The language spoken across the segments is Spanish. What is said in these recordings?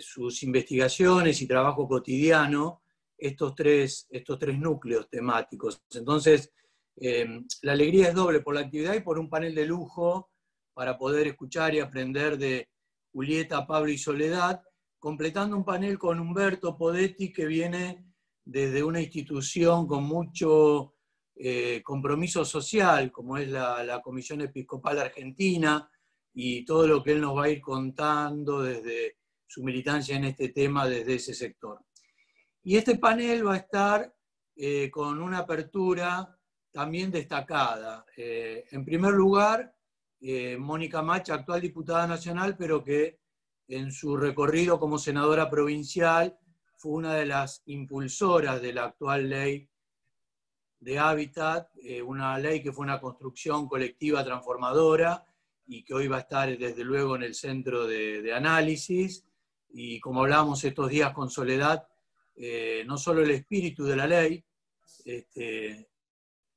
sus investigaciones y trabajo cotidiano estos tres núcleos temáticos. Entonces, la alegría es doble por la actividad y por un panel de lujo para poder escuchar y aprender de Julieta, Pablo y Soledad, completando un panel con Humberto Podetti, que viene desde una institución con mucho compromiso social, como es la Comisión Episcopal Argentina, y todo lo que él nos va a ir contando desde su militancia en este tema, desde ese sector. Y este panel va a estar con una apertura también destacada. En primer lugar, Mónica Macha, actual diputada nacional, pero que en su recorrido como senadora provincial fue una de las impulsoras de la actual ley de hábitat, una ley que fue una construcción colectiva transformadora y que hoy va a estar desde luego en el centro de análisis. Y como hablábamos estos días con Soledad, no solo el espíritu de la ley,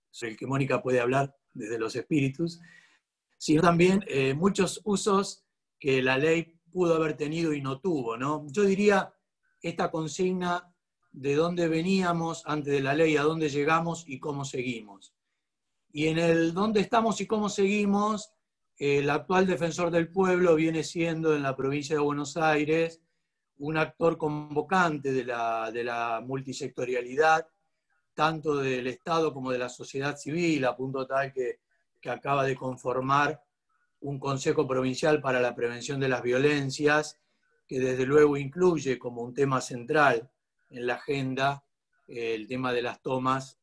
sobre el que Mónica puede hablar desde los espíritus, sino también muchos usos que la ley pudo haber tenido y no tuvo, ¿no? Yo diría esta consigna de dónde veníamos antes de la ley, a dónde llegamos y cómo seguimos. Y en el dónde estamos y cómo seguimos, el actual defensor del pueblo viene siendo en la provincia de Buenos Aires un actor convocante de la multisectorialidad, tanto del Estado como de la sociedad civil, a punto tal que acaba de conformar un Consejo Provincial para la Prevención de las Violencias, que desde luego incluye como un tema central en la agenda el tema de las tomas,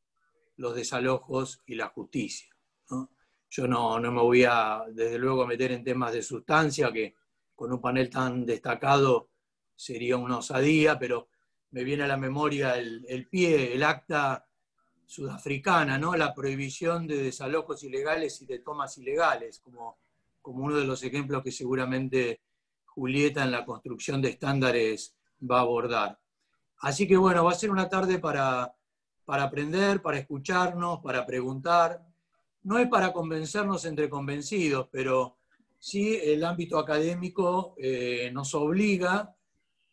los desalojos y la justicia, ¿no? Yo no me voy desde luego a meter en temas de sustancia, que con un panel tan destacado sería una osadía, pero me viene a la memoria el pie, el acta sudafricana, ¿no? La prohibición de desalojos ilegales y de tomas ilegales, como uno de los ejemplos que seguramente Julieta en la construcción de estándares va a abordar. Así que bueno, va a ser una tarde para aprender, para escucharnos, para preguntar. No es para convencernos entre convencidos, pero sí el ámbito académico nos obliga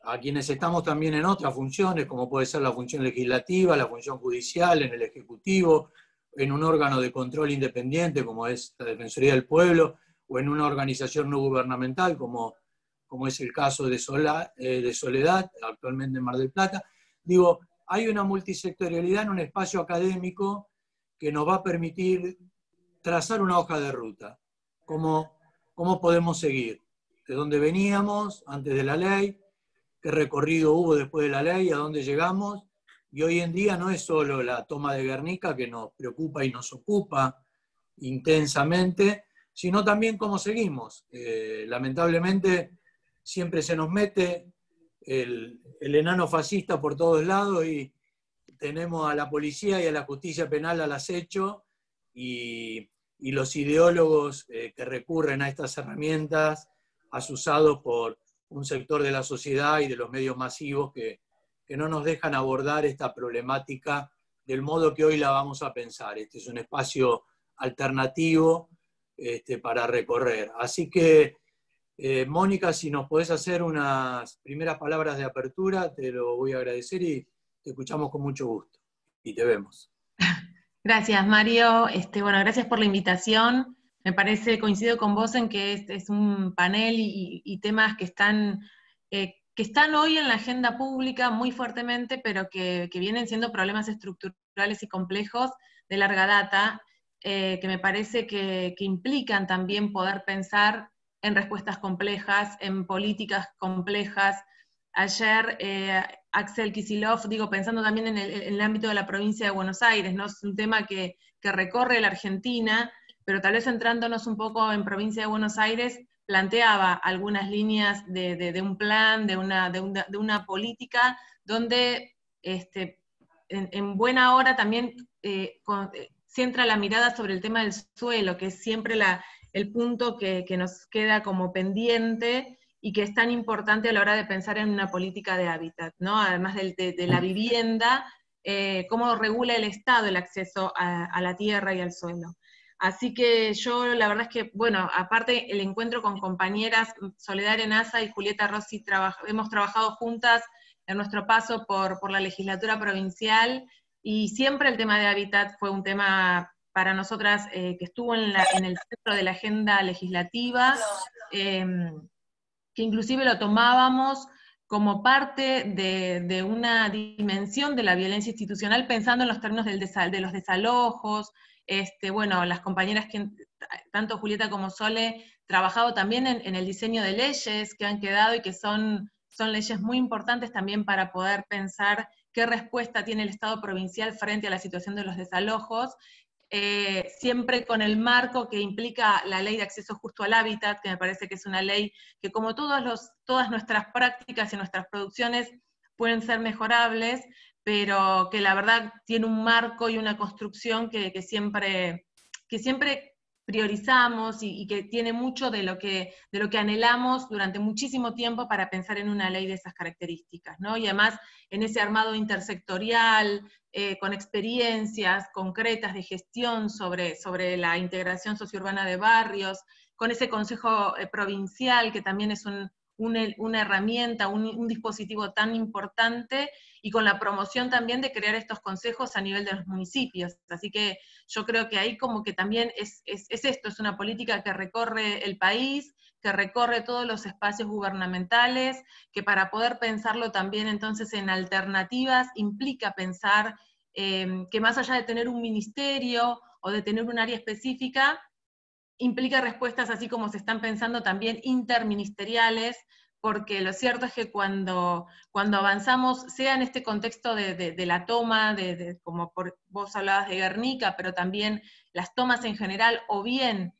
a quienes estamos también en otras funciones, como puede ser la función legislativa, la función judicial, en el Ejecutivo, en un órgano de control independiente como es la Defensoría del Pueblo, o en una organización no gubernamental como es el caso de Soledad, actualmente en Mar del Plata. Digo, hay una multisectorialidad en un espacio académico que nos va a permitir trazar una hoja de ruta. ¿Cómo podemos seguir? ¿De dónde veníamos antes de la ley? ¿Qué recorrido hubo después de la ley? ¿A dónde llegamos? Y hoy en día no es solo la toma de Guernica que nos preocupa y nos ocupa intensamente, sino también cómo seguimos. Lamentablemente siempre se nos mete el enano fascista por todos lados y tenemos a la policía y a la justicia penal al acecho y los ideólogos que recurren a estas herramientas asusados por un sector de la sociedad y de los medios masivos que no nos dejan abordar esta problemática del modo que hoy la vamos a pensar. Este es un espacio alternativo para recorrer. Así que, Mónica, si nos podés hacer unas primeras palabras de apertura, te lo voy a agradecer y te escuchamos con mucho gusto. Y te vemos. Gracias, Mario. Bueno, gracias por la invitación. Me parece, coincido con vos en que es un panel y temas que están hoy en la agenda pública muy fuertemente, pero que vienen siendo problemas estructurales y complejos de larga data, que me parece que implican también poder pensar en respuestas complejas, en políticas complejas. Ayer Axel Kicillof, pensando también en el ámbito de la provincia de Buenos Aires, ¿no? Es un tema que recorre la Argentina, pero tal vez centrándonos un poco en provincia de Buenos Aires, planteaba algunas líneas de un plan, de una política, donde en buena hora también centra la mirada sobre el tema del suelo, que es siempre el punto que nos queda como pendiente, y que es tan importante a la hora de pensar en una política de hábitat, ¿no? Además de la vivienda, cómo regula el Estado el acceso a la tierra y al suelo. Así que yo la verdad es que, bueno, aparte el encuentro con compañeras, Soledad Arenaza y Julieta Rossi, hemos trabajado juntas en nuestro paso por la legislatura provincial, y siempre el tema de hábitat fue un tema para nosotras que estuvo en el centro de la agenda legislativa, que inclusive lo tomábamos como parte de una dimensión de la violencia institucional, pensando en los términos de los desalojos. Bueno, las compañeras que, tanto Julieta como Sole, trabajado también en el diseño de leyes que han quedado y que son leyes muy importantes también para poder pensar qué respuesta tiene el Estado provincial frente a la situación de los desalojos, siempre con el marco que implica la Ley de Acceso Justo al Hábitat, que me parece que es una ley que, como todas nuestras prácticas y nuestras producciones, pueden ser mejorables, pero que la verdad tiene un marco y una construcción que siempre priorizamos, y que tiene mucho de lo que anhelamos durante muchísimo tiempo para pensar en una ley de esas características, ¿no? Y además en ese armado intersectorial, con experiencias concretas de gestión sobre la integración sociourbana de barrios, con ese consejo provincial que también es una herramienta, un dispositivo tan importante, y con la promoción también de crear estos consejos a nivel de los municipios. Así que yo creo que ahí como que también es esto, es una política que recorre el país, que recorre todos los espacios gubernamentales, que para poder pensarlo también entonces en alternativas implica pensar que más allá de tener un ministerio o de tener un área específica, implica respuestas así como se están pensando también interministeriales, porque lo cierto es que cuando avanzamos, sea en este contexto de la toma, como vos hablabas de Guernica, pero también las tomas en general, o bien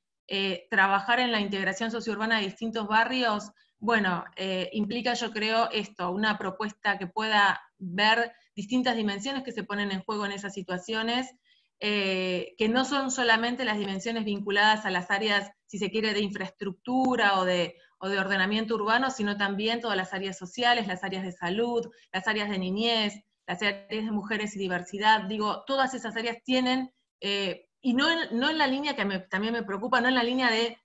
trabajar en la integración sociourbana de distintos barrios, bueno, implica, yo creo, esto, una propuesta que pueda ver distintas dimensiones que se ponen en juego en esas situaciones, que no son solamente las dimensiones vinculadas a las áreas, si se quiere, de infraestructura o de ordenamiento urbano, sino también todas las áreas sociales, las áreas de salud, las áreas de niñez, las áreas de mujeres y diversidad. Digo, todas esas áreas tienen, y no en la línea que también me preocupa, no en la línea de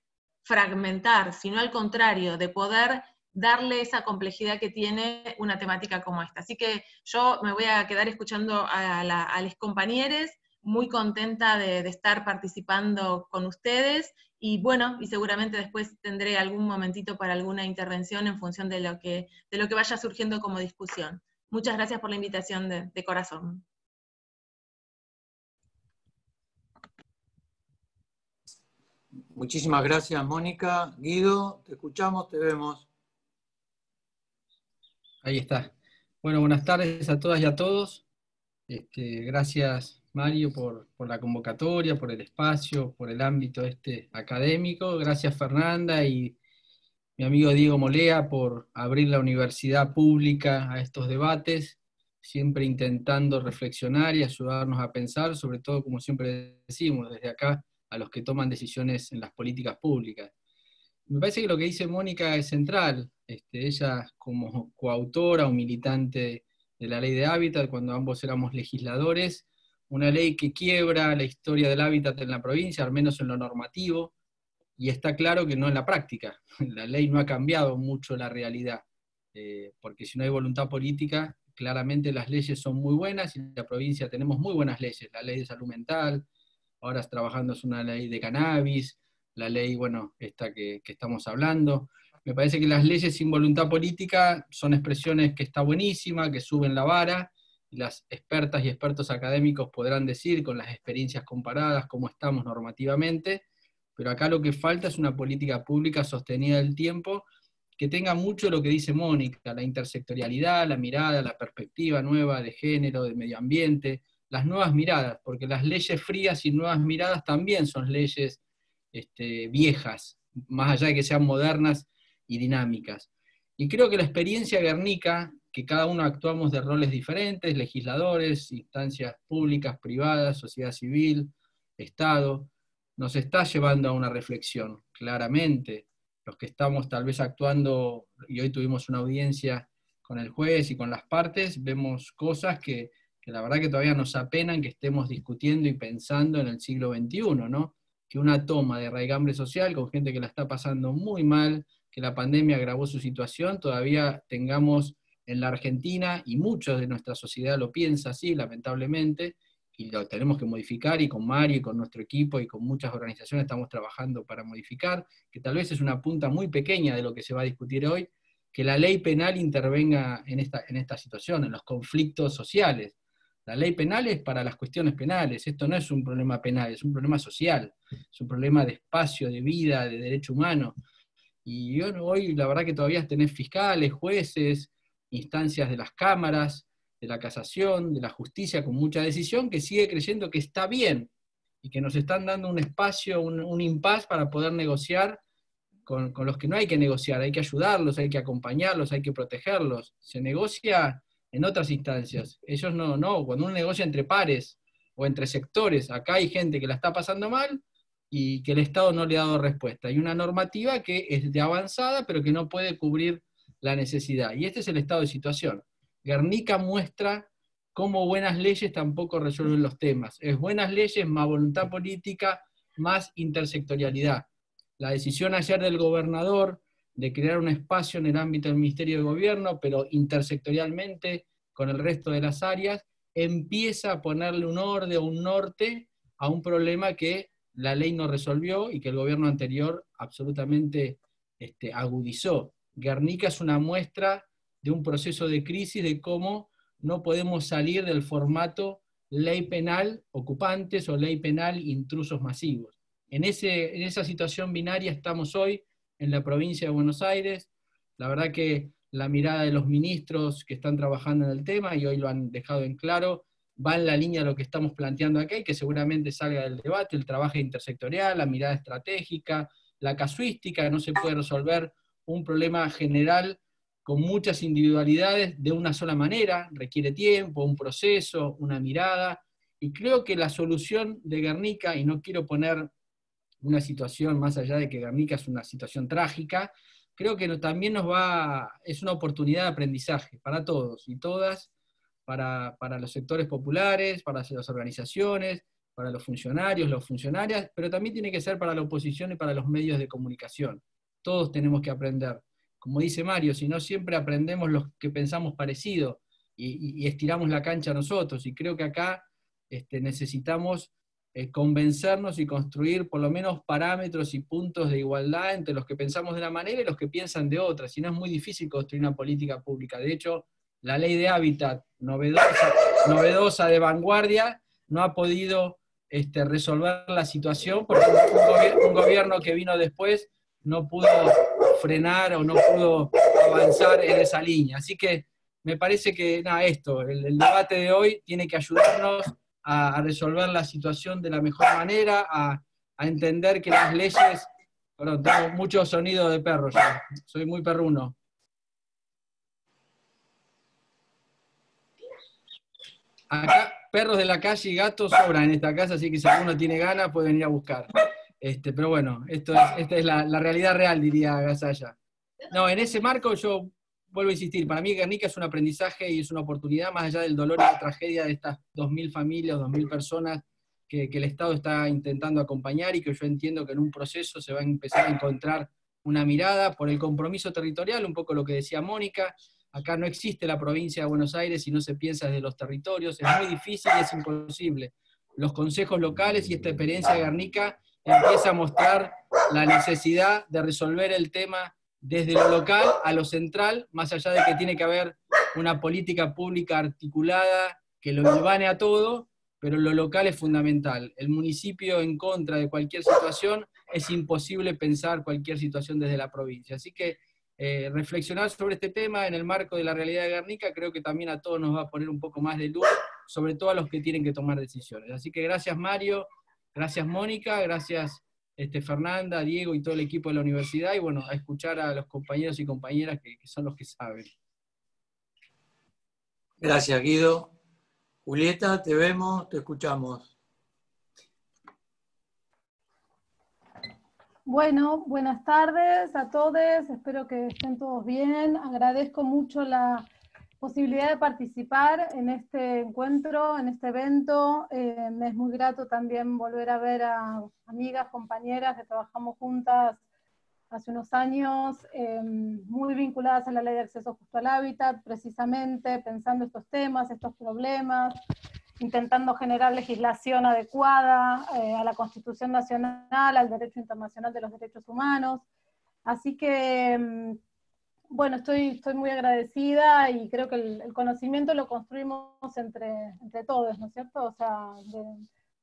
fragmentar, sino al contrario, de poder darle esa complejidad que tiene una temática como esta. Así que yo me voy a quedar escuchando a los compañeros, muy contenta de estar participando con ustedes, y bueno, y seguramente después tendré algún momentito para alguna intervención en función de lo que vaya surgiendo como discusión. Muchas gracias por la invitación de corazón. Muchísimas gracias, Mónica. Guido, te escuchamos, te vemos. Ahí está. Bueno, buenas tardes a todas y a todos. Gracias, Mario, por la convocatoria, por el espacio, por el ámbito académico. Gracias, Fernanda, y mi amigo Diego Molea, por abrir la universidad pública a estos debates, siempre intentando reflexionar y ayudarnos a pensar, sobre todo, como siempre decimos, desde acá, a los que toman decisiones en las políticas públicas. Me parece que lo que dice Mónica es central. Ella, como coautora o militante de la Ley de Hábitat, cuando ambos éramos legisladores, una ley que quiebra la historia del hábitat en la provincia, al menos en lo normativo, y está claro que no en la práctica. La ley no ha cambiado mucho la realidad, porque si no hay voluntad política, claramente las leyes son muy buenas, y en la provincia tenemos muy buenas leyes, la ley de salud mental, ahora trabajando es una ley de cannabis, la ley, bueno, esta que estamos hablando. Me parece que las leyes sin voluntad política son expresiones que está buenísima, que suben la vara, y las expertas y expertos académicos podrán decir con las experiencias comparadas cómo estamos normativamente, pero acá lo que falta es una política pública sostenida del tiempo, que tenga mucho lo que dice Mónica, la intersectorialidad, la mirada, la perspectiva nueva de género, de medio ambiente, las nuevas miradas, porque las leyes frías y nuevas miradas también son leyes viejas, más allá de que sean modernas y dinámicas. Y creo que la experiencia Guernica, que cada uno actuamos de roles diferentes, legisladores, instancias públicas, privadas, sociedad civil, Estado, nos está llevando a una reflexión, claramente. Los que estamos tal vez actuando, y hoy tuvimos una audiencia con el juez y con las partes, vemos cosas que la verdad que todavía nos apenan que estemos discutiendo y pensando en el siglo XXI, ¿no? que una toma de raigambre social con gente que la está pasando muy mal, que la pandemia agravó su situación, todavía tengamos en la Argentina, y muchos de nuestra sociedad lo piensa así, lamentablemente, y lo tenemos que modificar, y con Mario, y con nuestro equipo, y con muchas organizaciones estamos trabajando para modificar, que tal vez es una punta muy pequeña de lo que se va a discutir hoy, que la ley penal intervenga en esta situación, en los conflictos sociales. La ley penal es para las cuestiones penales, esto no es un problema penal, es un problema social, es un problema de espacio, de vida, de derecho humano. Y bueno, hoy la verdad que todavía tenés fiscales, jueces, instancias de las cámaras, de la casación, de la justicia con mucha decisión, que sigue creyendo que está bien, y que nos están dando un espacio, un impas para poder negociar con los que no hay que negociar, hay que ayudarlos, hay que acompañarlos, hay que protegerlos. Se negocia en otras instancias. Ellos no, cuando uno negocia entre pares o entre sectores, acá hay gente que la está pasando mal y que el Estado no le ha dado respuesta. Hay una normativa que es de avanzada, pero que no puede cubrir la necesidad. Y este es el estado de situación. Guernica muestra cómo buenas leyes tampoco resuelven los temas. Es buenas leyes, más voluntad política, más intersectorialidad. La decisión ayer del gobernador de crear un espacio en el ámbito del Ministerio de Gobierno, pero intersectorialmente con el resto de las áreas, empieza a ponerle un orden o un norte a un problema que la ley no resolvió y que el gobierno anterior absolutamente agudizó. Guernica es una muestra de un proceso de crisis, de cómo no podemos salir del formato ley penal ocupantes o ley penal intrusos masivos. En esa situación binaria estamos hoy en la provincia de Buenos Aires. La verdad que la mirada de los ministros que están trabajando en el tema, y hoy lo han dejado en claro, va en la línea de lo que estamos planteando aquí, y que seguramente salga del debate, el trabajo intersectorial, la mirada estratégica, la casuística. No se puede resolver un problema general con muchas individualidades de una sola manera, requiere tiempo, un proceso, una mirada, y creo que la solución de Guernica, y no quiero poner una situación más allá de que Guernica es una situación trágica, creo que también es una oportunidad de aprendizaje para todos y todas, para los sectores populares, para las organizaciones, para los funcionarios, las funcionarias, pero también tiene que ser para la oposición y para los medios de comunicación. Todos tenemos que aprender. Como dice Mario, si no siempre aprendemos los que pensamos parecido y estiramos la cancha nosotros, y creo que acá necesitamos convencernos y construir por lo menos parámetros y puntos de igualdad entre los que pensamos de una manera y los que piensan de otra, si no es muy difícil construir una política pública. De hecho, la ley de hábitat, novedosa de vanguardia, no ha podido resolver la situación porque un gobierno que vino después no pudo frenar o no pudo avanzar en esa línea. Así que me parece que el debate de hoy tiene que ayudarnos a resolver la situación de la mejor manera, a entender que las leyes... Perdón, tengo mucho sonido de perro ya, soy muy perruno. Acá perros de la calle y gatos sobran en esta casa, así que si alguno tiene ganas puede venir a buscar. Pero bueno, esta es la realidad real, diría Gasalla. No, en ese marco yo vuelvo a insistir, para mí Guernica es un aprendizaje y es una oportunidad, más allá del dolor y la tragedia de estas 2.000 familias, 2.000 personas que el Estado está intentando acompañar, y que yo entiendo que en un proceso se va a empezar a encontrar una mirada por el compromiso territorial, un poco lo que decía Mónica. Acá no existe la provincia de Buenos Aires y no se piensa desde los territorios, es muy difícil y es imposible. Los consejos locales y esta experiencia de Guernica empieza a mostrar la necesidad de resolver el tema desde lo local a lo central, más allá de que tiene que haber una política pública articulada que lo ilvane a todo, pero lo local es fundamental. El municipio en contra de cualquier situación, es imposible pensar cualquier situación desde la provincia. Así que reflexionar sobre este tema en el marco de la realidad de Guernica creo que también a todos nos va a poner un poco más de luz, sobre todo a los que tienen que tomar decisiones. Así que gracias Mario, gracias Mónica, gracias Fernanda, Diego y todo el equipo de la universidad, y bueno, a escuchar a los compañeros y compañeras que son los que saben. Gracias Guido. Julieta, te vemos, te escuchamos. Bueno, buenas tardes a todos, espero que estén todos bien. Agradezco mucho la posibilidad de participar en este encuentro, en este evento. Me es muy grato también volver a ver a amigas, compañeras que trabajamos juntas hace unos años, muy vinculadas a la Ley de Acceso Justo al Hábitat, precisamente pensando estos temas, estos problemas, intentando generar legislación adecuada a la Constitución Nacional, al derecho internacional de los derechos humanos. Así que, bueno, estoy muy agradecida y creo que el conocimiento lo construimos entre todos, ¿no es cierto? O sea,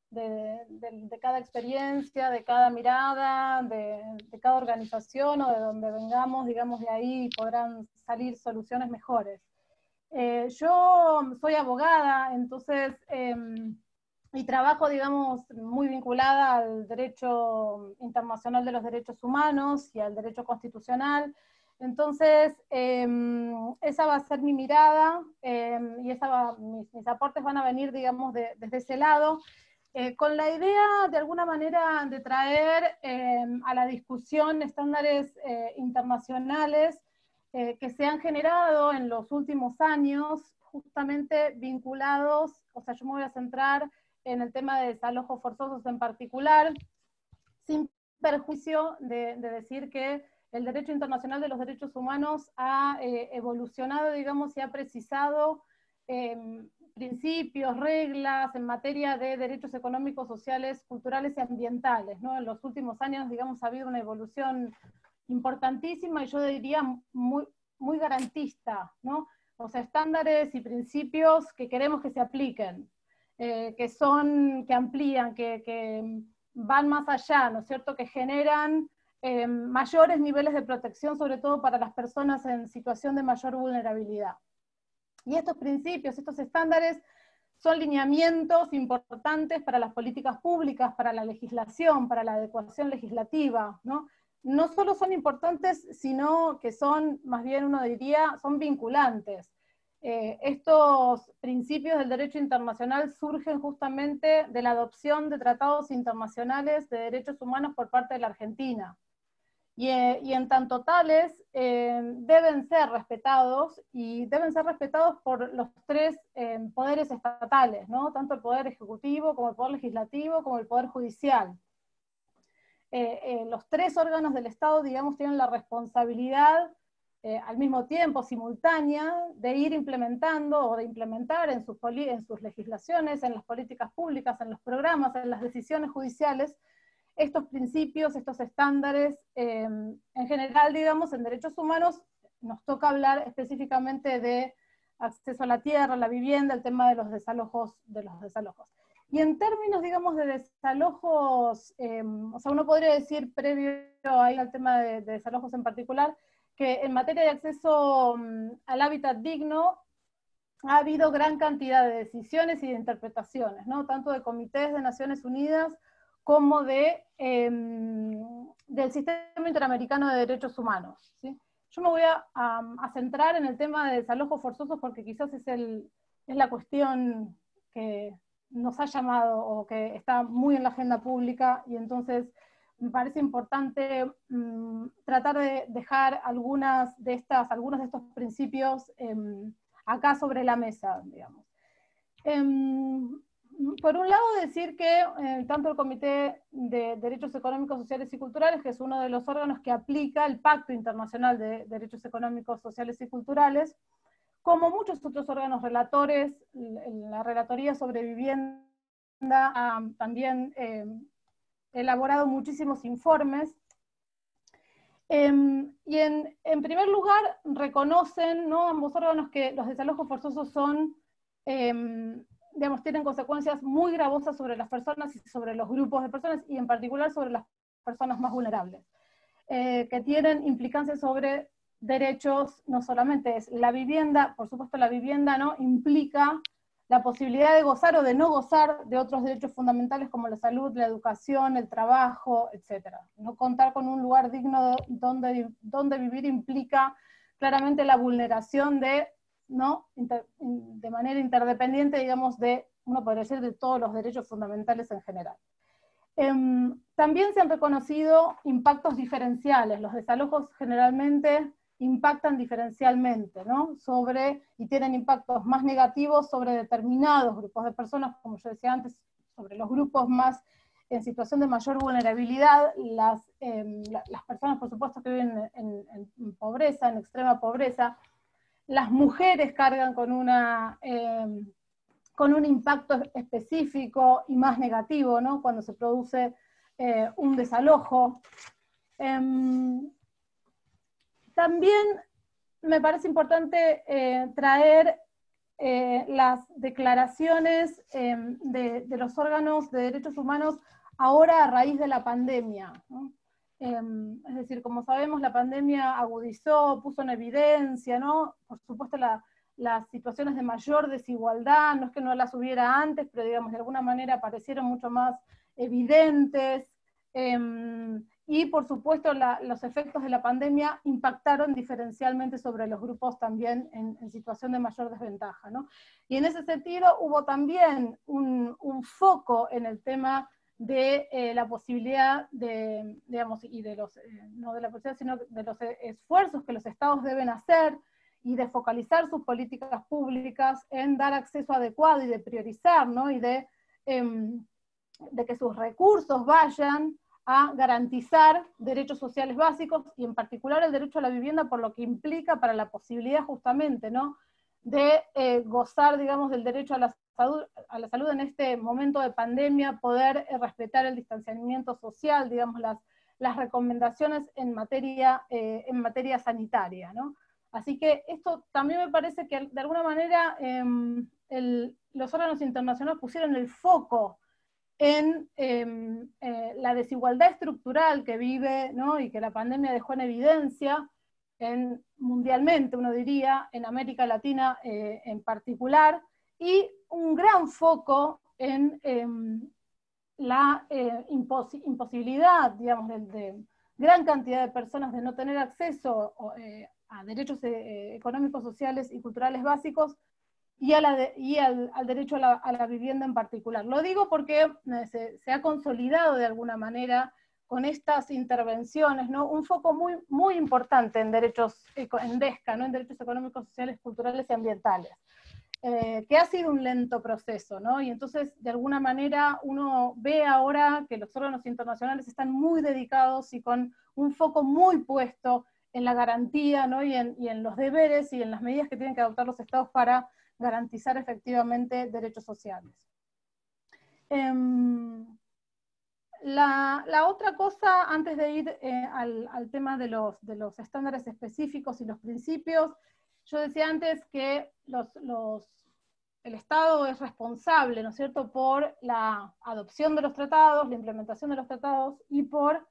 de cada experiencia, de cada mirada, de cada organización o de donde vengamos, digamos, de ahí podrán salir soluciones mejores. Yo soy abogada, entonces, y trabajo, digamos, muy vinculada al derecho internacional de los derechos humanos y al derecho constitucional. Entonces, esa va a ser mi mirada, y mis aportes van a venir, digamos, desde ese lado, con la idea, de alguna manera, de traer a la discusión estándares internacionales que se han generado en los últimos años, justamente vinculados, o sea, yo me voy a centrar en el tema de desalojos forzosos en particular, sin perjuicio de decir que el derecho internacional de los derechos humanos ha evolucionado, digamos, y ha precisado principios, reglas en materia de derechos económicos, sociales, culturales y ambientales, ¿no? En los últimos años, digamos, ha habido una evolución importantísima y yo diría muy garantista, ¿no? O sea, estándares y principios que queremos que se apliquen, que amplían, que van más allá, ¿no es cierto?, que generan mayores niveles de protección, sobre todo para las personas en situación de mayor vulnerabilidad. Y estos principios, estos estándares, son lineamientos importantes para las políticas públicas, para la legislación, para la adecuación legislativa, ¿no? No solo son importantes, sino que son, más bien uno diría, son vinculantes. Estos principios del derecho internacional surgen justamente de la adopción de tratados internacionales de derechos humanos por parte de la Argentina. Y en tanto tales, deben ser respetados, y deben ser respetados por los tres poderes estatales, ¿no? Tanto el poder ejecutivo, como el poder legislativo, como el poder judicial. Los tres órganos del Estado, digamos, tienen la responsabilidad, al mismo tiempo, simultánea, de ir implementando o de implementar en sus legislaciones, en las políticas públicas, en los programas, en las decisiones judiciales, estos principios, estos estándares. En general, digamos, en derechos humanos nos toca hablar específicamente de acceso a la tierra, a la vivienda, el tema de los desalojos. Y en términos, digamos, de desalojos, o sea, uno podría decir, previo ahí al tema de desalojos en particular, que en materia de acceso al hábitat digno, ha habido gran cantidad de decisiones y de interpretaciones, ¿no? Tanto de comités de Naciones Unidas como del Sistema Interamericano de Derechos Humanos, ¿sí? Yo me voy a centrar en el tema de desalojos forzosos porque quizás es la cuestión que nos ha llamado o que está muy en la agenda pública, y entonces me parece importante tratar de dejar algunos de estos principios acá sobre la mesa, digamos. Por un lado, decir que tanto el Comité de Derechos Económicos, Sociales y Culturales, que es uno de los órganos que aplica el Pacto Internacional de Derechos Económicos, Sociales y Culturales, como muchos otros órganos relatores, la Relatoría sobre Vivienda ha también elaborado muchísimos informes, y en primer lugar reconocen, ¿no?, ambos órganos, que los desalojos forzosos son, digamos, tienen consecuencias muy gravosas sobre las personas y sobre los grupos de personas, y en particular sobre las personas más vulnerables, que tienen implicancias sobre derechos. No solamente es la vivienda, por supuesto la vivienda, ¿no?, implica la posibilidad de gozar o de no gozar de otros derechos fundamentales como la salud, la educación, el trabajo, etc. No contar con un lugar digno donde vivir implica claramente la vulneración ¿no?, de manera interdependiente, digamos, uno podría decir, de todos los derechos fundamentales en general. También se han reconocido impactos diferenciales. Los desalojos generalmente impactan diferencialmente, ¿no? Y tienen impactos más negativos sobre determinados grupos de personas, como yo decía antes, sobre los grupos más en situación de mayor vulnerabilidad, las personas, por supuesto, que viven en pobreza, en extrema pobreza. Las mujeres cargan con un impacto específico y más negativo, ¿no? Cuando se produce un desalojo. También me parece importante traer las declaraciones de los órganos de derechos humanos ahora a raíz de la pandemia, ¿no? Es decir, como sabemos, la pandemia agudizó, puso en evidencia, ¿no? Por supuesto, las situaciones de mayor desigualdad, no es que no las hubiera antes, pero digamos, de alguna manera parecieron mucho más evidentes, y por supuesto los efectos de la pandemia impactaron diferencialmente sobre los grupos también en situación de mayor desventaja, ¿no? Y en ese sentido hubo también un foco en el tema de la posibilidad de, digamos, y de los, no de la posibilidad, sino de los esfuerzos que los estados deben hacer y de focalizar sus políticas públicas en dar acceso adecuado y de priorizar, ¿no? Y de que sus recursos vayan a garantizar derechos sociales básicos, y en particular el derecho a la vivienda, por lo que implica para la posibilidad justamente, ¿no? De gozar, digamos, del derecho a la salud en este momento de pandemia, poder respetar el distanciamiento social, digamos, las recomendaciones en materia sanitaria, ¿no? Así que esto también me parece que de alguna manera los órganos internacionales pusieron el foco en la desigualdad estructural que vive, ¿no? Y que la pandemia dejó en evidencia mundialmente, uno diría, en América Latina en particular, y un gran foco en la imposibilidad, digamos, de gran cantidad de personas de no tener acceso a derechos económicos, sociales y culturales básicos, y al derecho a la vivienda en particular. Lo digo porque se ha consolidado de alguna manera con estas intervenciones, ¿no? Un foco muy, muy importante en derechos, en DESCA, ¿no? En derechos económicos, sociales, culturales y ambientales, que ha sido un lento proceso, ¿no? Y entonces, de alguna manera, uno ve ahora que los órganos internacionales están muy dedicados y con un foco muy puesto en la garantía, ¿no? y en los deberes y en las medidas que tienen que adoptar los estados para garantizar efectivamente derechos sociales. La otra cosa, antes de ir al tema de los estándares específicos y los principios, yo decía antes que el Estado es responsable, ¿no es cierto?, por la adopción de los tratados, la implementación de los tratados, y por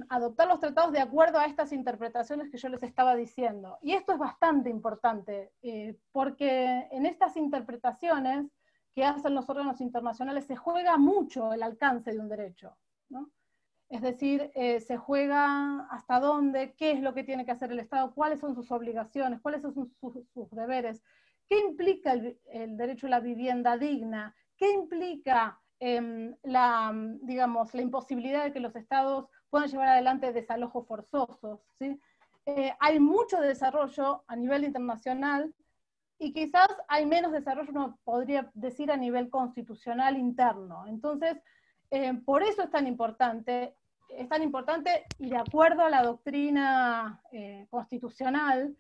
adoptar los tratados de acuerdo a estas interpretaciones que yo les estaba diciendo. Y esto es bastante importante, porque en estas interpretaciones que hacen los órganos internacionales se juega mucho el alcance de un derecho, ¿no? Es decir, se juega hasta dónde, qué es lo que tiene que hacer el Estado, cuáles son sus obligaciones, cuáles son sus deberes, qué implica el derecho a la vivienda digna, qué implica digamos, la imposibilidad de que los Estados puedan llevar adelante desalojos forzosos, ¿sí? Hay mucho desarrollo a nivel internacional, y quizás hay menos desarrollo, uno podría decir, a nivel constitucional interno. Entonces, por eso es tan importante, y de acuerdo a la doctrina constitucional,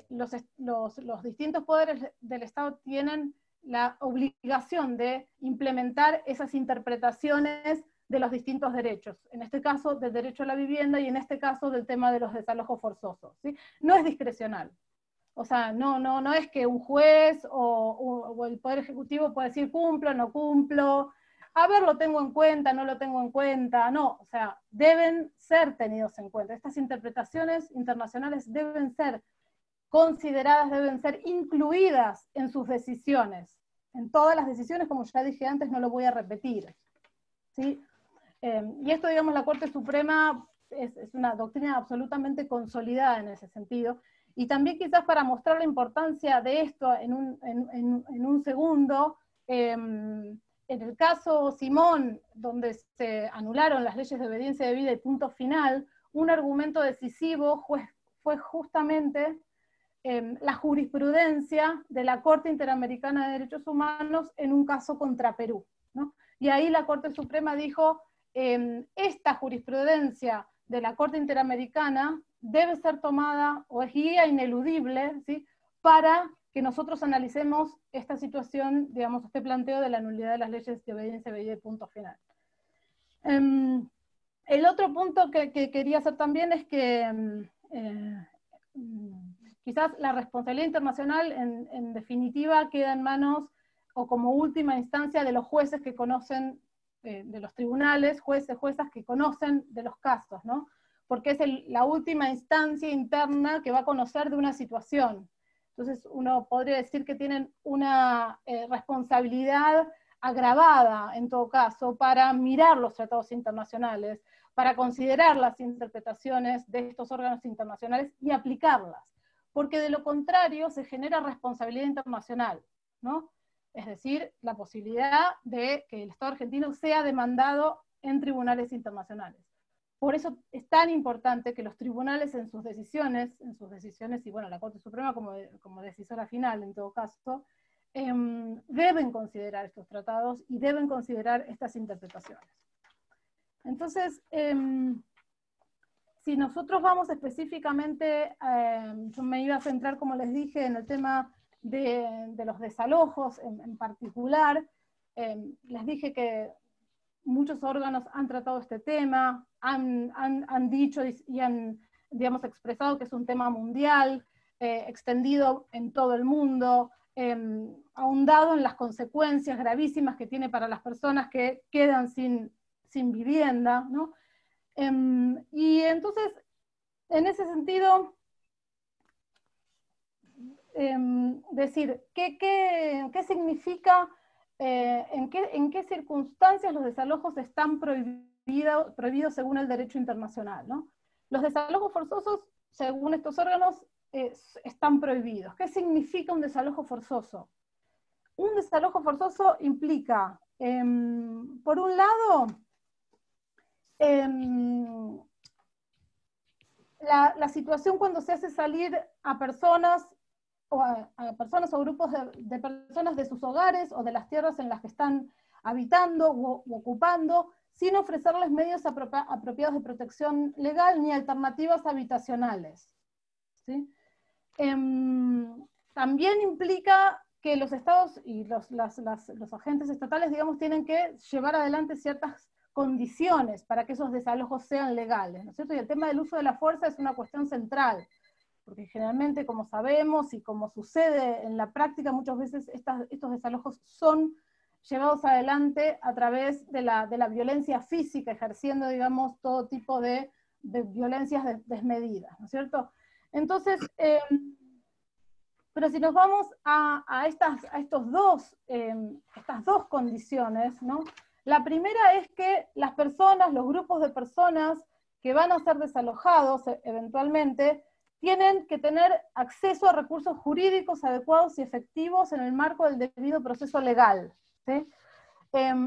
los distintos poderes del Estado tienen la obligación de implementar esas interpretaciones de los distintos derechos, en este caso del derecho a la vivienda, y en este caso del tema de los desalojos forzosos, ¿sí? No es discrecional. O sea, no es que un juez o el Poder Ejecutivo pueda decir cumplo, no cumplo, a ver, lo tengo en cuenta, no lo tengo en cuenta, no, o sea, deben ser tenidos en cuenta. Estas interpretaciones internacionales deben ser consideradas, deben ser incluidas en sus decisiones, en todas las decisiones, como ya dije antes, no lo voy a repetir, ¿sí? Y esto, digamos, la Corte Suprema es una doctrina absolutamente consolidada en ese sentido. Y también, quizás para mostrar la importancia de esto en un segundo, en el caso Simón, donde se anularon las leyes de obediencia debida y punto final, un argumento decisivo fue fue justamente la jurisprudencia de la Corte Interamericana de Derechos Humanos en un caso contra Perú, ¿no? Y ahí la Corte Suprema dijo, esta jurisprudencia de la Corte Interamericana debe ser tomada, o es guía ineludible, ¿sí?, para que nosotros analicemos esta situación, digamos, este planteo de la nulidad de las leyes de obediencia debida y punto final. El otro punto que quería hacer también es que quizás la responsabilidad internacional, en definitiva, queda en manos, o como última instancia, de los jueces que conocen, de los tribunales, juezas que conocen de los casos, ¿no? Porque es la última instancia interna que va a conocer de una situación. Entonces uno podría decir que tienen una responsabilidad agravada, en todo caso, para mirar los tratados internacionales, para considerar las interpretaciones de estos órganos internacionales y aplicarlas. Porque de lo contrario se genera responsabilidad internacional, ¿no? Es decir, la posibilidad de que el Estado argentino sea demandado en tribunales internacionales. Por eso es tan importante que los tribunales en sus decisiones, y bueno, la Corte Suprema como decisora final en todo caso, deben considerar estos tratados y deben considerar estas interpretaciones. Entonces, si nosotros vamos específicamente, yo me iba a centrar, como les dije, en el tema de los desalojos en particular. Les dije que muchos órganos han tratado este tema, han dicho y han, digamos, expresado que es un tema mundial, extendido en todo el mundo, ahondado en las consecuencias gravísimas que tiene para las personas que quedan sin vivienda, ¿no? Y entonces, en ese sentido, decir, ¿qué significa, en qué circunstancias los desalojos están prohibidos según el derecho internacional, ¿no? Los desalojos forzosos, según estos órganos, están prohibidos. ¿Qué significa un desalojo forzoso? Un desalojo forzoso implica, por un lado, la situación cuando se hace salir a personas o grupos de personas de sus hogares o de las tierras en las que están habitando u ocupando, sin ofrecerles medios apropiados de protección legal ni alternativas habitacionales, ¿sí? También implica que los estados y los agentes estatales, digamos, tienen que llevar adelante ciertas condiciones para que esos desalojos sean legales, ¿no es cierto? Y el tema del uso de la fuerza es una cuestión central, porque generalmente, como sabemos y como sucede en la práctica, muchas veces estos desalojos son llevados adelante a través de la violencia física, ejerciendo, digamos, todo tipo de violencias desmedidas, ¿no es cierto? Entonces, pero si nos vamos a estas dos condiciones, ¿no? La primera es que las personas, los grupos de personas que van a ser desalojados eventualmente, tienen que tener acceso a recursos jurídicos adecuados y efectivos en el marco del debido proceso legal, ¿sí?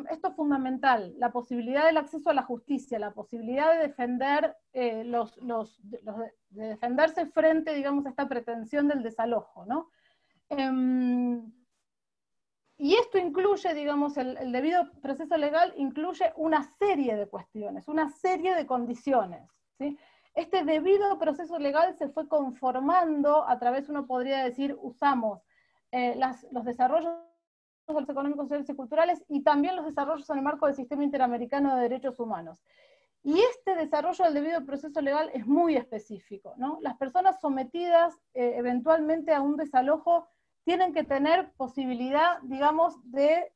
Esto es fundamental, la posibilidad del acceso a la justicia, la posibilidad de defender, de defenderse frente, digamos, a esta pretensión del desalojo, ¿no? Y esto incluye, digamos, el debido proceso legal incluye una serie de cuestiones, una serie de condiciones, ¿sí? Este debido proceso legal se fue conformando a través, uno podría decir, usamos los desarrollos económicos, sociales y culturales, y también los desarrollos en el marco del Sistema Interamericano de Derechos Humanos. Y este desarrollo del debido proceso legal es muy específico, ¿no? Las personas sometidas eventualmente a un desalojo tienen que tener posibilidad, digamos, de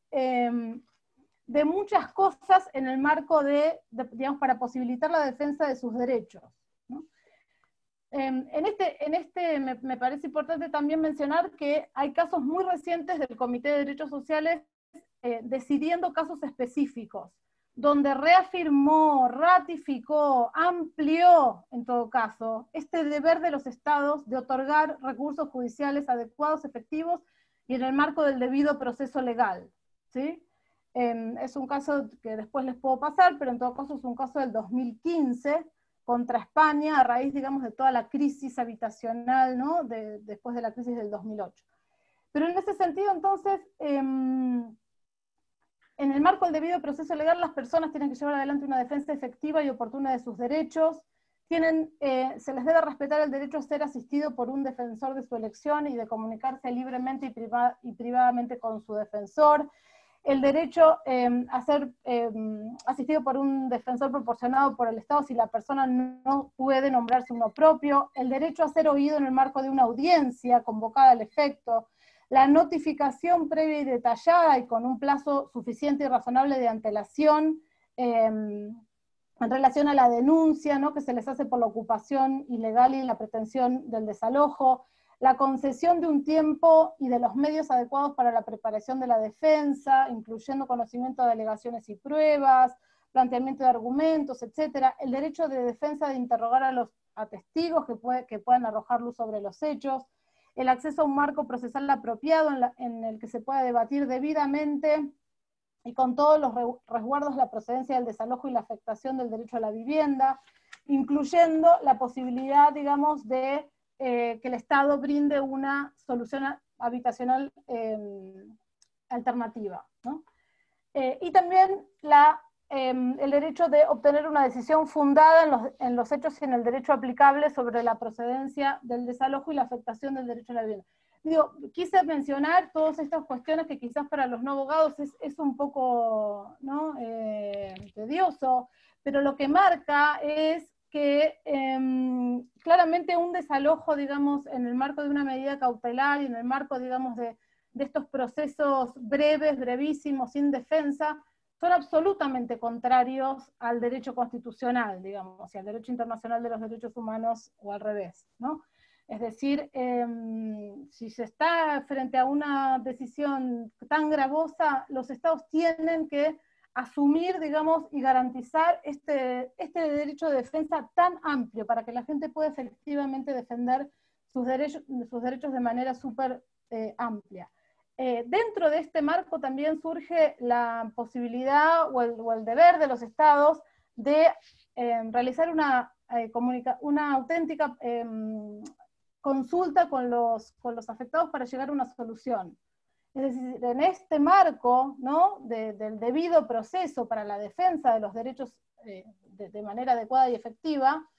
muchas cosas en el marco digamos, para posibilitar la defensa de sus derechos, ¿no? Me parece importante también mencionar que hay casos muy recientes del Comité de Derechos Sociales decidiendo casos específicos, donde reafirmó, ratificó, amplió, en todo caso, este deber de los estados de otorgar recursos judiciales adecuados, efectivos, y en el marco del debido proceso legal, ¿sí? Es un caso que después les puedo pasar, pero en todo caso es un caso del 2015, contra España a raíz, digamos, de toda la crisis habitacional, ¿no? Después de la crisis del 2008. Pero en ese sentido, entonces, en el marco del debido proceso legal, las personas tienen que llevar adelante una defensa efectiva y oportuna de sus derechos, se les debe respetar el derecho a ser asistido por un defensor de su elección y de comunicarse libremente y privadamente con su defensor, el derecho a ser asistido por un defensor proporcionado por el Estado si la persona no puede nombrarse uno propio, el derecho a ser oído en el marco de una audiencia convocada al efecto, la notificación previa y detallada y con un plazo suficiente y razonable de antelación en relación a la denuncia, ¿no?, que se les hace por la ocupación ilegal y la pretensión del desalojo, la concesión de un tiempo y de los medios adecuados para la preparación de la defensa, incluyendo conocimiento de alegaciones y pruebas, planteamiento de argumentos, etc. El derecho de defensa de interrogar a testigos que puedan arrojar luz sobre los hechos, el acceso a un marco procesal apropiado en el que se pueda debatir debidamente y con todos los resguardos la procedencia del desalojo y la afectación del derecho a la vivienda, incluyendo la posibilidad, digamos, de que el Estado brinde una solución habitacional alternativa, ¿no? Y también el derecho de obtener una decisión fundada en los hechos y en el derecho aplicable sobre la procedencia del desalojo y la afectación del derecho a la vivienda. Digo, quise mencionar todas estas cuestiones que quizás para los no abogados es un poco, ¿no?, tedioso, pero lo que marca es que claramente un desalojo, digamos, en el marco de una medida cautelar y en el marco, digamos, de estos procesos breves, brevísimos, sin defensa, son absolutamente contrarios al derecho constitucional, digamos, y al derecho internacional de los derechos humanos, o al revés, ¿no? Es decir, si se está frente a una decisión tan gravosa, los estados tienen que asumir, digamos, y garantizar este derecho de defensa tan amplio para que la gente pueda efectivamente defender sus derechos de manera súper amplia. Dentro de este marco también surge la posibilidad o el deber de los estados de realizar una auténtica consulta con los afectados para llegar a una solución. Es decir, en este marco, ¿no?, del debido proceso para la defensa de los derechos de manera adecuada y efectiva,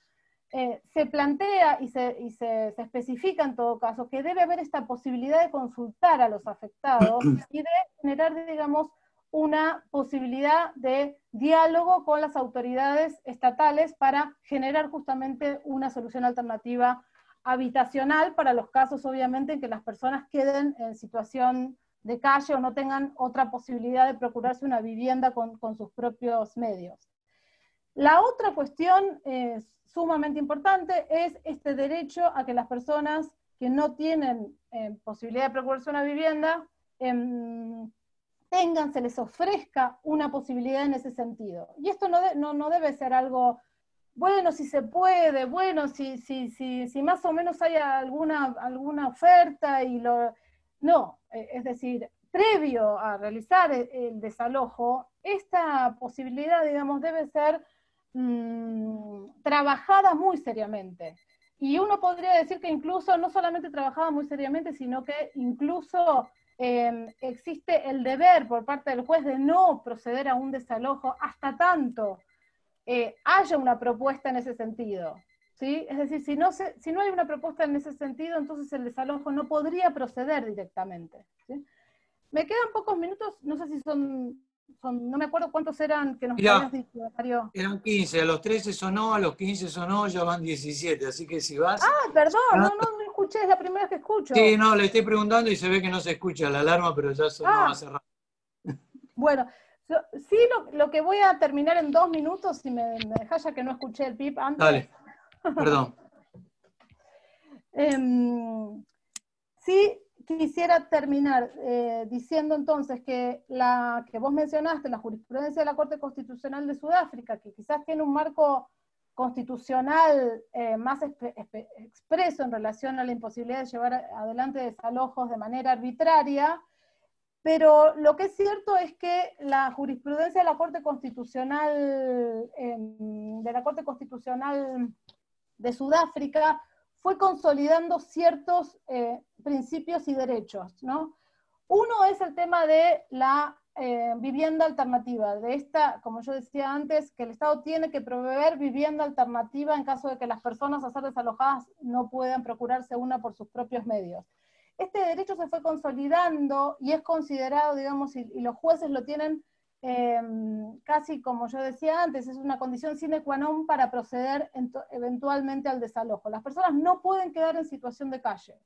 se plantea y se especifica en todo caso que debe haber esta posibilidad de consultar a los afectados y de generar, digamos, una posibilidad de diálogo con las autoridades estatales para generar justamente una solución alternativa habitacional para los casos, obviamente, en que las personas queden en situación de calle o no tengan otra posibilidad de procurarse una vivienda con sus propios medios. La otra cuestión sumamente importante es este derecho a que las personas que no tienen posibilidad de procurarse una vivienda se les ofrezca una posibilidad en ese sentido. Y esto no debe ser algo, bueno, si se puede, bueno, si más o menos hay alguna oferta y no, es decir, previo a realizar el desalojo, esta posibilidad, digamos, debe ser trabajada muy seriamente. Y uno podría decir que incluso, no solamente trabajada muy seriamente, sino que incluso existe el deber por parte del juez de no proceder a un desalojo hasta tanto haya una propuesta en ese sentido, ¿sí? Es decir, si no hay una propuesta en ese sentido, entonces el desalojo no podría proceder directamente, ¿sí? Me quedan pocos minutos, no sé si son no me acuerdo cuántos eran que nos habías dicho, Mario. Eran 15, a los 13 sonó, a los 15 sonó, ya van 17, así que si vas... Ah, perdón, no escuché, es la primera vez que escucho. Sí, no, le estoy preguntando y se ve que no se escucha la alarma, pero ya sonó hace rato. Bueno, sí, lo que voy a terminar en 2 minutos, si me dejás, ya que no escuché el pip antes. Dale, perdón. Sí, quisiera terminar diciendo entonces que la que vos mencionaste, la jurisprudencia de la Corte Constitucional de Sudáfrica, que quizás tiene un marco constitucional más expreso en relación a la imposibilidad de llevar adelante desalojos de manera arbitraria, Pero lo que es cierto es que la jurisprudencia de la Corte Constitucional, de Sudáfrica fue consolidando ciertos principios y derechos, ¿no? Uno es el tema de la vivienda alternativa, de esta, como yo decía antes, que el Estado tiene que proveer vivienda alternativa en caso de que las personas a ser desalojadas no puedan procurarse una por sus propios medios. Este derecho se fue consolidando y es considerado, digamos, y los jueces lo tienen casi como yo decía antes, es una condición sine qua non para proceder eventualmente al desalojo. Las personas no pueden quedar en situación de calle.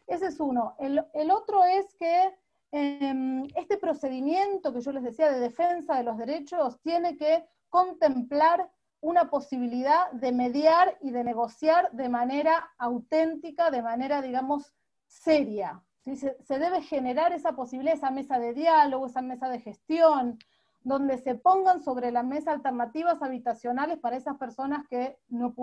Ese es uno. El otro es que este procedimiento que yo les decía de defensa de los derechos tiene que contemplar una posibilidad de mediar y de negociar de manera auténtica, de manera, digamos, seria. ¿Sí? Se debe generar esa posibilidad, esa mesa de diálogo, esa mesa de gestión, donde se pongan sobre la mesa alternativas habitacionales para esas personas que no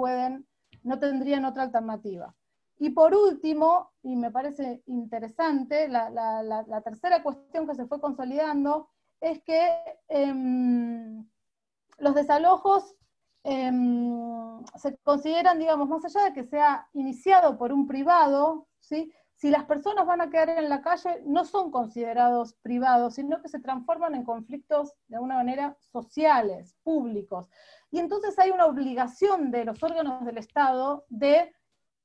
tendrían otra alternativa. Y por último, y me parece interesante, la tercera cuestión que se fue consolidando es que los desalojos se consideran, digamos, más allá de que sea iniciado por un privado, ¿sí? Si las personas van a quedar en la calle, no son considerados privados, sino que se transforman en conflictos, de alguna manera, sociales, públicos. Y entonces hay una obligación de los órganos del Estado de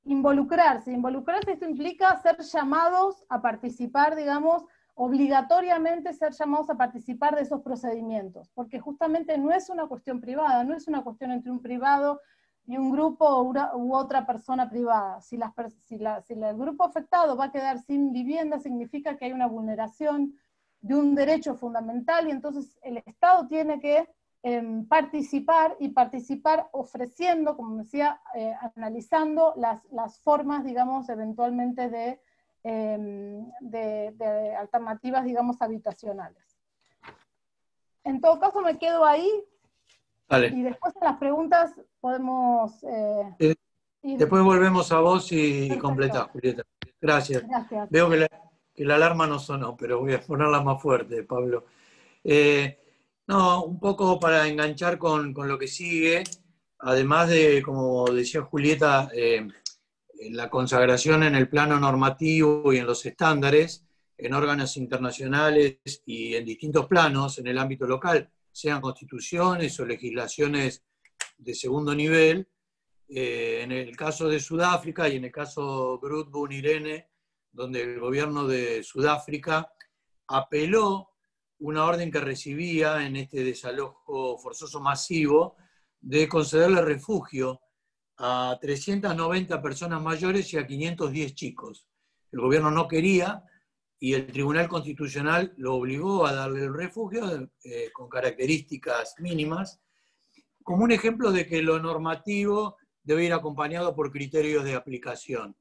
involucrarse. Involucrarse, esto implica ser llamados a participar, digamos, obligatoriamente ser llamados a participar de esos procedimientos, porque justamente no es una cuestión privada, no es una cuestión entre un privado y un grupo u otra persona privada. Si el grupo afectado va a quedar sin vivienda, significa que hay una vulneración de un derecho fundamental, y entonces el Estado tiene que participar ofreciendo, como decía, analizando las formas, digamos, eventualmente de alternativas, digamos, habitacionales. En todo caso me quedo ahí. Vale. Y después en las preguntas podemos ir. Después volvemos a vos y completás, Julieta. Gracias. Gracias. Veo que la alarma no sonó, pero voy a ponerla más fuerte, Pablo. No, un poco para enganchar con lo que sigue, además de, como decía Julieta, la consagración en el plano normativo y en los estándares, en órganos internacionales y en distintos planos en el ámbito local, sean constituciones o legislaciones de segundo nivel. En el caso de Sudáfrica y en el caso Grootboom-Irene, donde el gobierno de Sudáfrica apeló una orden que recibía en este desalojo forzoso masivo de concederle refugio a 390 personas mayores y a 510 chicos. El gobierno no quería, y el Tribunal Constitucional lo obligó a darle el refugio con características mínimas, como un ejemplo de que lo normativo debe ir acompañado por criterios de aplicación.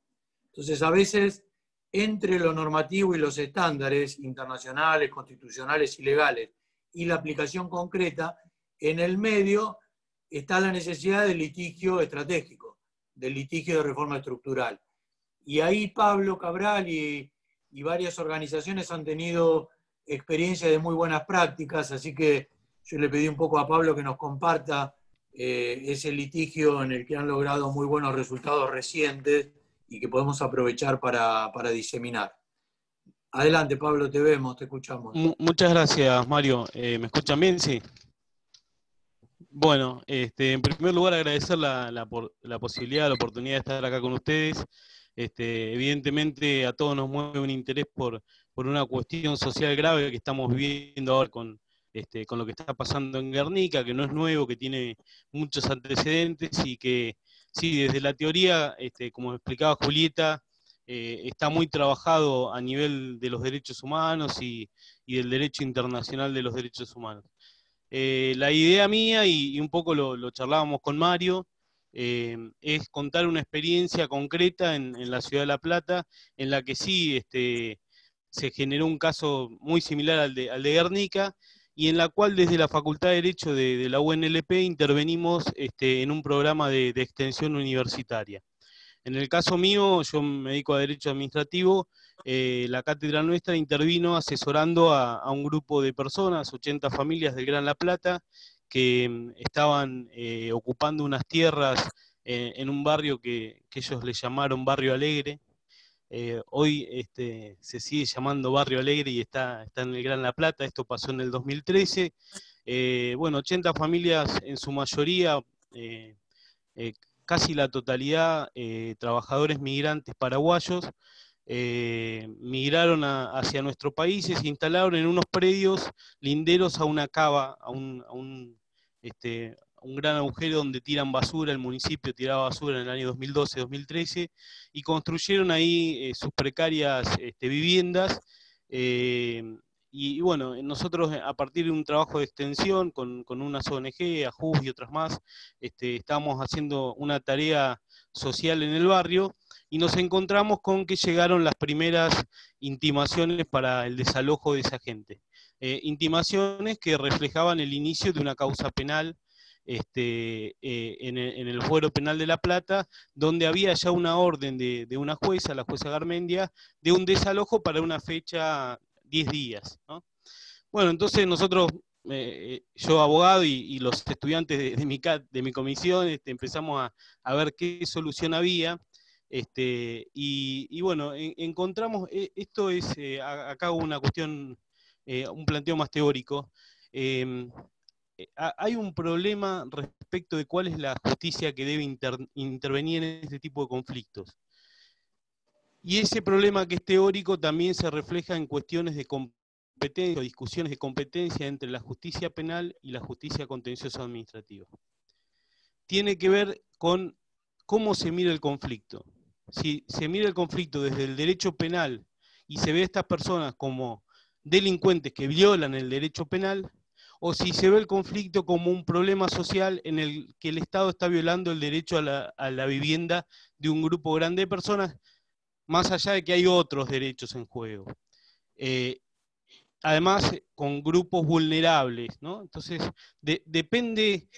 Entonces, a veces, entre lo normativo y los estándares internacionales, constitucionales y legales, y la aplicación concreta, en el medio está la necesidad del litigio estratégico, del litigio de reforma estructural. Y ahí Pablo Cabral y varias organizaciones han tenido experiencia de muy buenas prácticas, así que yo le pedí un poco a Pablo que nos comparta ese litigio en el que han logrado muy buenos resultados recientes y que podemos aprovechar para diseminar. Adelante, Pablo, te vemos, te escuchamos. Muchas gracias, Mario. ¿Me escuchan bien? Sí. Bueno, en primer lugar agradecer la posibilidad, la oportunidad de estar acá con ustedes. Evidentemente a todos nos mueve un interés por una cuestión social grave que estamos viviendo ahora con lo que está pasando en Guernica, que no es nuevo, que tiene muchos antecedentes y que, sí, desde la teoría, como explicaba Julieta, está muy trabajado a nivel de los derechos humanos y del derecho internacional de los derechos humanos. La idea mía, y un poco lo charlábamos con Mario, es contar una experiencia concreta en la ciudad de La Plata, en la que sí se generó un caso muy similar al de Guernica, y en la cual desde la Facultad de Derecho de la UNLP intervenimos en un programa de extensión universitaria. En el caso mío, yo me dedico a Derecho Administrativo, la cátedra nuestra intervino asesorando a un grupo de personas, 80 familias del Gran La Plata, que estaban ocupando unas tierras en un barrio que ellos le llamaron Barrio Alegre. Hoy se sigue llamando Barrio Alegre y está en el Gran La Plata. Esto pasó en el 2013. Bueno, 80 familias, en su mayoría, casi la totalidad, trabajadores migrantes paraguayos, migraron hacia nuestro país y se instalaron en unos predios linderos a una cava, a un gran agujero donde tiran basura. El municipio tiraba basura en el año 2012-2013 y construyeron ahí sus precarias viviendas. Y bueno, nosotros a partir de un trabajo de extensión con unas ONG, AJUS y otras más, estábamos haciendo una tarea social en el barrio y nos encontramos con que llegaron las primeras intimaciones para el desalojo de esa gente. Intimaciones que reflejaban el inicio de una causa penal en el Fuero Penal de La Plata, donde había ya una orden de una jueza, la jueza Garmendia, de un desalojo para una fecha 10 días, ¿no? Bueno, entonces nosotros, yo abogado y los estudiantes de mi comisión, empezamos a ver qué solución había, y bueno, encontramos, esto es, acá hubo una cuestión, un planteo más teórico. Hay un problema respecto de cuál es la justicia que debe intervenir en este tipo de conflictos. Y ese problema que es teórico también se refleja en cuestiones de competencia, o discusiones de competencia entre la justicia penal y la justicia contenciosa administrativa. Tiene que ver con cómo se mira el conflicto. Si se mira el conflicto desde el derecho penal y se ve a estas personas como delincuentes que violan el derecho penal, o si se ve el conflicto como un problema social en el que el Estado está violando el derecho a la vivienda de un grupo grande de personas, más allá de que hay otros derechos en juego. Además, con grupos vulnerables, ¿no? Entonces, depende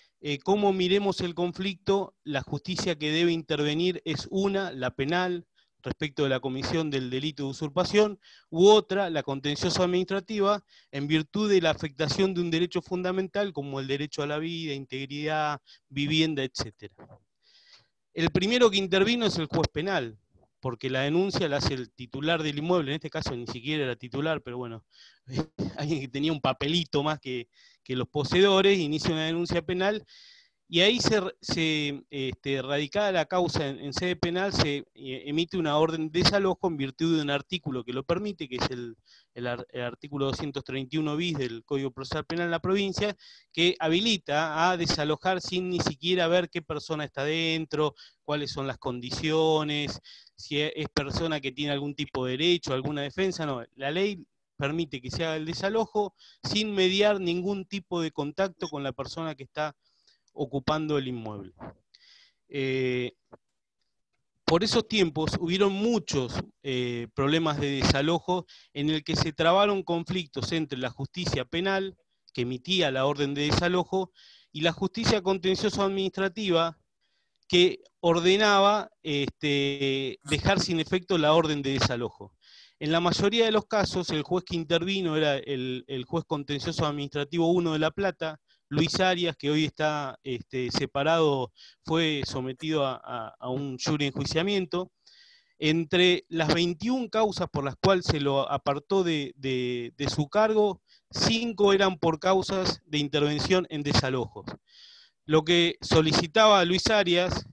cómo miremos el conflicto, la justicia que debe intervenir es una, la penal, respecto de la comisión del delito de usurpación, u otra, la contenciosa administrativa, en virtud de la afectación de un derecho fundamental como el derecho a la vida, integridad, vivienda, etc. El primero que intervino es el juez penal, porque la denuncia la hace el titular del inmueble, en este caso ni siquiera era titular, pero bueno, alguien que tenía un papelito más que los poseedores, inicia una denuncia penal, y ahí radicada la causa en sede penal, se emite una orden de desalojo en virtud de un artículo que lo permite, que es el artículo 231 bis del Código Procesal Penal en la provincia, que habilita a desalojar sin ni siquiera ver qué persona está dentro, cuáles son las condiciones, si es persona que tiene algún tipo de derecho, alguna defensa. No, la ley permite que se haga el desalojo sin mediar ningún tipo de contacto con la persona que está ocupando el inmueble. Por esos tiempos hubieron muchos problemas de desalojo en el que se trabaron conflictos entre la justicia penal, que emitía la orden de desalojo, y la justicia contenciosa administrativa, que ordenaba dejar sin efecto la orden de desalojo. En la mayoría de los casos, el juez que intervino era el juez contencioso administrativo 1 de La Plata, Luis Arias, que hoy está separado, fue sometido a un jury enjuiciamiento. Entre las 21 causas por las cuales se lo apartó de su cargo, 5 eran por causas de intervención en desalojos. Lo que solicitaba Luis Arias,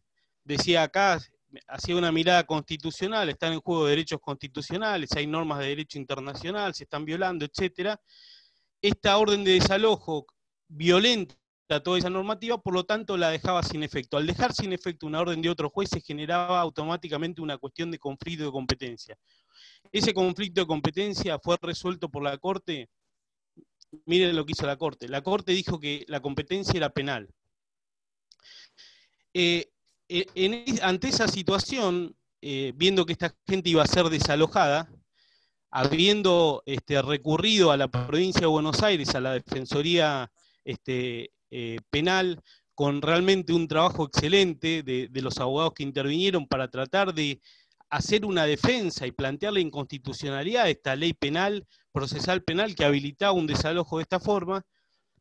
decía acá, hacía una mirada constitucional, están en juego derechos constitucionales, hay normas de derecho internacional, se están violando, etc. Esta orden de desalojo violenta toda esa normativa, por lo tanto la dejaba sin efecto. Al dejar sin efecto una orden de otro juez, se generaba automáticamente una cuestión de conflicto de competencia. Ese conflicto de competencia fue resuelto por la Corte. Miren lo que hizo la Corte. La Corte dijo que la competencia era penal. Ante esa situación, viendo que esta gente iba a ser desalojada, habiendo recurrido a la provincia de Buenos Aires, a la Defensoría Penal, con realmente un trabajo excelente de los abogados que intervinieron para tratar de hacer una defensa y plantear la inconstitucionalidad de esta ley penal, procesal penal, que habilitaba un desalojo de esta forma,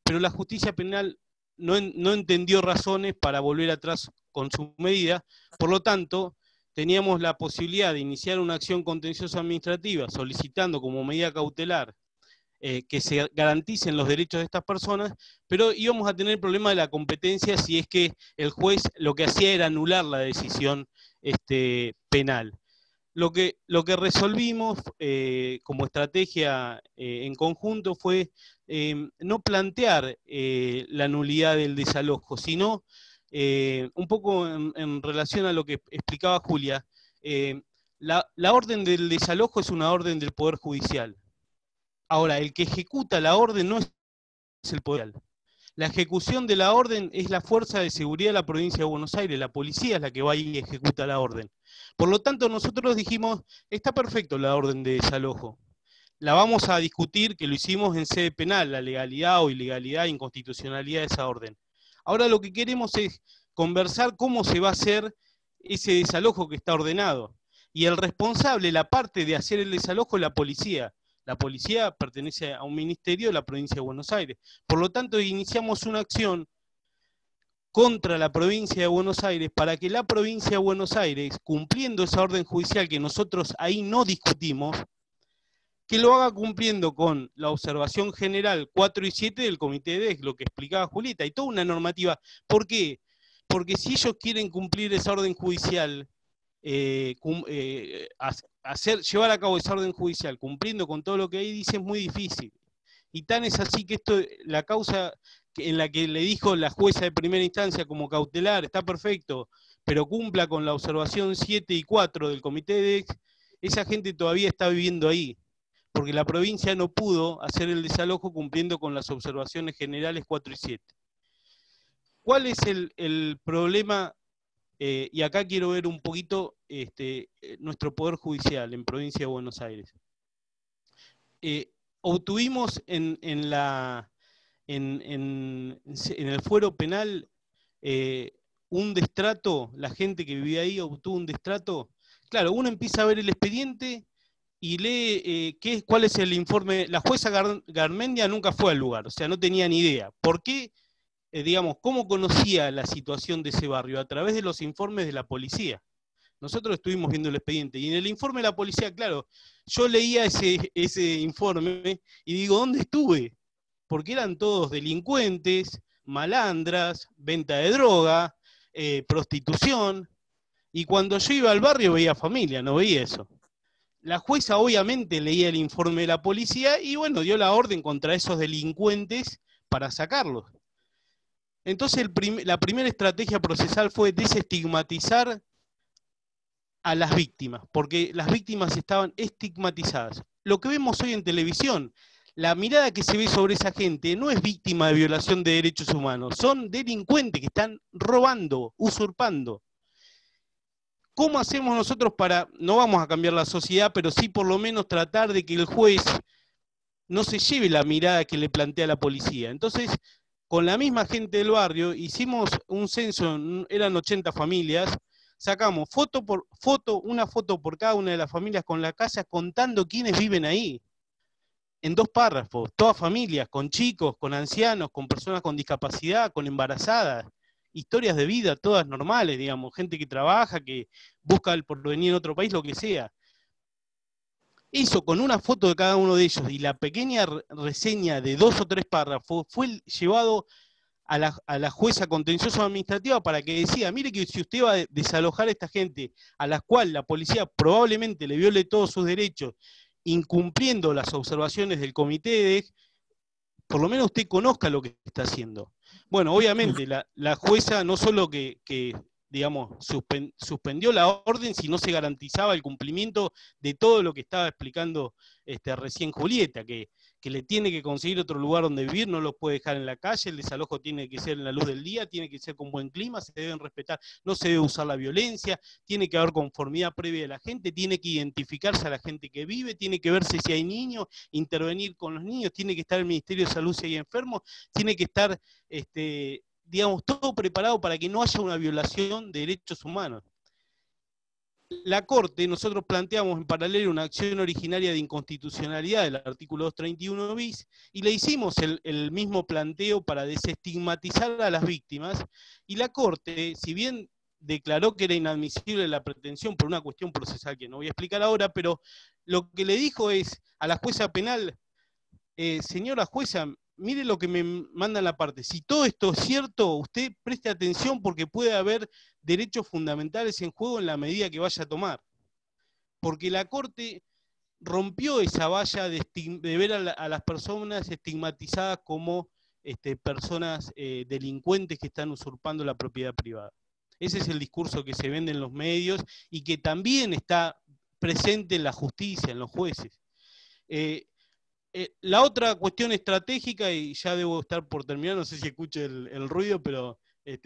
pero la justicia penal no entendió razones para volver atrás con su medida. Por lo tanto, teníamos la posibilidad de iniciar una acción contenciosa administrativa solicitando como medida cautelar que se garanticen los derechos de estas personas, pero íbamos a tener el problema de la competencia si es que el juez lo que hacía era anular la decisión penal. Lo que resolvimos como estrategia en conjunto fue no plantear la nulidad del desalojo, sino un poco en relación a lo que explicaba Julia. La orden del desalojo es una orden del Poder Judicial. Ahora, el que ejecuta la orden no es el Poder Judicial. La ejecución de la orden es la Fuerza de Seguridad de la Provincia de Buenos Aires, la policía es la que va y ejecuta la orden. Por lo tanto, nosotros dijimos, está perfecto la orden de desalojo. La vamos a discutir, que lo hicimos en sede penal, la legalidad o ilegalidad, inconstitucionalidad de esa orden. Ahora lo que queremos es conversar cómo se va a hacer ese desalojo que está ordenado. Y el responsable, la parte de hacer el desalojo es la policía. La policía pertenece a un ministerio de la provincia de Buenos Aires. Por lo tanto, iniciamos una acción contra la provincia de Buenos Aires para que la provincia de Buenos Aires, cumpliendo esa orden judicial que nosotros ahí no discutimos, que lo haga cumpliendo con la observación general 4 y 7 del Comité de DEC, lo que explicaba Julieta, y toda una normativa. ¿Por qué? Porque si ellos quieren cumplir esa orden judicial, llevar a cabo esa orden judicial cumpliendo con todo lo que ahí dice es muy difícil. Y tan es así que la causa en la que le dijo la jueza de primera instancia como cautelar, está perfecto, pero cumpla con la observación 7 y 4 del Comité de DEC, esa gente todavía está viviendo ahí, porque la provincia no pudo hacer el desalojo cumpliendo con las observaciones generales 4 y 7. ¿Cuál es el problema? Y acá quiero ver un poquito nuestro Poder Judicial en Provincia de Buenos Aires. Obtuvimos en el fuero penal un destrato, la gente que vivía ahí obtuvo un destrato. Claro, uno empieza a ver el expediente y lee cuál es el informe. La jueza Garmendia nunca fue al lugar, o sea, no tenía ni idea. ¿Por qué? Digamos, ¿cómo conocía la situación de ese barrio? A través de los informes de la policía. Nosotros estuvimos viendo el expediente, y en el informe de la policía, claro, yo leía ese informe y digo, ¿dónde estuve? Porque eran todos delincuentes, malandras, venta de droga, prostitución, y cuando yo iba al barrio veía familia, no veía eso. La jueza obviamente leía el informe de la policía y bueno, dio la orden contra esos delincuentes para sacarlos. Entonces la primera estrategia procesal fue desestigmatizar a las víctimas, porque las víctimas estaban estigmatizadas. Lo que vemos hoy en televisión, la mirada que se ve sobre esa gente no es víctima de violación de derechos humanos, son delincuentes que están robando, usurpando. ¿Cómo hacemos nosotros para, no vamos a cambiar la sociedad, pero sí por lo menos tratar de que el juez no se lleve la mirada que le plantea la policía? Entonces, con la misma gente del barrio, hicimos un censo, eran 80 familias, sacamos una foto por cada una de las familias con la casa contando quiénes viven ahí, en 2 párrafos, todas familias, con chicos, con ancianos, con personas con discapacidad, con embarazadas, historias de vida todas normales, digamos, gente que trabaja, que busca el porvenir en otro país, lo que sea. Eso con una foto de cada uno de ellos y la pequeña reseña de 2 o 3 párrafos fue llevado a la jueza contencioso administrativa para que decida, mire que si usted va a desalojar a esta gente a la cual la policía probablemente le viole todos sus derechos, incumpliendo las observaciones del Comité de DEC, por lo menos usted conozca lo que está haciendo. Bueno, obviamente la jueza no solo que digamos, suspendió la orden si no se garantizaba el cumplimiento de todo lo que estaba explicando recién Julieta, que le tiene que conseguir otro lugar donde vivir, no los puede dejar en la calle, el desalojo tiene que ser en la luz del día, tiene que ser con buen clima, se deben respetar, no se debe usar la violencia, tiene que haber conformidad previa de la gente, tiene que identificarse a la gente que vive, tiene que verse si hay niños, intervenir con los niños, tiene que estar el Ministerio de Salud si hay enfermos, tiene que estar digamos, todo preparado para que no haya una violación de derechos humanos. la Corte, nosotros planteamos en paralelo una acción originaria de inconstitucionalidad del artículo 231 bis, y le hicimos el mismo planteo para desestigmatizar a las víctimas, y la Corte, si bien declaró que era inadmisible la pretensión por una cuestión procesal que no voy a explicar ahora, pero lo que le dijo es a la jueza penal, señora jueza, mire lo que me manda en la parte, si todo esto es cierto, usted preste atención porque puede haber derechos fundamentales en juego en la medida que vaya a tomar. Porque la Corte rompió esa valla de ver a las personas estigmatizadas como personas delincuentes que están usurpando la propiedad privada. Ese es el discurso que se vende en los medios y que también está presente en la justicia, en los jueces. La otra cuestión estratégica, y ya debo estar por terminar, no sé si escucho el ruido, pero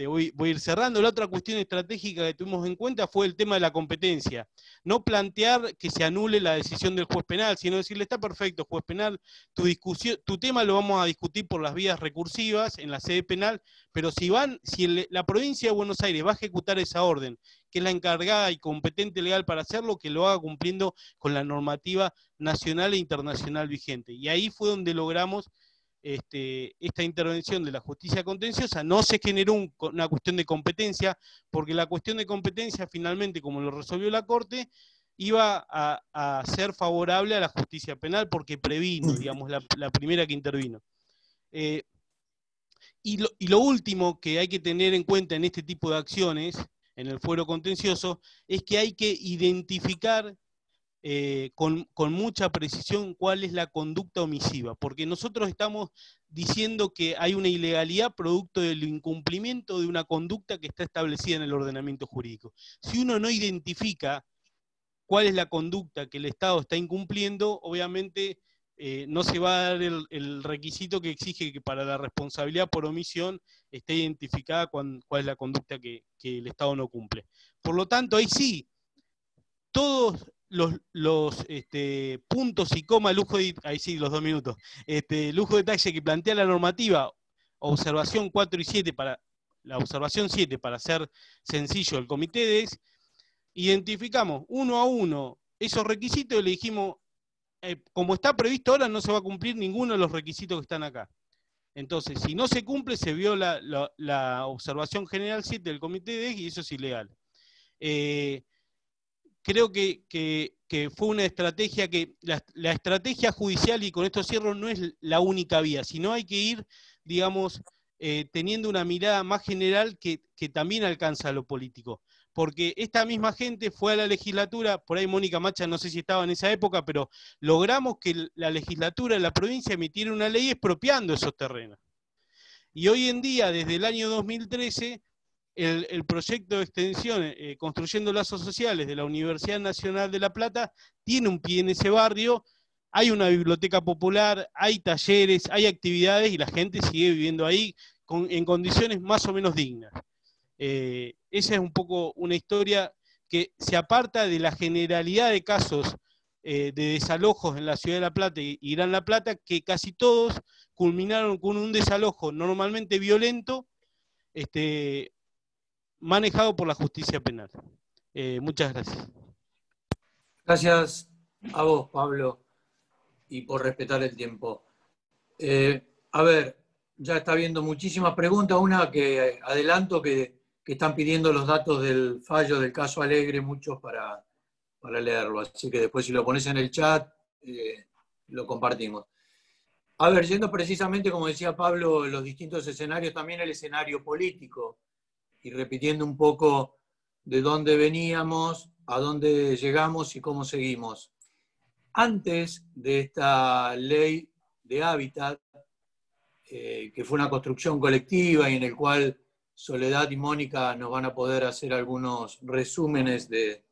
voy a ir cerrando. La otra cuestión estratégica que tuvimos en cuenta fue el tema de la competencia. No plantear que se anule la decisión del juez penal, sino decirle, está perfecto, juez penal, tu tema lo vamos a discutir por las vías recursivas en la sede penal, pero si la provincia de Buenos Aires va a ejecutar esa orden, que es la encargada y competente legal para hacerlo, que lo haga cumpliendo con la normativa nacional e internacional vigente. Y ahí fue donde logramos esta intervención de la justicia contenciosa. No se generó una cuestión de competencia, porque la cuestión de competencia finalmente, como lo resolvió la Corte, iba a ser favorable a la justicia penal porque previno, digamos, la primera que intervino. Y lo último que hay que tener en cuenta en este tipo de acciones, en el fuero contencioso, es que hay que identificar con mucha precisión cuál es la conducta omisiva, porque nosotros estamos diciendo que hay una ilegalidad producto del incumplimiento de una conducta que está establecida en el ordenamiento jurídico. Si uno no identifica cuál es la conducta que el Estado está incumpliendo, obviamente no se va a dar el requisito que exige que para la responsabilidad por omisión esté identificada cuál es la conducta que el Estado no cumple. Por lo tanto, ahí sí, todos los puntos y coma, ahí sí, los 2 minutos, lujo de detalle que plantea la normativa, observación 4 y 7 la observación 7 para hacer sencillo el comité de ex, identificamos uno a uno esos requisitos y le dijimos, como está previsto ahora no se va a cumplir ninguno de los requisitos que están acá. Entonces, si no se cumple, se viola la observación general 7 del comité de ex y eso es ilegal. Creo que fue una estrategia que, la estrategia judicial, y con esto cierro, no es la única vía, sino hay que ir, digamos, teniendo una mirada más general que también alcanza lo político. Porque esta misma gente fue a la legislatura, por ahí Mónica Macha no sé si estaba en esa época, pero logramos que la legislatura de la provincia emitiera una ley expropiando esos terrenos. Y hoy en día, desde el año 2013, el proyecto de extensión Construyendo Lazos Sociales de la Universidad Nacional de La Plata tiene un pie en ese barrio, hay una biblioteca popular, hay talleres, hay actividades y la gente sigue viviendo ahí en condiciones más o menos dignas. Esa es un poco una historia que se aparta de la generalidad de casos de desalojos en la ciudad de La Plata y Gran La Plata, que casi todos culminaron con un desalojo normalmente violento, manejado por la justicia penal. Muchas gracias. Gracias a vos, Pablo, y por respetar el tiempo. A ver, ya está habiendo muchísimas preguntas. Una que adelanto que están pidiendo los datos del fallo del caso Alegre, muchos para leerlo. Así que después si lo pones en el chat, lo compartimos. A ver, yendo precisamente, como decía Pablo, los distintos escenarios, también el escenario político, y repitiendo un poco de dónde veníamos, a dónde llegamos y cómo seguimos. Antes de esta ley de hábitat, que fue una construcción colectiva y en el cual Soledad y Mónica nos van a poder hacer algunos resúmenes de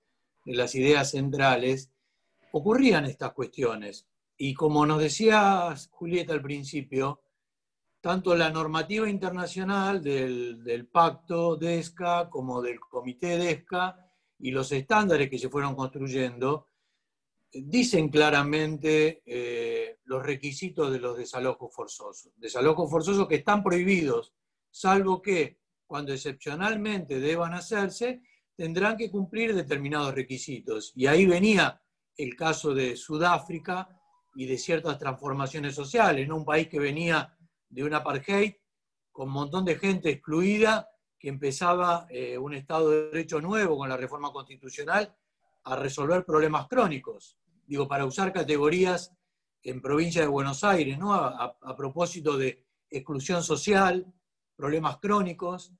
las ideas centrales, ocurrían estas cuestiones. Y como nos decía Julieta al principio, tanto la normativa internacional del Pacto DESCA como del Comité DESCA y los estándares que se fueron construyendo dicen claramente los requisitos de los desalojos forzosos. Desalojos forzosos que están prohibidos, salvo que cuando excepcionalmente deban hacerse, tendrán que cumplir determinados requisitos. Y ahí venía el caso de Sudáfrica y de ciertas transformaciones sociales, ¿no? Un país que venía de un apartheid con un montón de gente excluida, que empezaba un Estado de Derecho nuevo con la reforma constitucional a resolver problemas crónicos. Digo, para usar categorías en provincia de Buenos Aires, ¿no? A propósito de exclusión social, problemas crónicos,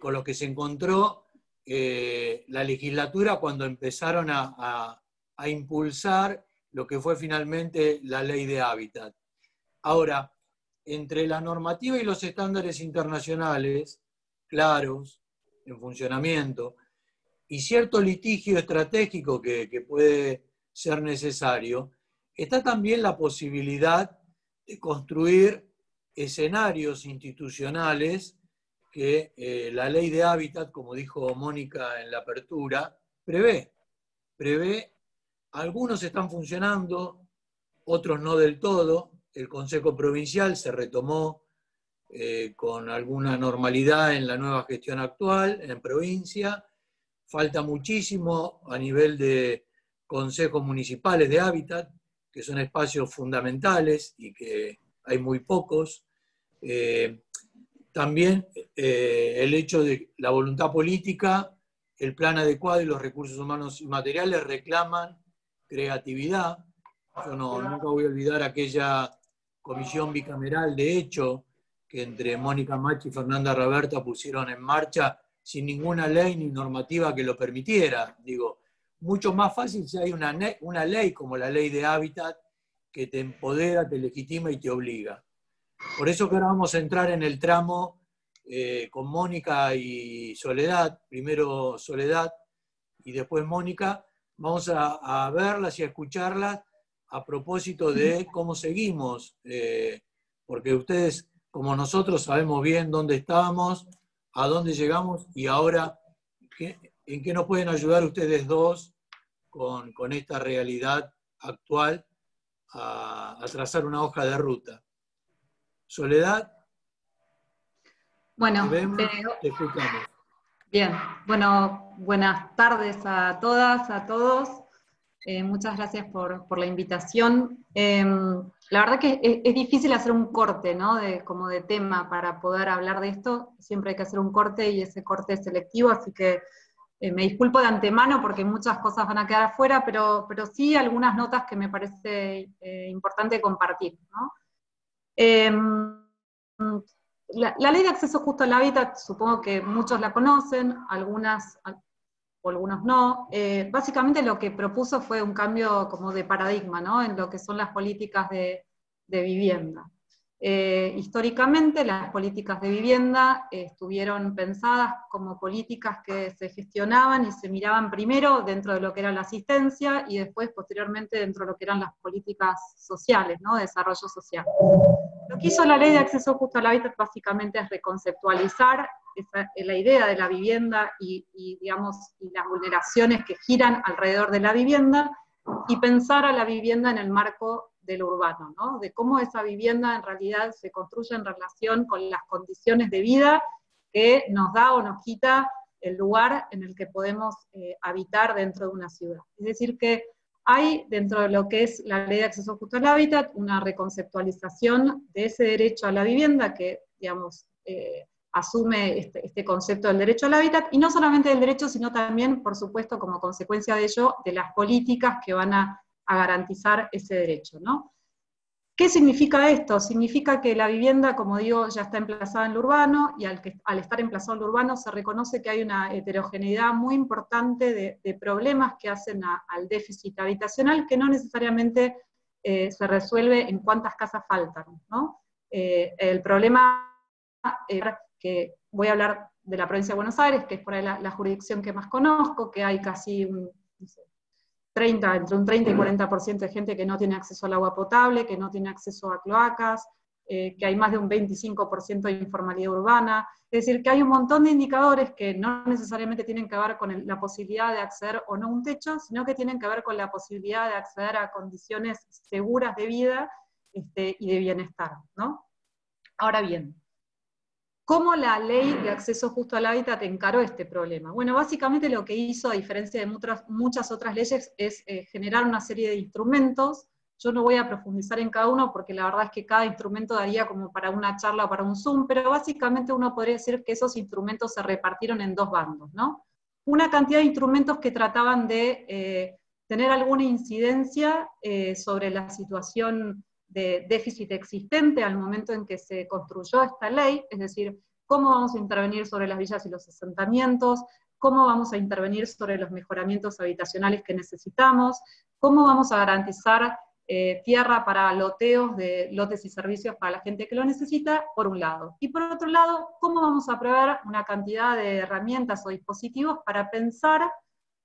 con los que se encontró la legislatura cuando empezaron a impulsar lo que fue finalmente la ley de hábitat. Ahora, entre la normativa y los estándares internacionales, claros, en funcionamiento, y cierto litigio estratégico que puede ser necesario, está también la posibilidad de construir escenarios institucionales que la ley de hábitat, como dijo Mónica en la apertura, prevé. Algunos están funcionando, otros no del todo. El Consejo Provincial se retomó con alguna normalidad en la nueva gestión actual, en provincia. Falta muchísimo a nivel de consejos municipales de hábitat, que son espacios fundamentales y que hay muy pocos. También el hecho de la voluntad política, el plan adecuado y los recursos humanos y materiales reclaman creatividad. Yo nunca voy a olvidar aquella comisión bicameral, de hecho, que entre Mónica Machi y Fernanda Raberta pusieron en marcha sin ninguna ley ni normativa que lo permitiera. Digo, mucho más fácil si hay una ley como la ley de hábitat que te empodera, te legitima y te obliga. Por eso que ahora vamos a entrar en el tramo con Mónica y Soledad, primero Soledad y después Mónica. Vamos a verlas y a escucharlas a propósito de cómo seguimos, porque ustedes, como nosotros, sabemos bien dónde estábamos, a dónde llegamos y ahora en qué nos pueden ayudar ustedes dos con esta realidad actual a trazar una hoja de ruta. Soledad, bueno, te vemos, te escuchamos. Bien, bueno, buenas tardes a todas, a todos. Muchas gracias por la invitación. La verdad que es difícil hacer un corte, ¿no? Como de tema para poder hablar de esto. Siempre hay que hacer un corte y ese corte es selectivo, así que me disculpo de antemano porque muchas cosas van a quedar afuera, pero sí algunas notas que me parece importante compartir, ¿no? La ley de acceso justo al hábitat, supongo que muchos la conocen, algunas o algunos no. Básicamente lo que propuso fue un cambio como de paradigma, ¿no? En lo que son las políticas de vivienda. Históricamente las políticas de vivienda estuvieron pensadas como políticas que se gestionaban y se miraban primero dentro de lo que era la asistencia y después posteriormente dentro de lo que eran las políticas sociales, ¿no? De desarrollo social. Lo que hizo la ley de acceso justo al hábitat básicamente es reconceptualizar la idea de la vivienda y las vulneraciones que giran alrededor de la vivienda y pensar a la vivienda en el marco del urbano, ¿no? De cómo esa vivienda en realidad se construye en relación con las condiciones de vida que nos da o nos quita el lugar en el que podemos habitar dentro de una ciudad. Es decir que hay dentro de lo que es la ley de acceso justo al hábitat una reconceptualización de ese derecho a la vivienda que, digamos, asume este concepto del derecho al hábitat, y no solamente del derecho, sino también, por supuesto, como consecuencia de ello, de las políticas que van a garantizar ese derecho, ¿no? ¿Qué significa esto? Significa que la vivienda, como digo, ya está emplazada en lo urbano, y al estar emplazado en lo urbano se reconoce que hay una heterogeneidad muy importante de problemas que hacen al déficit habitacional, que no necesariamente se resuelve en cuántas casas faltan, ¿no? El problema que voy a hablar de la provincia de Buenos Aires, que es por ahí la jurisdicción que más conozco, que hay casi entre un 30 y 40% de gente que no tiene acceso al agua potable, que no tiene acceso a cloacas, que hay más de un 25% de informalidad urbana. Es decir, que hay un montón de indicadores que no necesariamente tienen que ver con la posibilidad de acceder o no a un techo, sino que tienen que ver con la posibilidad de acceder a condiciones seguras de vida y de bienestar, ¿no? Ahora bien, ¿Cómo la ley de acceso justo al hábitat encaró este problema? Bueno, básicamente lo que hizo, a diferencia de muchas otras leyes, es generar una serie de instrumentos. Yo no voy a profundizar en cada uno porque la verdad es que cada instrumento daría como para una charla o para un Zoom, pero básicamente uno podría decir que esos instrumentos se repartieron en dos bandos, ¿no? Una cantidad de instrumentos que trataban de tener alguna incidencia sobre la situación de déficit existente al momento en que se construyó esta ley, es decir, cómo vamos a intervenir sobre las villas y los asentamientos, cómo vamos a intervenir sobre los mejoramientos habitacionales que necesitamos, cómo vamos a garantizar tierra para loteos de lotes y servicios para la gente que lo necesita, por un lado. Y por otro lado, cómo vamos a prever una cantidad de herramientas o dispositivos para pensar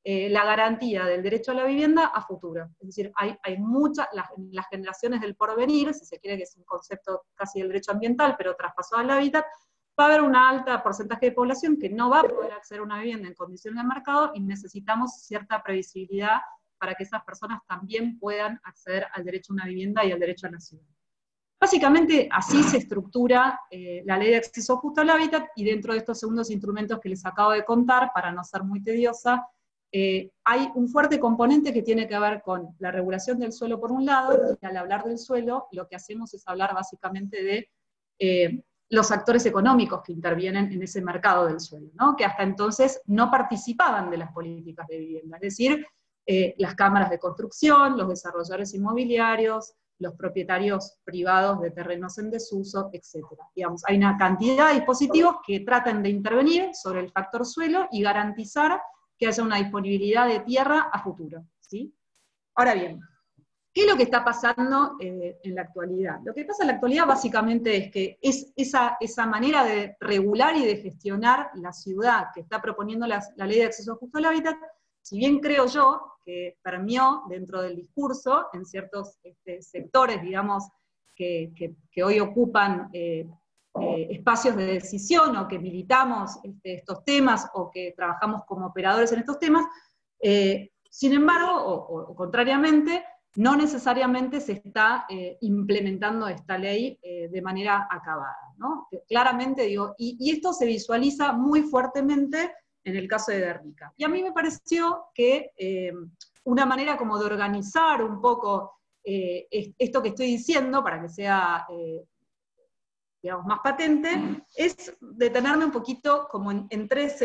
la garantía del derecho a la vivienda a futuro. Es decir, hay muchas, las generaciones del porvenir, si se quiere, que es un concepto casi del derecho ambiental, pero traspasado al hábitat, va a haber un alto porcentaje de población que no va a poder acceder a una vivienda en condiciones de mercado, y necesitamos cierta previsibilidad para que esas personas también puedan acceder al derecho a una vivienda y al derecho a la ciudad. Básicamente así se estructura la ley de acceso justo al hábitat, y dentro de estos segundos instrumentos que les acabo de contar, para no ser muy tediosa, hay un fuerte componente que tiene que ver con la regulación del suelo por un lado, y al hablar del suelo, lo que hacemos es hablar básicamente de los actores económicos que intervienen en ese mercado del suelo, ¿no? Que hasta entonces no participaban de las políticas de vivienda, es decir, las cámaras de construcción, los desarrolladores inmobiliarios, los propietarios privados de terrenos en desuso, etc. Digamos, hay una cantidad de dispositivos que tratan de intervenir sobre el factor suelo y garantizar que haya una disponibilidad de tierra a futuro, ¿sí? Ahora bien, ¿qué es lo que está pasando en la actualidad? Lo que pasa en la actualidad básicamente es que esa manera de regular y de gestionar la ciudad que está proponiendo la ley de acceso justo al hábitat, si bien creo yo que permeó dentro del discurso en ciertos sectores, digamos, que hoy ocupan espacios de decisión, o que militamos estos temas, o que trabajamos como operadores en estos temas, sin embargo, o contrariamente, no necesariamente se está implementando esta ley de manera acabada, ¿no? Claramente digo, y esto se visualiza muy fuertemente en el caso de Guernica. Y a mí me pareció que una manera como de organizar un poco esto que estoy diciendo, para que sea digamos, más patente, es detenerme un poquito como en tres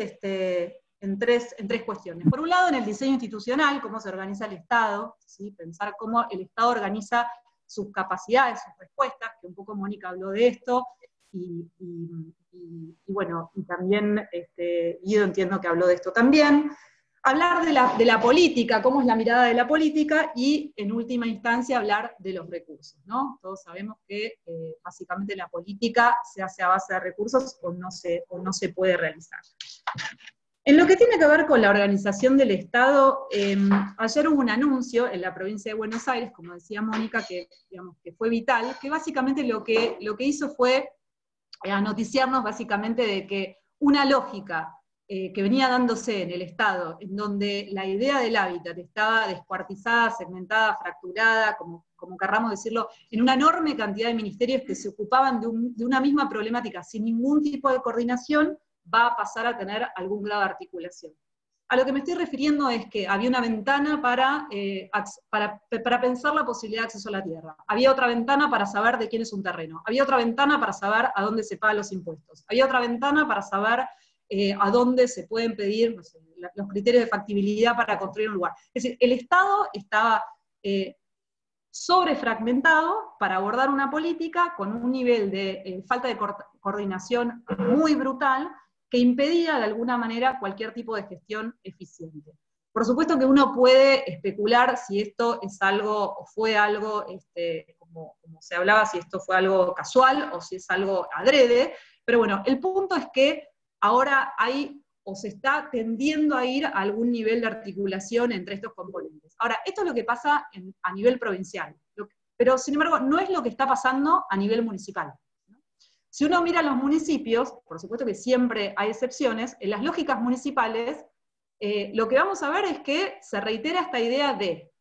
cuestiones. Por un lado, en el diseño institucional, cómo se organiza el Estado, ¿sí? Pensar cómo el Estado organiza sus capacidades, sus respuestas, que un poco Mónica habló de esto, y bueno, y también Guido entiendo que habló de esto también. Hablar de la política, cómo es la mirada de la política, y en última instancia hablar de los recursos, ¿no? Todos sabemos que básicamente la política se hace a base de recursos o no se puede realizar. En lo que tiene que ver con la organización del Estado, ayer hubo un anuncio en la provincia de Buenos Aires, como decía Mónica, que, digamos, que fue vital, que básicamente lo que hizo fue noticiarnos básicamente de que una lógica que venía dándose en el Estado, en donde la idea del hábitat estaba descuartizada, segmentada, fracturada, como querramos decirlo, en una enorme cantidad de ministerios que se ocupaban de una misma problemática sin ningún tipo de coordinación, va a pasar a tener algún grado de articulación. A lo que me estoy refiriendo es que había una ventana para pensar la posibilidad de acceso a la tierra, había otra ventana para saber de quién es un terreno, había otra ventana para saber a dónde se pagan los impuestos, había otra ventana para saber a dónde se pueden pedir, no sé, los criterios de factibilidad para construir un lugar. Es decir, el Estado estaba sobrefragmentado para abordar una política con un nivel de falta de coordinación muy brutal, que impedía de alguna manera cualquier tipo de gestión eficiente. Por supuesto que uno puede especular si esto es algo, o fue algo, como se hablaba, si esto fue algo casual, o si es algo adrede, pero bueno, el punto es que ahora hay, o se está tendiendo a ir a algún nivel de articulación entre estos componentes. Ahora, esto es lo que pasa a nivel provincial, pero sin embargo no es lo que está pasando a nivel municipal. Si uno mira los municipios, por supuesto que siempre hay excepciones, en las lógicas municipales, lo que vamos a ver es que se reitera esta idea de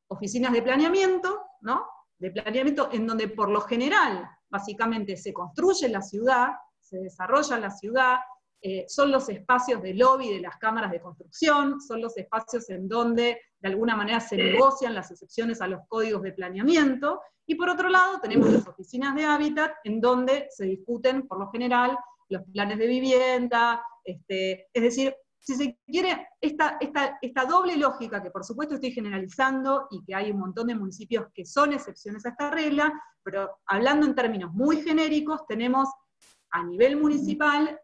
oficinas de planeamiento, ¿no? De planeamiento en donde por lo general, básicamente, se construye la ciudad, se desarrolla en la ciudad, son los espacios de lobby de las cámaras de construcción, son los espacios en donde de alguna manera se negocian las excepciones a los códigos de planeamiento, y por otro lado tenemos las oficinas de hábitat, en donde se discuten por lo general los planes de vivienda, es decir, si se quiere, esta doble lógica, que por supuesto estoy generalizando, y que hay un montón de municipios que son excepciones a esta regla, pero hablando en términos muy genéricos, tenemos a nivel municipal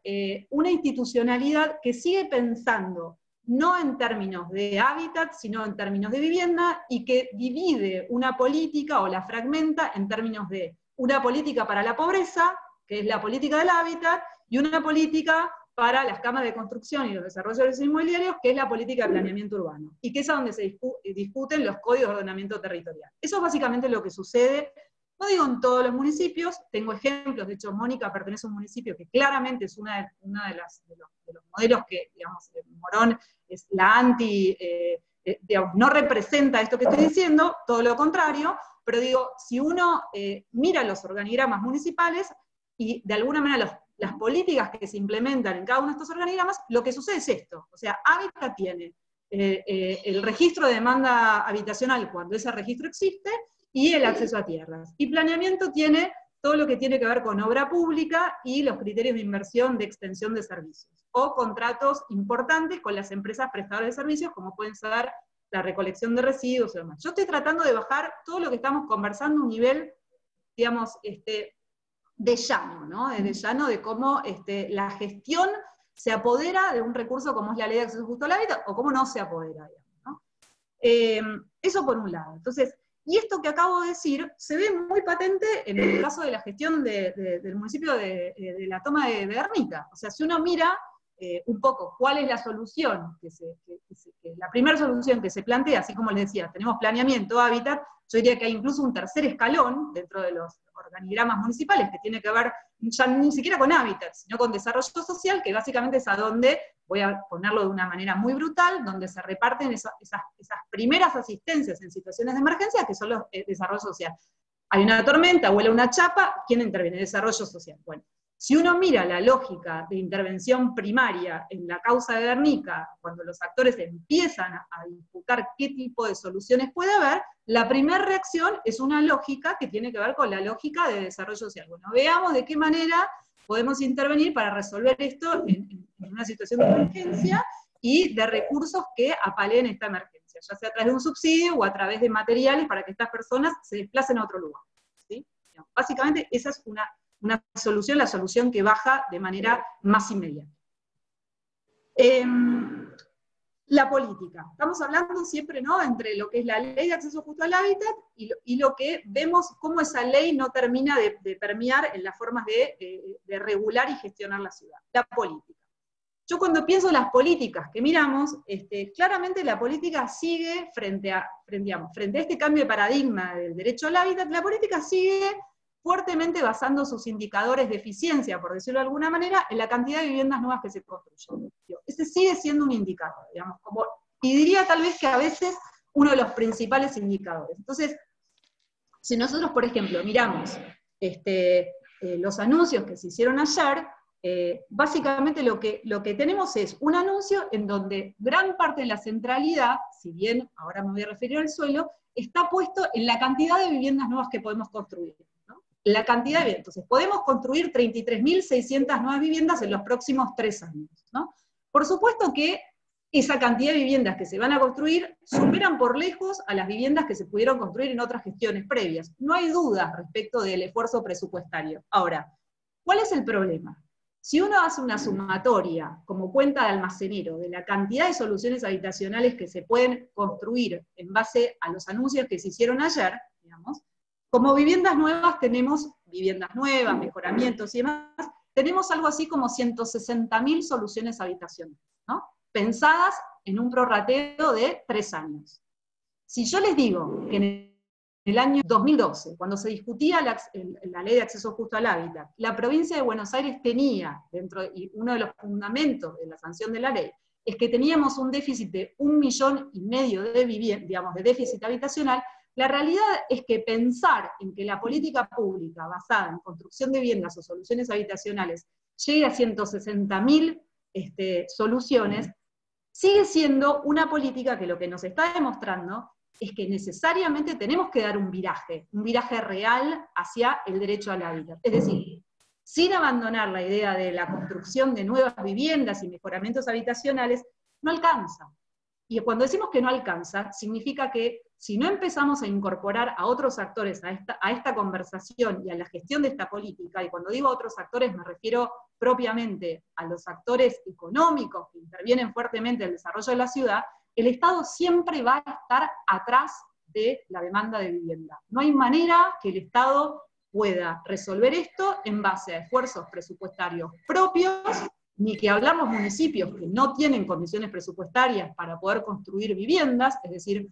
una institucionalidad que sigue pensando no en términos de hábitat, sino en términos de vivienda, y que divide una política o la fragmenta en términos de una política para la pobreza, que es la política del hábitat, y una política para las cámaras de construcción y los desarrollos inmobiliarios, que es la política de planeamiento urbano, y que es a donde se discuten los códigos de ordenamiento territorial. Eso es básicamente lo que sucede, no digo en todos los municipios, tengo ejemplos, de hecho Mónica pertenece a un municipio que claramente es uno de los modelos que, digamos, Morón es la digamos, no representa esto que estoy diciendo, todo lo contrario, pero digo, si uno mira los organigramas municipales, y de alguna manera las políticas que se implementan en cada uno de estos organigramas, lo que sucede es esto, o sea, Hábitat tiene el registro de demanda habitacional cuando ese registro existe, y el acceso a tierras. Y planeamiento tiene todo lo que tiene que ver con obra pública y los criterios de inversión de extensión de servicios, o contratos importantes con las empresas prestadoras de servicios, como pueden ser la recolección de residuos y demás. Yo estoy tratando de bajar todo lo que estamos conversando a un nivel, digamos, de llano, ¿no? De llano, de cómo la gestión se apodera de un recurso como es la ley de acceso justo al hábitat, o cómo no se apodera, digamos, ¿no? Eso por un lado. Entonces, y esto que acabo de decir se ve muy patente en el caso de la gestión del municipio de la toma de Ermita. O sea, si uno mira un poco cuál es la solución, la primera solución que se plantea, así como les decía, tenemos planeamiento, hábitat, yo diría que hay incluso un tercer escalón dentro de los organigramas municipales que tiene que ver ya ni siquiera con hábitat, sino con desarrollo social, que básicamente es a donde, voy a ponerlo de una manera muy brutal, donde se reparten esas primeras asistencias en situaciones de emergencia, que son los desarrollo social. Hay una tormenta, huele una chapa, ¿quién interviene? Desarrollo social. Bueno, si uno mira la lógica de intervención primaria en la causa de Guernica, cuando los actores empiezan a disputar qué tipo de soluciones puede haber, la primera reacción es una lógica que tiene que ver con la lógica de desarrollo social. Bueno, veamos de qué manera podemos intervenir para resolver esto en una situación de emergencia y de recursos que apaleen esta emergencia, ya sea a través de un subsidio o a través de materiales para que estas personas se desplacen a otro lugar, ¿sí? Básicamente esa es una solución, la solución que baja de manera más inmediata. La política. Estamos hablando siempre, ¿no?, entre lo que es la ley de acceso justo al hábitat y lo que vemos cómo esa ley no termina de permear en las formas de regular y gestionar la ciudad. La política. Yo cuando pienso en las políticas que miramos, claramente la política sigue frente a este cambio de paradigma del derecho al hábitat, la política sigue fuertemente basando sus indicadores de eficiencia, por decirlo de alguna manera, en la cantidad de viviendas nuevas que se construyen. Ese sigue siendo un indicador, digamos, y diría tal vez que a veces uno de los principales indicadores. Entonces, si nosotros, por ejemplo, miramos los anuncios que se hicieron ayer, básicamente lo que tenemos es un anuncio en donde gran parte de la centralidad, si bien ahora me voy a referir al suelo, está puesto en la cantidad de viviendas nuevas que podemos construir. La cantidad de entonces podemos construir 33.600 nuevas viviendas en los próximos 3 años, ¿no? Por supuesto que esa cantidad de viviendas que se van a construir superan por lejos a las viviendas que se pudieron construir en otras gestiones previas. No hay duda respecto del esfuerzo presupuestario. Ahora, ¿cuál es el problema? Si uno hace una sumatoria, como cuenta de almacenero, de la cantidad de soluciones habitacionales que se pueden construir en base a los anuncios que se hicieron ayer, digamos, como viviendas nuevas tenemos viviendas nuevas, mejoramientos y demás, tenemos algo así como 160.000 soluciones habitacionales, ¿no?, pensadas en un prorrateo de 3 años. Si yo les digo que en el año 2012, cuando se discutía la ley de acceso justo al hábitat, la provincia de Buenos Aires tenía, y uno de los fundamentos de la sanción de la ley, es que teníamos un déficit de 1,5 millones de viviendas, digamos, de déficit habitacional. La realidad es que pensar en que la política pública basada en construcción de viviendas o soluciones habitacionales llegue a 160.000 soluciones, sigue siendo una política que lo que nos está demostrando es que necesariamente tenemos que dar un viraje real hacia el derecho al hábitat. Es decir, sin abandonar la idea de la construcción de nuevas viviendas y mejoramientos habitacionales, no alcanza. Y cuando decimos que no alcanza, significa que si no empezamos a incorporar a otros actores a esta conversación y a la gestión de esta política, y cuando digo otros actores me refiero propiamente a los actores económicos que intervienen fuertemente en el desarrollo de la ciudad, el Estado siempre va a estar atrás de la demanda de vivienda. No hay manera que el Estado pueda resolver esto en base a esfuerzos presupuestarios propios, ni que hablar los municipios que no tienen condiciones presupuestarias para poder construir viviendas, es decir,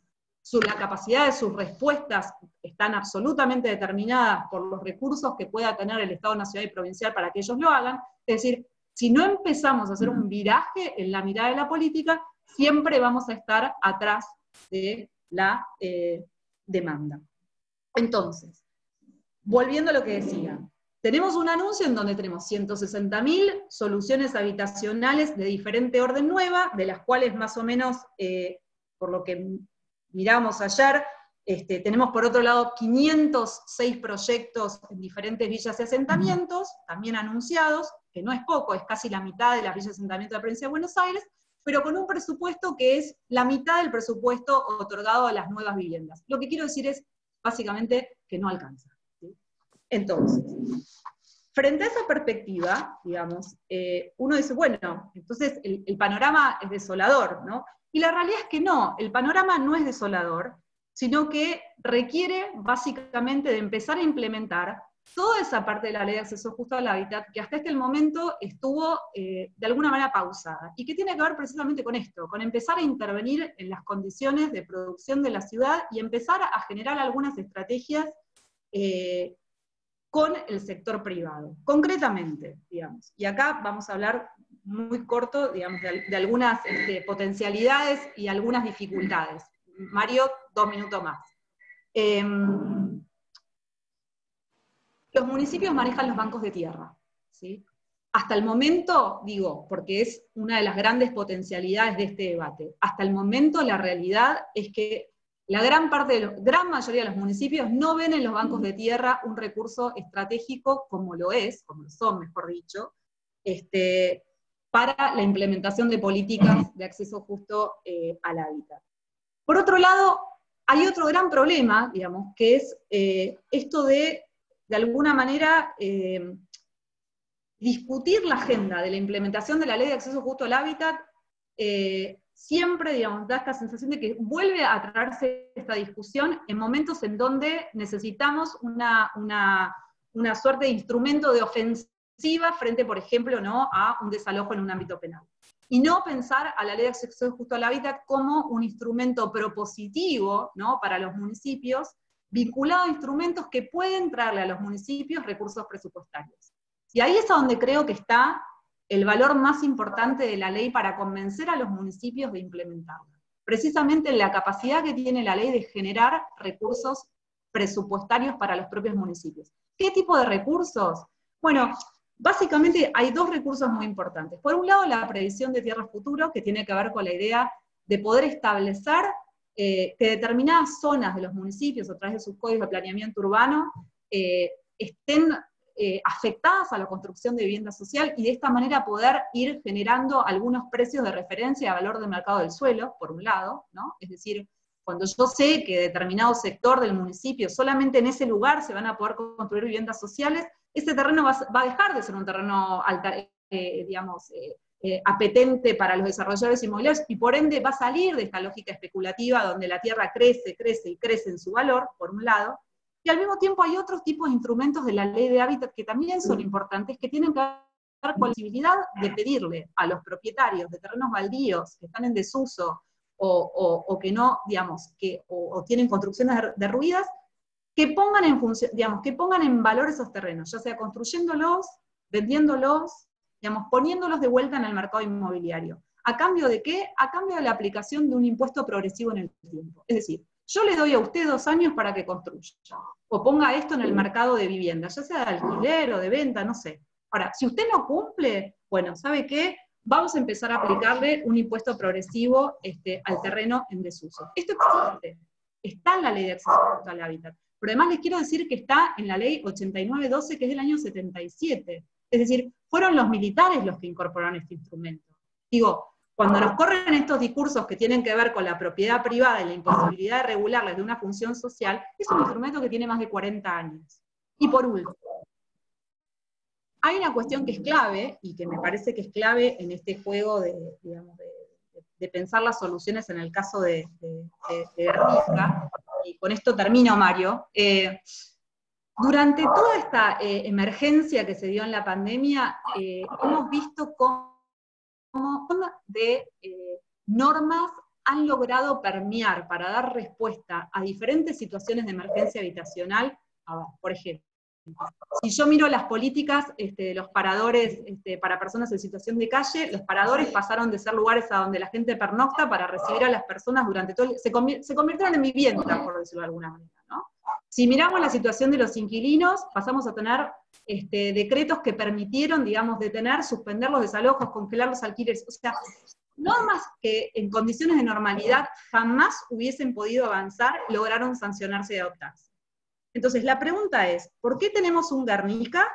la capacidad de sus respuestas están absolutamente determinadas por los recursos que pueda tener el Estado nacional y provincial para que ellos lo hagan. Es decir, si no empezamos a hacer un viraje en la mirada de la política, siempre vamos a estar atrás de la demanda. Entonces, volviendo a lo que decía, tenemos un anuncio en donde tenemos 160.000 soluciones habitacionales de diferente orden nueva, de las cuales más o menos, por lo que miramos ayer, tenemos por otro lado 506 proyectos en diferentes villas y asentamientos, también anunciados, que no es poco, es casi la mitad de las villas y asentamientos de la provincia de Buenos Aires, pero con un presupuesto que es la mitad del presupuesto otorgado a las nuevas viviendas. Lo que quiero decir es, básicamente, que no alcanza. ¿Sí? Entonces, frente a esa perspectiva, digamos, uno dice, bueno, entonces el panorama es desolador, ¿no? Y la realidad es que no, el panorama no es desolador, sino que requiere básicamente de empezar a implementar toda esa parte de la Ley de Acceso Justo al Hábitat que hasta este momento estuvo de alguna manera pausada, y que tiene que ver precisamente con esto, con empezar a intervenir en las condiciones de producción de la ciudad y empezar a generar algunas estrategias con el sector privado, concretamente, digamos. Y acá vamos a hablar muy corto, digamos, de algunas potencialidades y algunas dificultades. Mario, 2 minutos más. Los municipios manejan los bancos de tierra, ¿sí? Hasta el momento, digo, porque es una de las grandes potencialidades de este debate, hasta el momento la realidad es que la gran mayoría de los municipios no ven en los bancos de tierra un recurso estratégico como lo son, mejor dicho, para la implementación de políticas de acceso justo al hábitat. Por otro lado, hay otro gran problema, digamos, que es esto de alguna manera, discutir la agenda de la implementación de la Ley de Acceso Justo al Hábitat, siempre, digamos, da esta sensación de que vuelve a traerse esta discusión en momentos en donde necesitamos una suerte de instrumento de ofensiva frente, por ejemplo, ¿no?, a un desalojo en un ámbito penal. Y no pensar a la Ley de Acceso Justo al Hábitat como un instrumento propositivo, ¿no?, para los municipios, vinculado a instrumentos que pueden traerle a los municipios recursos presupuestarios. Y ahí es a donde creo que está el valor más importante de la ley para convencer a los municipios de implementarla. Precisamente la capacidad que tiene la ley de generar recursos presupuestarios para los propios municipios. ¿Qué tipo de recursos? Bueno, básicamente hay 2 recursos muy importantes. Por un lado, la previsión de tierra futuro, que tiene que ver con la idea de poder establecer que determinadas zonas de los municipios, a través de sus códigos de planeamiento urbano, estén afectadas a la construcción de vivienda social, y de esta manera poder ir generando algunos precios de referencia a valor de mercado del suelo, por un lado, ¿no? Es decir, cuando yo sé que determinado sector del municipio, solamente en ese lugar se van a poder construir viviendas sociales, ese terreno va a dejar de ser un terreno apetente para los desarrolladores inmobiliarios, y por ende va a salir de esta lógica especulativa donde la tierra crece, crece y crece en su valor, por un lado, y al mismo tiempo hay otros tipos de instrumentos de la ley de hábitat que también son importantes, que tienen que ver con la posibilidad de pedirle a los propietarios de terrenos baldíos que están en desuso, o que no, digamos, o tienen construcciones derruidas, que pongan en función, digamos, que pongan en valor esos terrenos, ya sea construyéndolos, vendiéndolos, digamos, poniéndolos de vuelta en el mercado inmobiliario. ¿A cambio de qué? A cambio de la aplicación de un impuesto progresivo en el tiempo. Es decir, yo le doy a usted 2 años para que construya, o ponga esto en el mercado de vivienda, ya sea de alquiler o de venta, no sé. Ahora, si usted no cumple, bueno, ¿sabe qué? Vamos a empezar a aplicarle un impuesto progresivo al terreno en desuso. Esto existe, está en la ley de acceso justo al hábitat. Pero además les quiero decir que está en la ley 8912, que es del año 77. Es decir, fueron los militares los que incorporaron este instrumento. Digo, cuando nos corren estos discursos que tienen que ver con la propiedad privada y la imposibilidad de regularles de una función social, es un instrumento que tiene más de 40 años. Y por último, hay una cuestión que es clave, y que me parece que es clave en este juego de pensar las soluciones en el caso de Guernica, y con esto termino, Mario. Durante toda esta emergencia que se dio en la pandemia, hemos visto cómo normas han logrado permear para dar respuesta a diferentes situaciones de emergencia habitacional. A ver, por ejemplo, si yo miro las políticas de los paradores para personas en situación de calle, los paradores pasaron de ser lugares a donde la gente pernocta para recibir a las personas durante todo se convirtieron en viviendas, por decirlo de alguna manera, ¿no? Si miramos la situación de los inquilinos, pasamos a tener decretos que permitieron, digamos, detener, suspender los desalojos, congelar los alquileres, o sea, normas que en condiciones de normalidad jamás hubiesen podido avanzar, lograron sancionarse y adoptarse. Entonces, la pregunta es, ¿por qué tenemos un Guernica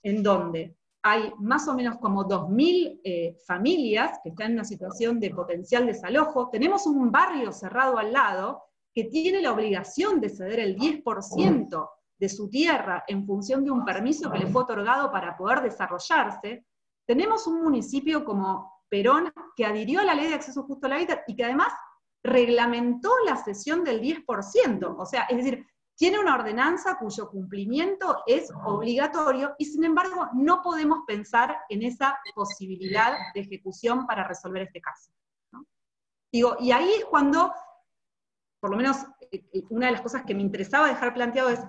en donde hay más o menos como 2.000 familias que están en una situación de potencial desalojo? Tenemos un barrio cerrado al lado que tiene la obligación de ceder el 10% de su tierra en función de un permiso que le fue otorgado para poder desarrollarse. Tenemos un municipio como Perón que adhirió a la ley de acceso justo al hábitat y que además reglamentó la cesión del 10%, o sea, es decir, tiene una ordenanza cuyo cumplimiento es obligatorio y sin embargo no podemos pensar en esa posibilidad de ejecución para resolver este caso, ¿no? Digo, y ahí es cuando, por lo menos una de las cosas que me interesaba dejar planteado es,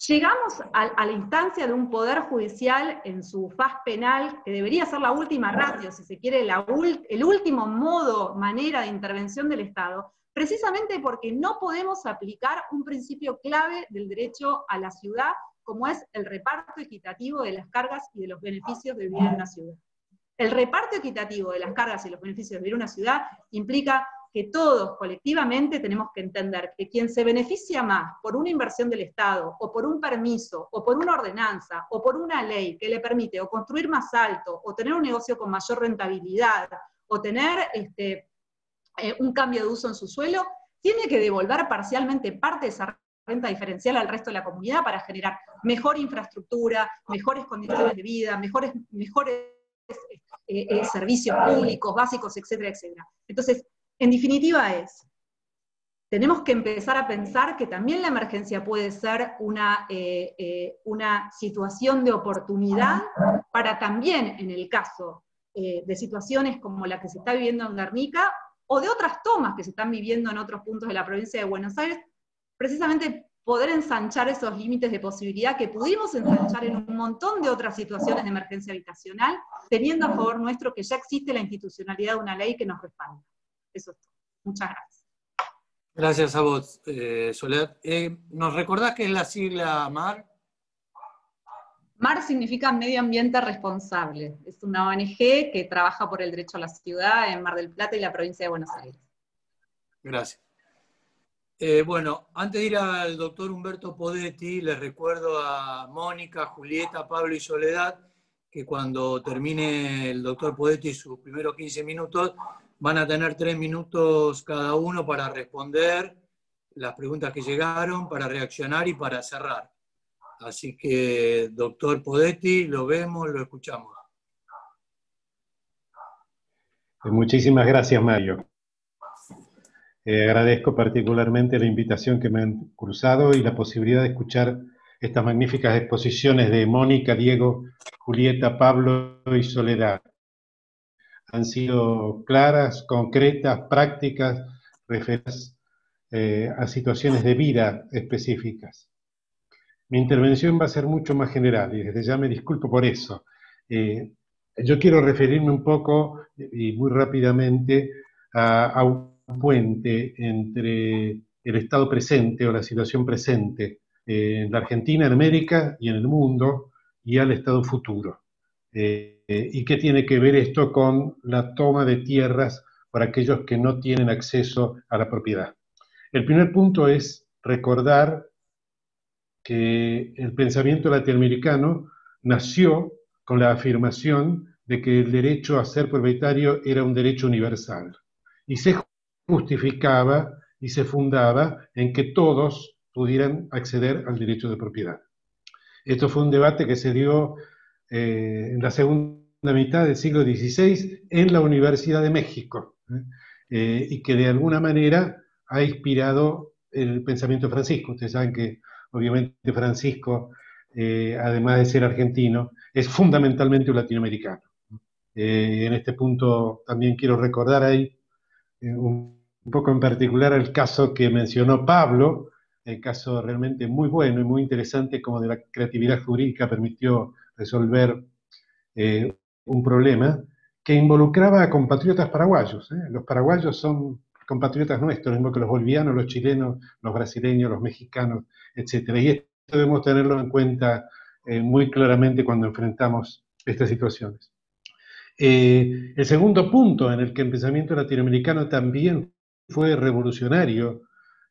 llegamos a la instancia de un poder judicial en su faz penal, que debería ser la última ratio, si se quiere, el último manera de intervención del Estado, precisamente porque no podemos aplicar un principio clave del derecho a la ciudad, como es el reparto equitativo de las cargas y de los beneficios de vivir en una ciudad. El reparto equitativo de las cargas y los beneficios de vivir en una ciudad implica que todos colectivamente tenemos que entender que quien se beneficia más por una inversión del Estado, o por un permiso, o por una ordenanza, o por una ley que le permite o construir más alto, o tener un negocio con mayor rentabilidad, o tener un cambio de uso en su suelo, tiene que devolver parcialmente parte de esa renta diferencial al resto de la comunidad para generar mejor infraestructura, mejores condiciones de vida, mejores servicios públicos, básicos, etcétera, etcétera. Entonces, en definitiva tenemos que empezar a pensar que también la emergencia puede ser una situación de oportunidad para también, en el caso de situaciones como la que se está viviendo en Guernica, o de otras tomas que se están viviendo en otros puntos de la provincia de Buenos Aires, precisamente poder ensanchar esos límites de posibilidad que pudimos ensanchar en un montón de otras situaciones de emergencia habitacional, teniendo a favor nuestro que ya existe la institucionalidad de una ley que nos respalda. Eso es todo. Muchas gracias. Gracias a vos, Soledad. ¿Nos recordás qué es la sigla MAR? MAR significa Medio Ambiente Responsable. Es una ONG que trabaja por el derecho a la ciudad en Mar del Plata y la provincia de Buenos Aires. Gracias. Bueno, antes de ir al doctor Humberto Podetti, les recuerdo a Mónica, Julieta, Pablo y Soledad que cuando termine el doctor Podetti sus primeros 15 minutos, van a tener 3 minutos cada uno para responder las preguntas que llegaron, para reaccionar y para cerrar. Así que, doctor Podetti, lo vemos, lo escuchamos. Muchísimas gracias, Mario. Agradezco particularmente la invitación que me han cruzado y la posibilidad de escuchar estas magníficas exposiciones de Mónica, Diego, Julieta, Pablo y Soledad. Han sido claras, concretas, prácticas, referidas a situaciones de vida específicas. Mi intervención va a ser mucho más general y desde ya me disculpo por eso. Yo quiero referirme un poco y muy rápidamente a un puente entre el estado presente o la situación presente en la Argentina, en América y en el mundo, y al estado futuro. ¿Y qué tiene que ver esto con la toma de tierras por aquellos que no tienen acceso a la propiedad? El primer punto es recordar que el pensamiento latinoamericano nació con la afirmación de que el derecho a ser propietario era un derecho universal y se justificaba y se fundaba en que todos pudieran acceder al derecho de propiedad. Esto fue un debate que se dio en la segunda mitad del siglo XVI en la Universidad de México, y que de alguna manera ha inspirado el pensamiento de Francisco. Ustedes saben que obviamente Francisco, además de ser argentino, es fundamentalmente un latinoamericano. En este punto también quiero recordar ahí un poco en particular el caso que mencionó Pablo, el caso realmente muy bueno y muy interesante, como de la creatividad jurídica permitió resolver un problema que involucraba a compatriotas paraguayos. Los paraguayos son compatriotas nuestros, lo mismo que los bolivianos, los chilenos, los brasileños, los mexicanos, etc. Y esto debemos tenerlo en cuenta muy claramente cuando enfrentamos estas situaciones. El segundo punto en el que el pensamiento latinoamericano también fue revolucionario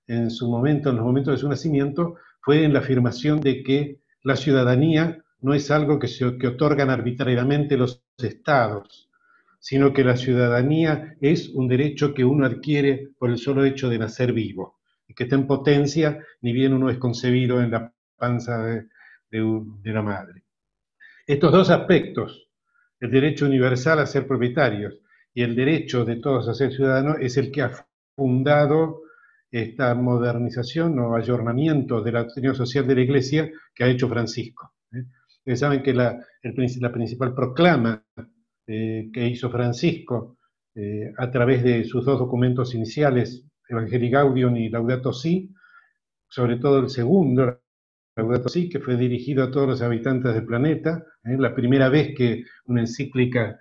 en su momento, en los momentos de su nacimiento, fue en la afirmación de que la ciudadanía no es algo que otorgan arbitrariamente los estados, sino que la ciudadanía es un derecho que uno adquiere por el solo hecho de nacer vivo, y que está en potencia ni bien uno es concebido en la panza de la madre. Estos dos aspectos, el derecho universal a ser propietarios y el derecho de todos a ser ciudadanos, es el que ha fundado esta modernización o ayornamiento de la doctrina social de la Iglesia que ha hecho Francisco. Ustedes saben que la principal proclama que hizo Francisco a través de sus dos documentos iniciales, Evangelii Gaudium y Laudato Si, sobre todo el segundo, Laudato Si, que fue dirigido a todos los habitantes del planeta, la primera vez que una encíclica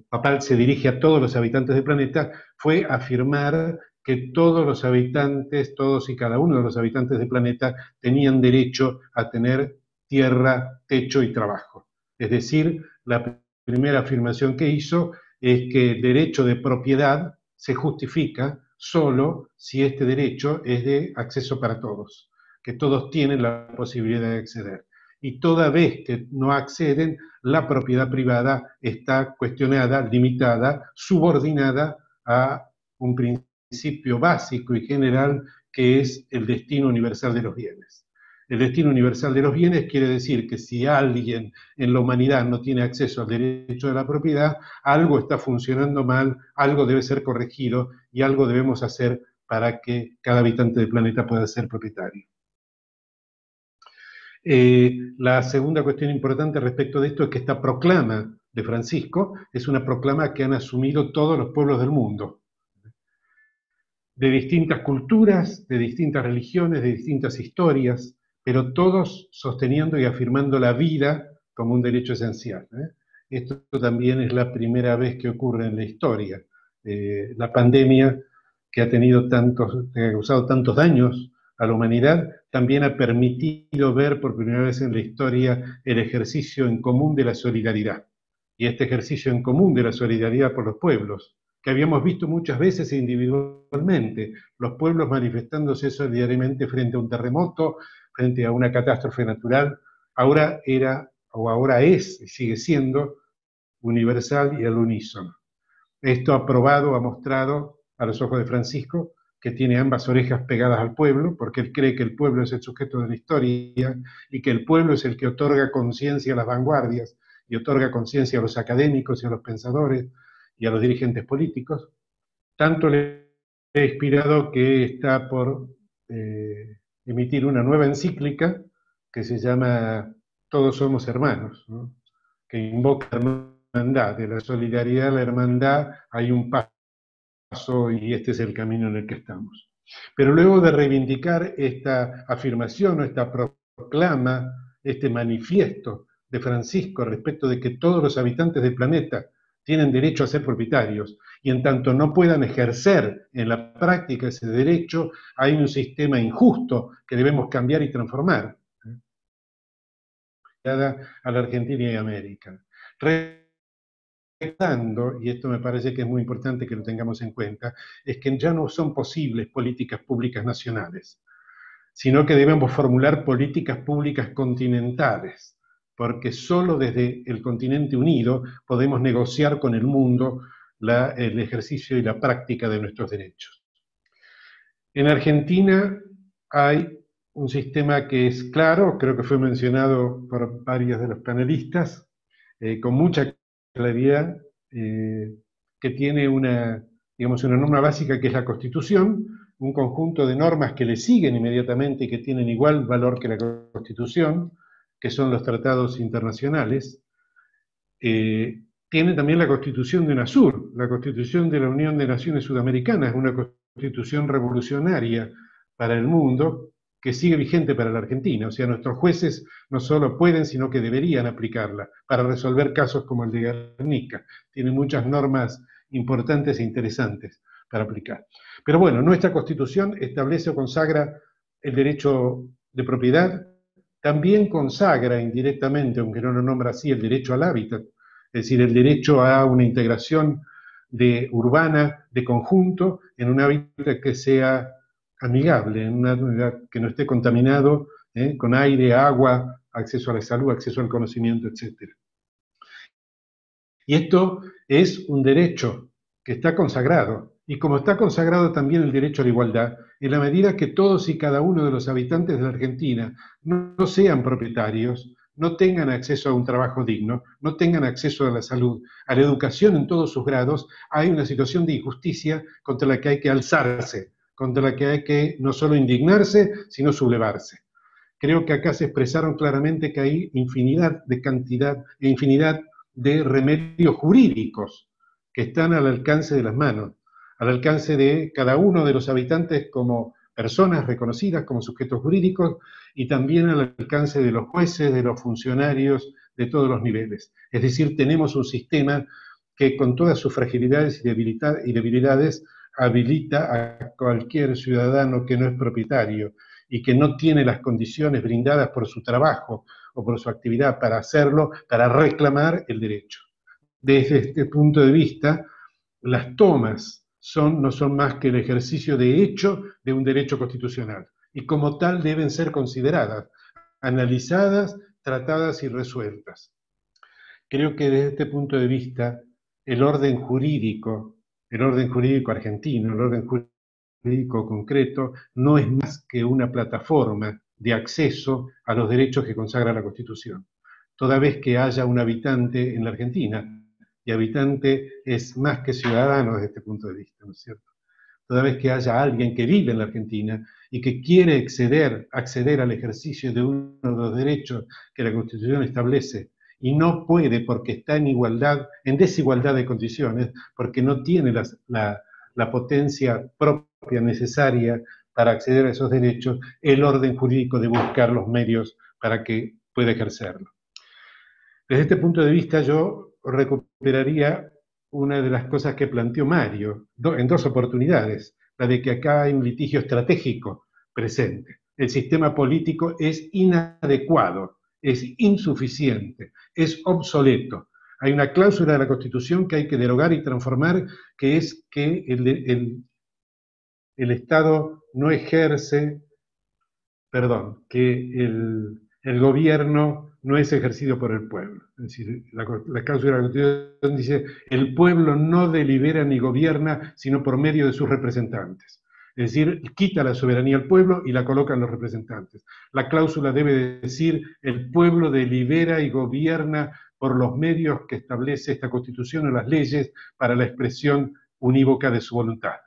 papal se dirige a todos los habitantes del planeta, fue afirmar que todos los habitantes, todos y cada uno de los habitantes del planeta tenían derecho a tener tierra, techo y trabajo. Es decir, la primera afirmación que hizo es que el derecho de propiedad se justifica solo si este derecho es de acceso para todos, que todos tienen la posibilidad de acceder. Y toda vez que no acceden, la propiedad privada está cuestionada, limitada, subordinada a un principio básico y general que es el destino universal de los bienes. El destino universal de los bienes quiere decir que si alguien en la humanidad no tiene acceso al derecho de la propiedad, algo está funcionando mal, algo debe ser corregido y algo debemos hacer para que cada habitante del planeta pueda ser propietario. La segunda cuestión importante respecto de esto es que esta proclama de Francisco es una proclama que han asumido todos los pueblos del mundo, de distintas culturas, de distintas religiones, de distintas historias, pero todos sosteniendo y afirmando la vida como un derecho esencial. Esto también es la primera vez que ocurre en la historia. La pandemia que ha causado tantos daños a la humanidad, también ha permitido ver por primera vez en la historia el ejercicio en común de la solidaridad. Y este ejercicio en común de la solidaridad por los pueblos, que habíamos visto muchas veces individualmente, los pueblos manifestándose solidariamente frente a un terremoto, frente a una catástrofe natural, ahora era, o ahora es, y sigue siendo, universal y al unísono. Esto ha probado, ha mostrado a los ojos de Francisco que tiene ambas orejas pegadas al pueblo, porque él cree que el pueblo es el sujeto de la historia y que el pueblo es el que otorga conciencia a las vanguardias y otorga conciencia a los académicos y a los pensadores y a los dirigentes políticos. Tanto le ha inspirado que está por emitir una nueva encíclica que se llama Todos somos hermanos, ¿no? Que invoca la hermandad, de la solidaridad a la hermandad hay un paso y este es el camino en el que estamos. Pero luego de reivindicar esta afirmación o esta proclama, este manifiesto de Francisco respecto de que todos los habitantes del planeta tienen derecho a ser propietarios y en tanto no puedan ejercer en la práctica ese derecho, hay un sistema injusto que debemos cambiar y transformar a la Argentina y América. recordando, y esto me parece que es muy importante que lo tengamos en cuenta, es que ya no son posibles políticas públicas nacionales, sino que debemos formular políticas públicas continentales, porque solo desde el continente unido podemos negociar con el mundo el ejercicio y la práctica de nuestros derechos. En Argentina hay un sistema que es claro, creo que fue mencionado por varios de los panelistas, con mucha claridad, que tiene digamos, una norma básica que es la Constitución, un conjunto de normas que le siguen inmediatamente y que tienen igual valor que la Constitución, que son los tratados internacionales. Tiene también la Constitución de UNASUR, la Constitución de la Unión de Naciones Sudamericanas, una constitución revolucionaria para el mundo, que sigue vigente para la Argentina. O sea, nuestros jueces no solo pueden, sino que deberían aplicarla para resolver casos como el de Guernica. Tiene muchas normas importantes e interesantes para aplicar. Pero bueno, nuestra Constitución establece o consagra el derecho de propiedad, también consagra indirectamente, aunque no lo nombra así, el derecho al hábitat, es decir, el derecho a una integración urbana de conjunto en un hábitat que sea amigable, en un hábitat que no esté contaminado con aire, agua, acceso a la salud, acceso al conocimiento, etc. Y esto es un derecho que está consagrado, y como está consagrado también el derecho a la igualdad, en la medida que todos y cada uno de los habitantes de la Argentina no sean propietarios, no tengan acceso a un trabajo digno, no tengan acceso a la salud, a la educación en todos sus grados, hay una situación de injusticia contra la que hay que alzarse, contra la que hay que no solo indignarse, sino sublevarse. Creo que acá se expresaron claramente que hay infinidad de remedios jurídicos que están al alcance de las manos, al alcance de cada uno de los habitantes como personas reconocidas como sujetos jurídicos y también al alcance de los jueces, de los funcionarios, de todos los niveles. Es decir, tenemos un sistema que con todas sus fragilidades y debilidades habilita a cualquier ciudadano que no es propietario y que no tiene las condiciones brindadas por su trabajo o por su actividad para hacerlo, para reclamar el derecho. Desde este punto de vista, las tomas no son más que el ejercicio de hecho de un derecho constitucional, y como tal deben ser consideradas, analizadas, tratadas y resueltas. Creo que desde este punto de vista, el orden jurídico argentino, el orden jurídico concreto, no es más que una plataforma de acceso a los derechos que consagra la Constitución. Toda vez que haya un habitante en la Argentina, y habitante es más que ciudadano desde este punto de vista, ¿no es cierto? Toda vez que haya alguien que vive en la Argentina y que quiere acceder al ejercicio de uno de los derechos que la Constitución establece y no puede porque está en desigualdad de condiciones, porque no tiene la potencia propia necesaria para acceder a esos derechos, el orden jurídico de buscar los medios para que pueda ejercerlo. Desde este punto de vista yo recuperaría una de las cosas que planteó Mario, en dos oportunidades, la de que acá hay un litigio estratégico presente. El sistema político es inadecuado, es insuficiente, es obsoleto. Hay una cláusula de la Constitución que hay que derogar y transformar, que es que el Estado no ejerce, que el gobierno no es ejercido por el pueblo. Es decir, la cláusula de la Constitución dice, el pueblo no delibera ni gobierna, sino por medio de sus representantes. Es decir, quita la soberanía al pueblo y la colocan los representantes. La cláusula debe decir, el pueblo delibera y gobierna por los medios que establece esta Constitución o las leyes para la expresión unívoca de su voluntad.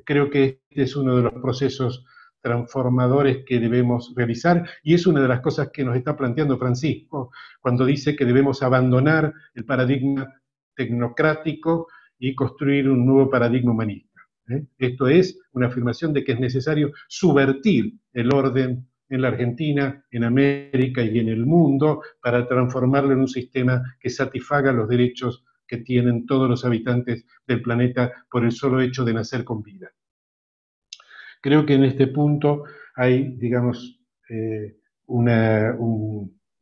Creo que este es uno de los procesos transformadores que debemos realizar, y es una de las cosas que nos está planteando Francisco cuando dice que debemos abandonar el paradigma tecnocrático y construir un nuevo paradigma humanista. Esto es una afirmación de que es necesario subvertir el orden en la Argentina, en América y en el mundo para transformarlo en un sistema que satisfaga los derechos que tienen todos los habitantes del planeta por el solo hecho de nacer con vida. Creo que en este punto hay, digamos, una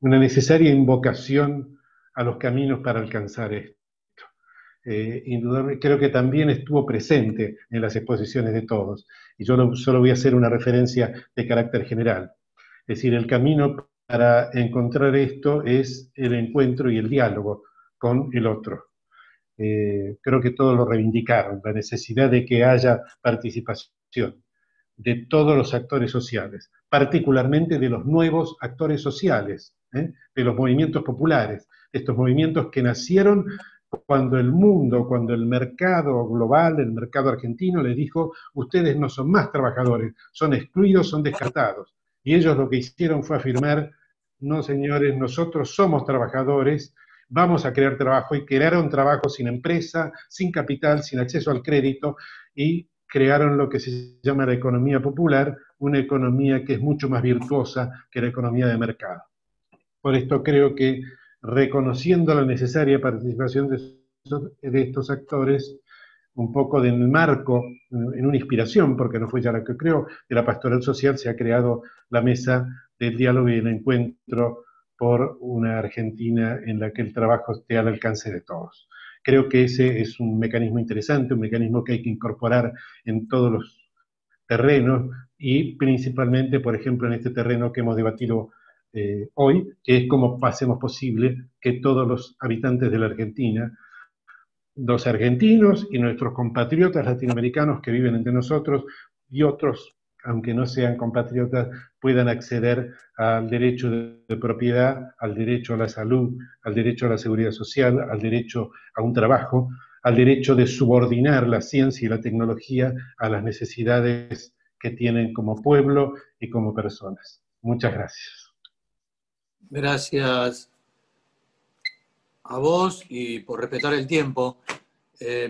necesaria invocación a los caminos para alcanzar esto. Indudablemente, creo que también estuvo presente en las exposiciones de todos, y yo solo voy a hacer una referencia de carácter general. Es decir, el camino para encontrar esto es el encuentro y el diálogo con el otro. Creo que todos lo reivindicaron, la necesidad de que haya participación de todos los actores sociales, particularmente de los nuevos actores sociales, de los movimientos populares, estos movimientos que nacieron cuando el mundo, cuando el mercado global, el mercado argentino les dijo, ustedes no son más trabajadores, son excluidos, son descartados. Y ellos lo que hicieron fue afirmar, no señores, nosotros somos trabajadores, vamos a crear trabajo, y crearon trabajo sin empresa, sin capital, sin acceso al crédito, y crearon lo que se llama la economía popular, una economía que es mucho más virtuosa que la economía de mercado. Por esto creo que, reconociendo la necesaria participación de estos actores, un poco del marco, en una inspiración, porque no fue ya la que creó, de la pastoral social, se ha creado la mesa del diálogo y el encuentro por una Argentina en la que el trabajo esté al alcance de todos. Creo que ese es un mecanismo interesante, un mecanismo que hay que incorporar en todos los terrenos, y principalmente, por ejemplo, en este terreno que hemos debatido hoy, que es cómo hacemos posible que todos los habitantes de la Argentina, los argentinos y nuestros compatriotas latinoamericanos que viven entre nosotros, y otros, aunque no sean compatriotas, puedan acceder al derecho de propiedad, al derecho a la salud, al derecho a la seguridad social, al derecho a un trabajo, al derecho de subordinar la ciencia y la tecnología a las necesidades que tienen como pueblo y como personas. Muchas gracias. Gracias a vos y por respetar el tiempo.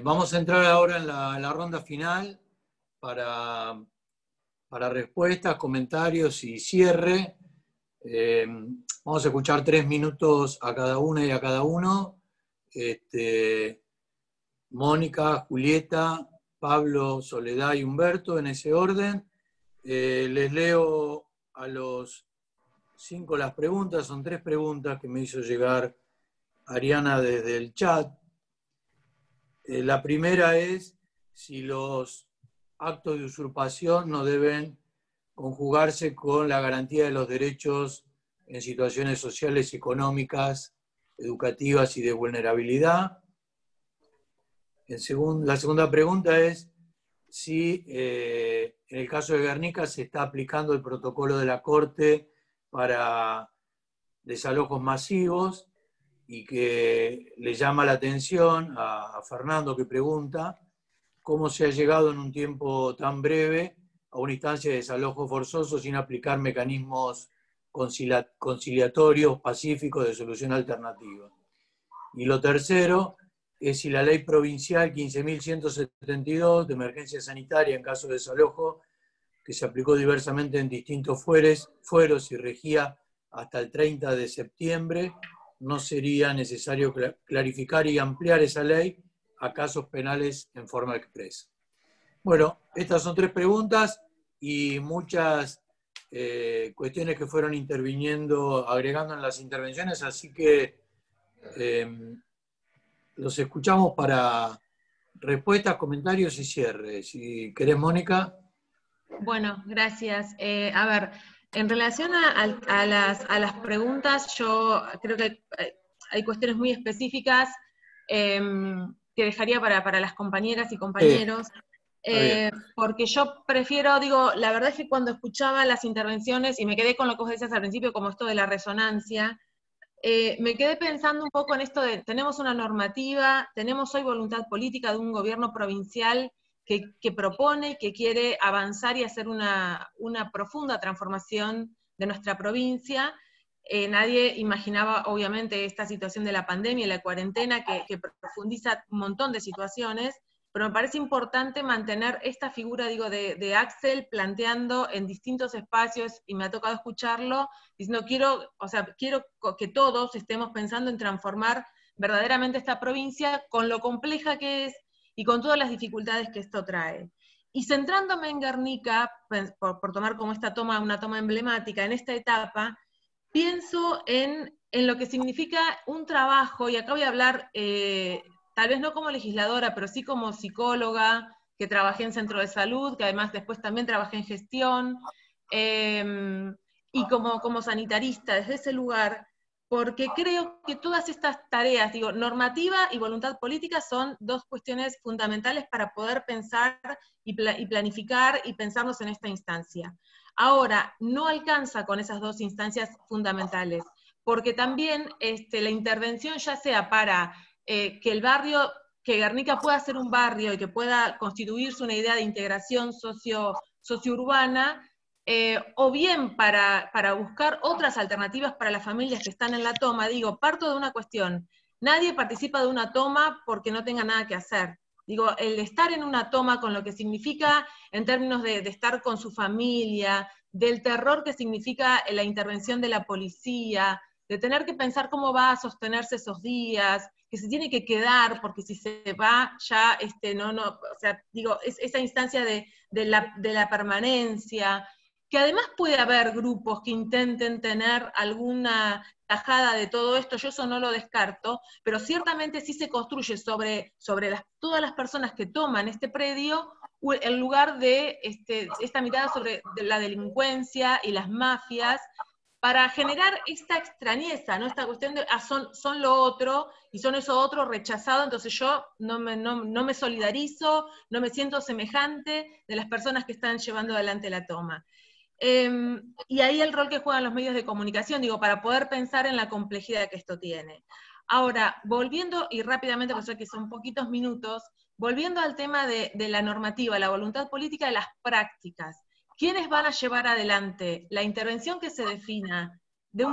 Vamos a entrar ahora en la ronda final para respuestas, comentarios y cierre. Vamos a escuchar 3 minutos a cada una y a cada uno. Mónica, Julieta, Pablo, Soledad y Humberto, en ese orden. Les leo a los 5 las preguntas. Son 3 preguntas que me hizo llegar Ariana desde el chat. La primera es si los actos de usurpación no deben conjugarse con la garantía de los derechos en situaciones sociales, económicas, educativas y de vulnerabilidad. La segunda pregunta es si en el caso de Guernica se está aplicando el protocolo de la Corte para desalojos masivos, y que le llama la atención a Fernando, que pregunta cómo se ha llegado en un tiempo tan breve a una instancia de desalojo forzoso sin aplicar mecanismos conciliatorios, pacíficos, de solución alternativa. Y lo tercero es si la ley provincial 15.172 de emergencia sanitaria en caso de desalojo, que se aplicó diversamente en distintos fueros y regía hasta el 30 de septiembre, no sería necesario clarificar y ampliar esa ley a casos penales en forma expresa. Bueno, estas son 3 preguntas y muchas cuestiones que fueron interviniendo, agregando en las intervenciones, así que los escuchamos para respuestas, comentarios y cierre. Si querés, Mónica. Bueno, gracias. A ver, en relación a las preguntas, yo creo que hay cuestiones muy específicas que dejaría para las compañeras y compañeros, porque yo prefiero, la verdad es que cuando escuchaba las intervenciones, y me quedé con lo que vos decías al principio, como esto de la resonancia, me quedé pensando un poco en esto de, tenemos una normativa, tenemos hoy voluntad política de un gobierno provincial que propone, que quiere avanzar y hacer una profunda transformación de nuestra provincia. Nadie imaginaba, obviamente, esta situación de la pandemia y la cuarentena que profundiza un montón de situaciones, pero me parece importante mantener esta figura, de Axel planteando en distintos espacios, y me ha tocado escucharlo, diciendo, quiero que todos estemos pensando en transformar verdaderamente esta provincia con lo compleja que es, y con todas las dificultades que esto trae. Y centrándome en Guernica, por tomar como una toma emblemática, en esta etapa, pienso en en lo que significa un trabajo, y acá voy a hablar, tal vez no como legisladora, pero sí como psicóloga, que trabajé en centro de salud, que además después también trabajé en gestión, y como sanitarista desde ese lugar, porque creo que todas estas tareas, digo, normativa y voluntad política son dos cuestiones fundamentales para poder pensar y planificar y pensarnos en esta instancia. Ahora, no alcanza con esas dos instancias fundamentales, porque también la intervención, ya sea para que el barrio, que Guernica pueda ser un barrio y que pueda constituirse una idea de integración socio-urbana, o bien para buscar otras alternativas para las familias que están en la toma. Digo, parto de una cuestión, nadie participa de una toma porque no tenga nada que hacer. Digo, el estar en una toma con lo que significa en términos de estar con su familia, del terror que significa la intervención de la policía, de tener que pensar cómo va a sostenerse esos días, que se tiene que quedar, porque si se va ya, o sea, digo, esa instancia de la permanencia, que además puede haber grupos que intenten tener alguna tajada de todo esto, yo eso no lo descarto, pero ciertamente sí se construye sobre todas las personas que toman este predio, el lugar de esta mirada sobre la delincuencia y las mafias, para generar esta extrañeza, ¿no? Esta cuestión de, son lo otro, y son eso otro rechazado, entonces yo no me solidarizo, no me siento semejante de las personas que están llevando adelante la toma. Y ahí el rol que juegan los medios de comunicación, digo, para poder pensar en la complejidad que esto tiene. Ahora, volviendo, y rápidamente, porque sé que son poquitos minutos, volviendo al tema de la normativa, la voluntad política de las prácticas. ¿Quiénes van a llevar adelante la intervención que se defina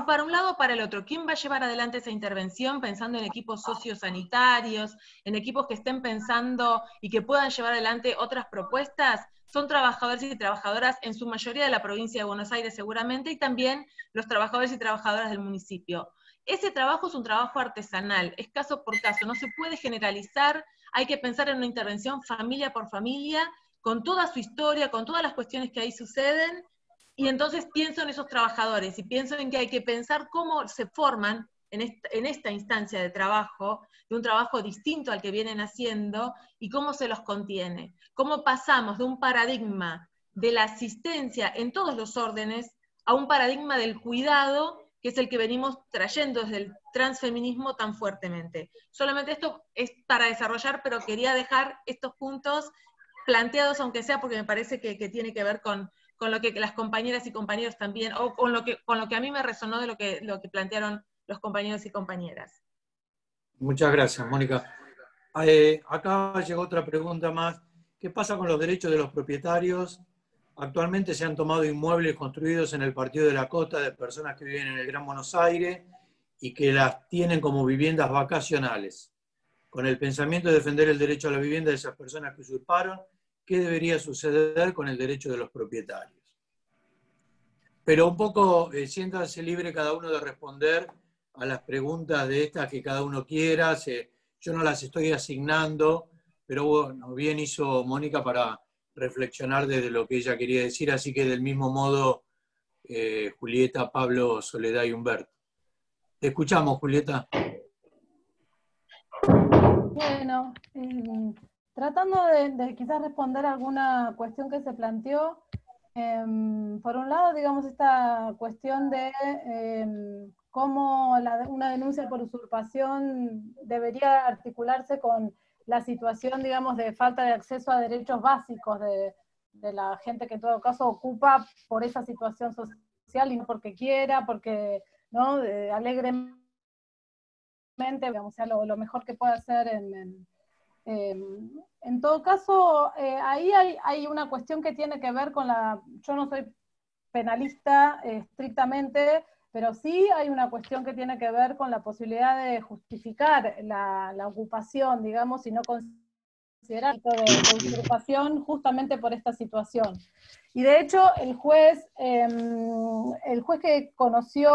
para un lado o para el otro? ¿Quién va a llevar adelante esa intervención pensando en equipos sociosanitarios, en equipos que estén pensando y que puedan llevar adelante otras propuestas? Son trabajadores y trabajadoras en su mayoría de la provincia de Buenos Aires seguramente, y también los trabajadores y trabajadoras del municipio. Ese trabajo es un trabajo artesanal, es caso por caso, no se puede generalizar, hay que pensar en una intervención familia por familia, con toda su historia, con todas las cuestiones que ahí suceden, y entonces pienso en esos trabajadores, y pienso en que hay que pensar cómo se forman en esta instancia de trabajo, de un trabajo distinto al que vienen haciendo, y cómo se los contiene. Cómo pasamos de un paradigma de la asistencia en todos los órdenes a un paradigma del cuidado, que es el que venimos trayendo desde el transfeminismo tan fuertemente. Solamente esto es para desarrollar, pero quería dejar estos puntos planteados, aunque sea porque me parece que tiene que ver con lo que las compañeras y compañeros también, o con lo que a mí me resonó de lo que plantearon los compañeros y compañeras. Muchas gracias, Mónica. Acá llegó otra pregunta más. ¿Qué pasa con los derechos de los propietarios? Actualmente se han tomado inmuebles construidos en el Partido de la Costa de personas que viven en el Gran Buenos Aires y que las tienen como viviendas vacacionales. Con el pensamiento de defender el derecho a la vivienda de esas personas que usurparon, ¿qué debería suceder con el derecho de los propietarios? Pero un poco siéntanse libre cada uno de responder a las preguntas de estas que cada uno quiera. Yo no las estoy asignando, pero bueno, bien hizo Mónica para reflexionar desde lo que ella quería decir, así que del mismo modo, Julieta, Pablo, Soledad y Humberto. Te escuchamos, Julieta. Bueno, tratando de quizás responder alguna cuestión que se planteó, por un lado, digamos, esta cuestión de cómo una denuncia por usurpación debería articularse con la situación, digamos, de falta de acceso a derechos básicos de la gente que en todo caso ocupa por esa situación social y no porque quiera, porque, ¿no?, alegremente, digamos, sea lo mejor que pueda hacer en todo caso, ahí hay una cuestión que tiene que ver con yo no soy penalista estrictamente, pero sí hay una cuestión que tiene que ver con la posibilidad de justificar la ocupación, digamos, y no considerar de usurpación justamente por esta situación. Y de hecho, el juez que conoció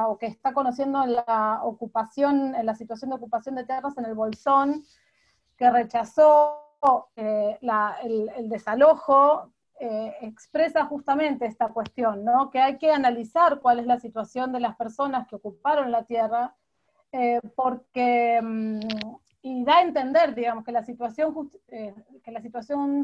o que está conociendo en la situación de ocupación de tierras en el Bolsón, que rechazó el desalojo, expresa justamente esta cuestión, ¿no? Que hay que analizar cuál es la situación de las personas que ocuparon la tierra, porque, y da a entender, digamos, que la situación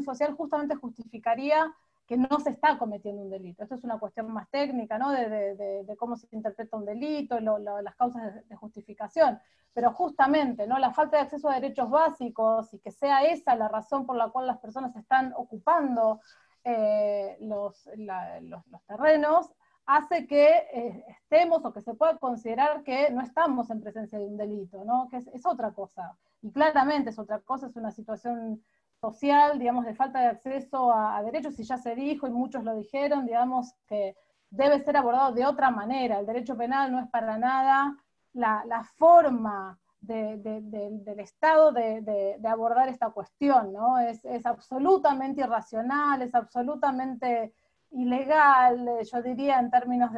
social justamente justificaría que no se está cometiendo un delito. Esto es una cuestión más técnica, ¿no? De cómo se interpreta un delito, las causas de justificación. Pero justamente, ¿no? La falta de acceso a derechos básicos, y que sea esa la razón por la cual las personas están ocupando los terrenos, hace que estemos, o que se pueda considerar que no estamos en presencia de un delito, ¿no? Que es otra cosa. Y claramente es otra cosa, es una situación social, digamos, de falta de acceso a derechos, y ya se dijo, y muchos lo dijeron, digamos, que debe ser abordado de otra manera. El derecho penal no es para nada la forma del Estado de abordar esta cuestión, ¿no? Es absolutamente irracional, es absolutamente ilegal, yo diría, en términos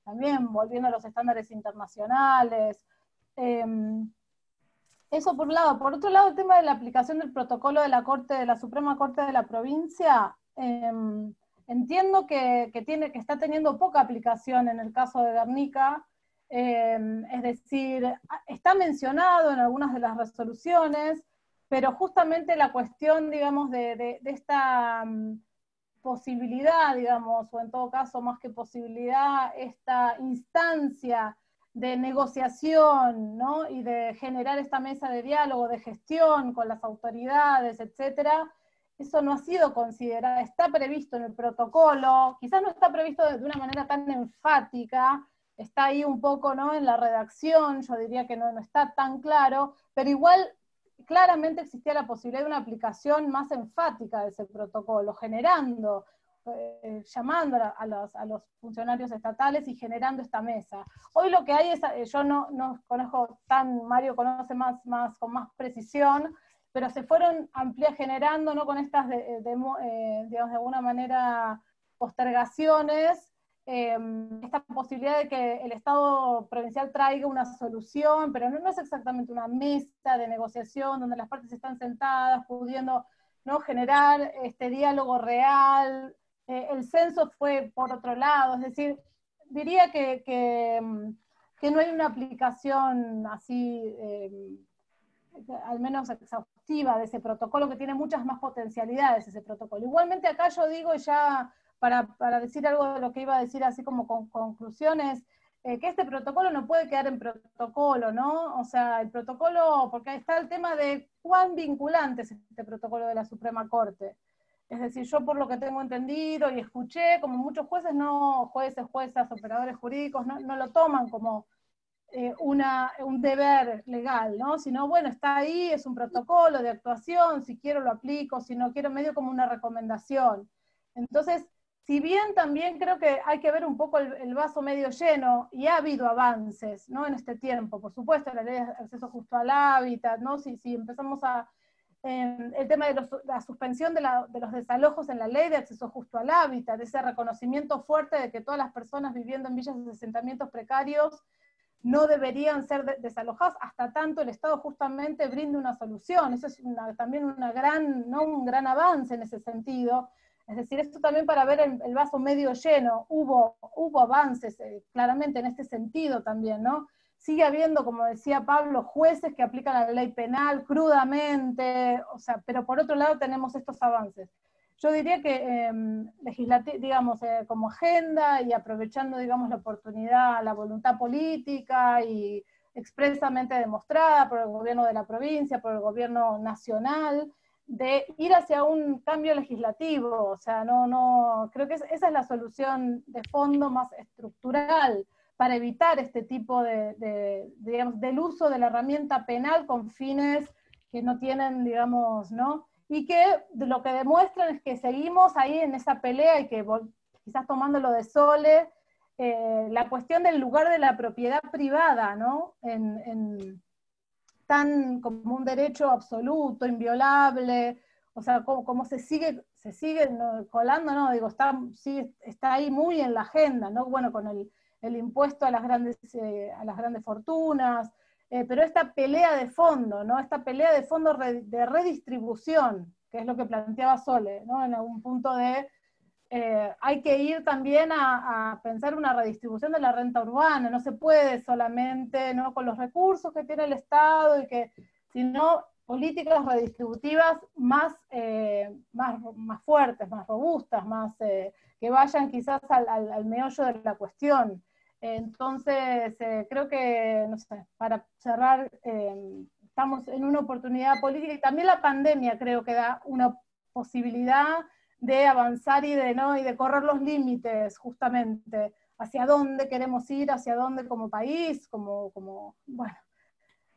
también volviendo a los estándares internacionales. Eso por un lado. Por otro lado, el tema de la aplicación del protocolo de la Suprema Corte de la provincia, entiendo que está teniendo poca aplicación en el caso de Guernica, es decir, está mencionado en algunas de las resoluciones, pero justamente la cuestión, digamos, de esta posibilidad, digamos, o en todo caso, más que posibilidad, esta instancia de negociación, ¿no? Y de generar esta mesa de diálogo, de gestión con las autoridades, etcétera, eso no ha sido considerado, está previsto en el protocolo, quizás no está previsto de una manera tan enfática, está ahí un poco, ¿no? En la redacción, yo diría que no está tan claro, pero igual claramente existía la posibilidad de una aplicación más enfática de ese protocolo, generando, llamando a los funcionarios estatales y generando esta mesa. Hoy lo que hay es, yo no conozco tan, Mario conoce con más precisión, pero se fueron generando, ¿no? Con estas, digamos, de alguna manera, postergaciones, esta posibilidad de que el Estado provincial traiga una solución, pero no es exactamente una mesa de negociación donde las partes están sentadas, pudiendo, ¿no? Generar este diálogo real. El censo fue por otro lado, es decir, diría que no hay una aplicación así, al menos exhaustiva, de ese protocolo, que tiene muchas más potencialidades ese protocolo. Igualmente acá yo digo, ya para decir algo de lo que iba a decir así como con conclusiones, que este protocolo no puede quedar en protocolo, ¿no? O sea, el protocolo, porque ahí está el tema de cuán vinculante es este protocolo de la Suprema Corte. Es decir, yo por lo que tengo entendido y escuché, como muchos jueces, juezas, operadores jurídicos, no lo toman como un deber legal, ¿no? Sino, bueno, está ahí, es un protocolo de actuación, si quiero lo aplico, si no quiero, medio como una recomendación. Entonces, si bien también creo que hay que ver un poco el vaso medio lleno, y ha habido avances, ¿no? En este tiempo, por supuesto, la ley de acceso justo al hábitat, ¿no? Si empezamos el tema de la suspensión de los desalojos en la ley de acceso justo al hábitat, ese reconocimiento fuerte de que todas las personas viviendo en villas de asentamientos precarios no deberían ser desalojadas hasta tanto el Estado justamente brinde una solución. Eso es también un gran avance en ese sentido. Es decir, esto también para ver el vaso medio lleno, hubo avances claramente en este sentido también, ¿no? Sigue habiendo, como decía Pablo, jueces que aplican la ley penal crudamente, o sea, pero por otro lado tenemos estos avances. Yo diría que digamos, como agenda y aprovechando, digamos, la oportunidad, la voluntad política y expresamente demostrada por el gobierno de la provincia, por el gobierno nacional, de ir hacia un cambio legislativo. O sea, creo que esa es la solución de fondo más estructural para evitar este tipo digamos, del uso de la herramienta penal con fines que no tienen, digamos, ¿no? Y que lo que demuestran es que seguimos ahí en esa pelea, y que quizás tomándolo de Sole, la cuestión del lugar de la propiedad privada, ¿no? Tan como un derecho absoluto, inviolable, o sea, como se sigue ¿no? Colando, ¿no? Digo, está ahí muy en la agenda, ¿no? Bueno, con el impuesto a las grandes fortunas, pero esta pelea de fondo, ¿no? Esta pelea de fondo de redistribución, que es lo que planteaba Sole, ¿no? En algún punto de hay que ir también a pensar una redistribución de la renta urbana, no se puede solamente, ¿no?, con los recursos que tiene el Estado, sino políticas redistributivas más fuertes, más robustas, que vayan quizás al meollo de la cuestión. Entonces, creo que, no sé, para cerrar, estamos en una oportunidad política, y también la pandemia creo que da una posibilidad de avanzar y de correr los límites, justamente, hacia dónde queremos ir, hacia dónde como país, bueno,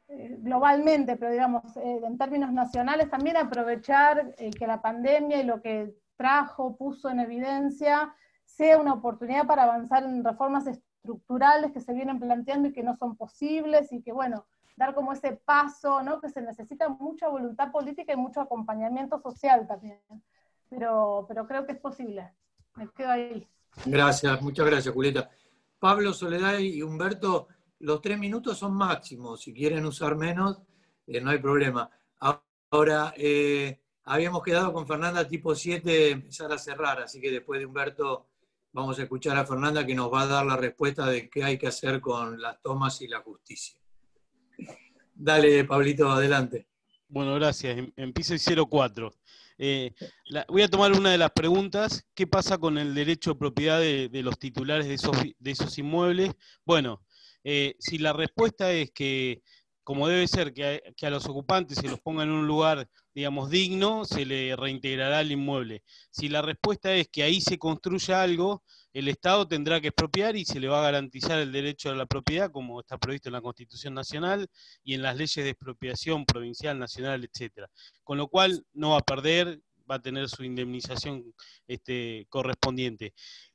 globalmente, pero digamos, en términos nacionales, también aprovechar que la pandemia y lo que puso en evidencia, sea una oportunidad para avanzar en reformas estructurales que se vienen planteando y que no son posibles, y que, bueno, dar como ese paso, ¿no?, que se necesita mucha voluntad política y mucho acompañamiento social también. Pero creo que es posible. Me quedo ahí. Gracias, muchas gracias, Julieta. Pablo, Soledad y Humberto, los 3 minutos son máximos. Si quieren usar menos, no hay problema. Ahora, habíamos quedado con Fernanda tipo 7 empezar a cerrar, así que después de Humberto vamos a escuchar a Fernanda, que nos va a dar la respuesta de qué hay que hacer con las tomas y la justicia. Dale, Pablito, adelante. Bueno, gracias. Empiezo el 04. Voy a tomar una de las preguntas. ¿Qué pasa con el derecho de propiedad de los titulares de esos inmuebles? Bueno, si la respuesta es que, como debe ser, que a los ocupantes se los ponga en un lugar, digamos, digno, se le reintegrará el inmueble. Si la respuesta es que ahí se construya algo, el Estado tendrá que expropiar y se le va a garantizar el derecho a la propiedad, como está previsto en la Constitución Nacional y en las leyes de expropiación provincial, nacional, etc. Con lo cual no va a perder, va a tener su indemnización correspondiente.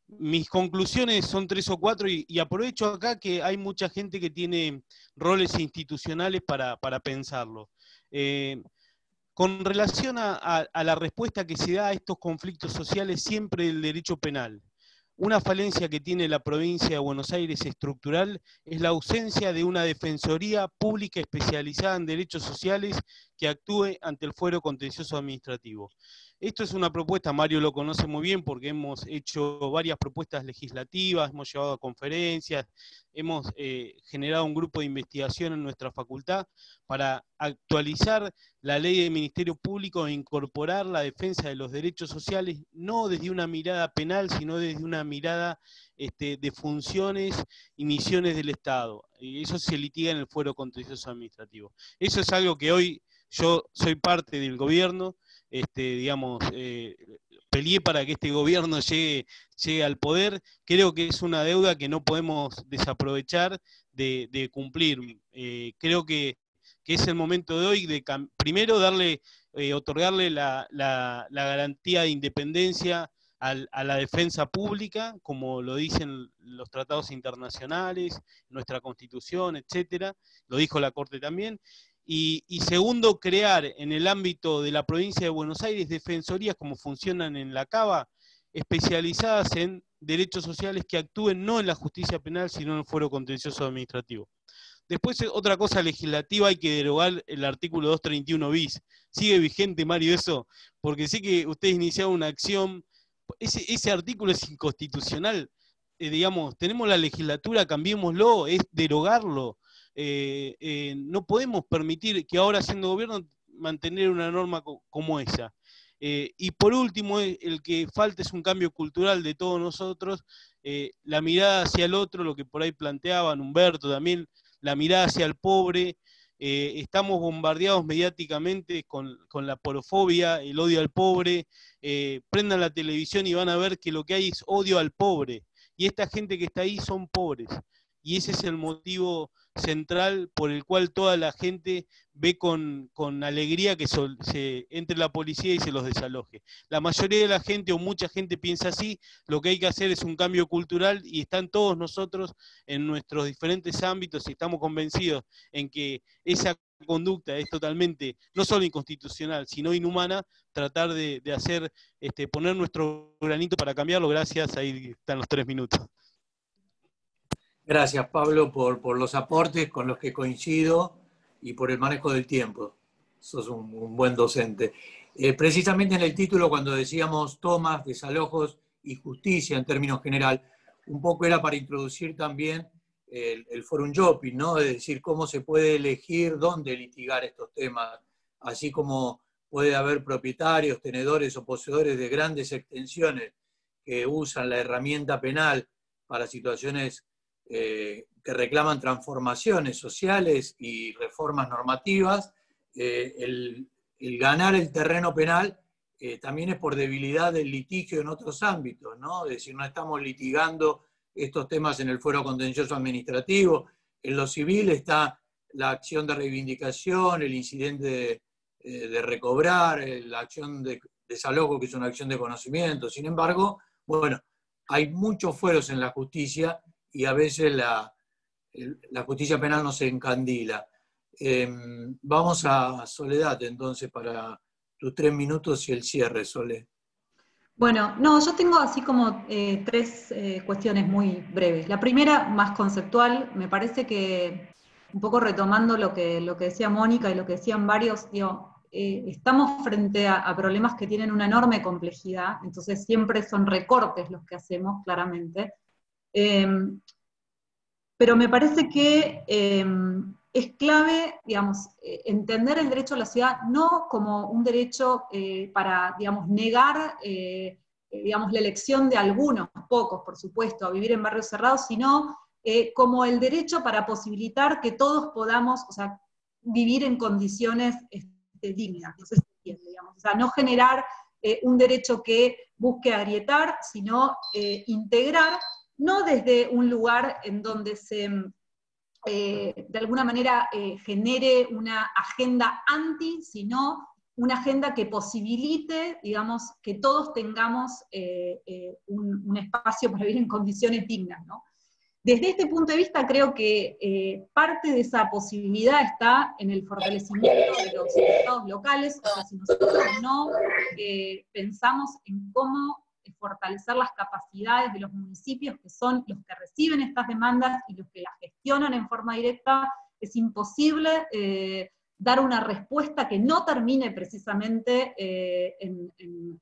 Mis conclusiones son 3 o 4 y aprovecho acá que hay mucha gente que tiene roles institucionales para pensarlo. Con relación a la respuesta que se da a estos conflictos sociales, siempre el derecho penal. Una falencia que tiene la provincia de Buenos Aires estructural es la ausencia de una defensoría pública especializada en derechos sociales que actúe ante el fuero contencioso administrativo. Esto es una propuesta, Mario lo conoce muy bien porque hemos hecho varias propuestas legislativas, hemos llevado a conferencias, hemos generado un grupo de investigación en nuestra facultad para actualizar la ley del Ministerio Público e incorporar la defensa de los derechos sociales, no desde una mirada penal, sino desde una mirada de funciones y misiones del Estado. Y eso se litiga en el fuero contencioso administrativo. Eso es algo que hoy yo soy parte del gobierno, peleé para que este gobierno llegue al poder. Creo que es una deuda que no podemos desaprovechar de cumplir. Creo que es el momento de hoy de primero otorgarle la garantía de independencia a la defensa pública, como lo dicen los tratados internacionales, nuestra Constitución, etcétera, lo dijo la Corte también. Y segundo, crear en el ámbito de la provincia de Buenos Aires defensorías como funcionan en la Cava, especializadas en derechos sociales que actúen no en la justicia penal, sino en el fuero contencioso administrativo. Después, otra cosa legislativa, hay que derogar el artículo 231 bis. ¿Sigue vigente, Mario, eso? Porque sé que ustedes iniciaron una acción. Ese artículo es inconstitucional. Tenemos la legislatura, cambiémoslo, es derogarlo. No podemos permitir que ahora, siendo gobierno, mantener una norma como esa. Y por último, el que falta es un cambio cultural de todos nosotros, la mirada hacia el otro, lo que por ahí planteaban Humberto también, la mirada hacia el pobre. Estamos bombardeados mediáticamente con la porofobia, el odio al pobre. Prendan la televisión y van a ver que lo que hay es odio al pobre, y esta gente que está ahí son pobres, y ese es el motivo central por el cual toda la gente ve con alegría que se entre la policía y se los desaloje. La mayoría de la gente o mucha gente piensa así. Lo que hay que hacer es un cambio cultural y están todos nosotros en nuestros diferentes ámbitos y estamos convencidos en que esa conducta es totalmente, no solo inconstitucional, sino inhumana, tratar de hacer, poner nuestro granito para cambiarlo. Gracias, ahí están los 3 minutos. Gracias, Pablo, por los aportes con los que coincido y por el manejo del tiempo. Sos un buen docente. Precisamente en el título, cuando decíamos tomas, desalojos y justicia en términos general, un poco era para introducir también el forum shopping, ¿no? Es decir, cómo se puede elegir dónde litigar estos temas, así como puede haber propietarios, tenedores o poseedores de grandes extensiones que usan la herramienta penal para situaciones que reclaman transformaciones sociales y reformas normativas. El ganar el terreno penal también es por debilidad del litigio en otros ámbitos, ¿no? Es decir, no estamos litigando estos temas en el fuero contencioso administrativo. En lo civil está la acción de reivindicación, el incidente de recobrar, la acción de desalojo, que es una acción de conocimiento. Sin embargo, bueno, hay muchos fueros en la justicia y a veces la justicia penal no se encandila. Vamos a Soledad, entonces, para tus 3 minutos y el cierre, Sole. Bueno, no, yo tengo así como tres cuestiones muy breves. La primera, más conceptual, me parece que, un poco retomando lo que decía Mónica y lo que decían varios, digo, estamos frente a problemas que tienen una enorme complejidad, entonces siempre son recortes los que hacemos, claramente. Pero me parece que es clave, digamos, entender el derecho a la ciudad no como un derecho para, digamos, negar, digamos, la elección de algunos, pocos, por supuesto, a vivir en barrios cerrados, sino como el derecho para posibilitar que todos podamos, o sea, vivir en condiciones dignas, no sé si se entiende, digamos, o sea, no generar un derecho que busque agrietar, sino integrar, no desde un lugar en donde se, de alguna manera, genere una agenda anti, sino una agenda que posibilite, digamos, que todos tengamos un espacio para vivir en condiciones dignas, ¿no? Desde este punto de vista creo que parte de esa posibilidad está en el fortalecimiento de los estados locales, o sea, si nosotros no pensamos en cómo fortalecer las capacidades de los municipios, que son los que reciben estas demandas y los que las gestionan en forma directa, es imposible dar una respuesta que no termine precisamente en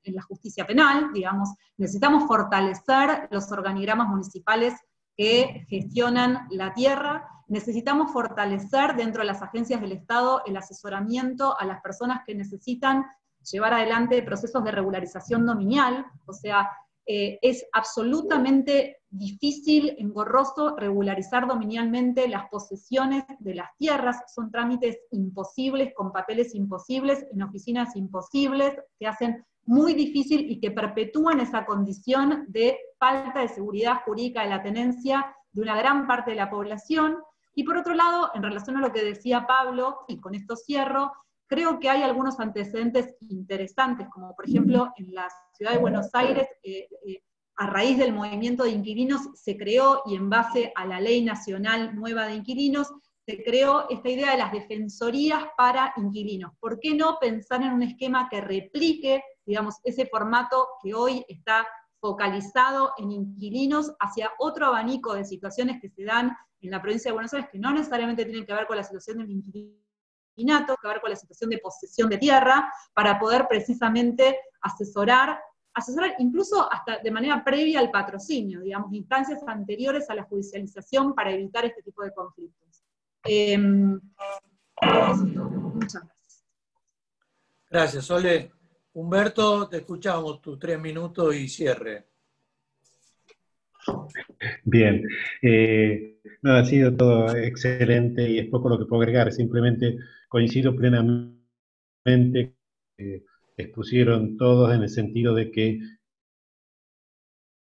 la justicia penal, digamos. Necesitamos fortalecer los organigramas municipales que gestionan la tierra, necesitamos fortalecer dentro de las agencias del Estado el asesoramiento a las personas que necesitan llevar adelante procesos de regularización dominial, o sea, es absolutamente difícil, engorroso, regularizar dominialmente las posesiones de las tierras, son trámites imposibles, con papeles imposibles, en oficinas imposibles, que hacen muy difícil y que perpetúan esa condición de falta de seguridad jurídica de la tenencia de una gran parte de la población. Y por otro lado, en relación a lo que decía Pablo, y con esto cierro, creo que hay algunos antecedentes interesantes, como por ejemplo en la ciudad de Buenos Aires, a raíz del movimiento de inquilinos se creó, y en base a la Ley Nacional Nueva de Inquilinos, se creó esta idea de las defensorías para inquilinos. ¿Por qué no pensar en un esquema que replique, digamos, ese formato que hoy está focalizado en inquilinos hacia otro abanico de situaciones que se dan en la provincia de Buenos Aires, que no necesariamente tienen que ver con la situación del inquilinato, que ver con la situación de posesión de tierra, para poder precisamente asesorar incluso hasta de manera previa al patrocinio, digamos, instancias anteriores a la judicialización para evitar este tipo de conflictos. Muchas gracias. Gracias, Sole. Humberto, te escuchamos tus 3 minutos y cierre. Bien, no, ha sido todo excelente y es poco lo que puedo agregar, simplemente coincido plenamente, expusieron todos en el sentido de que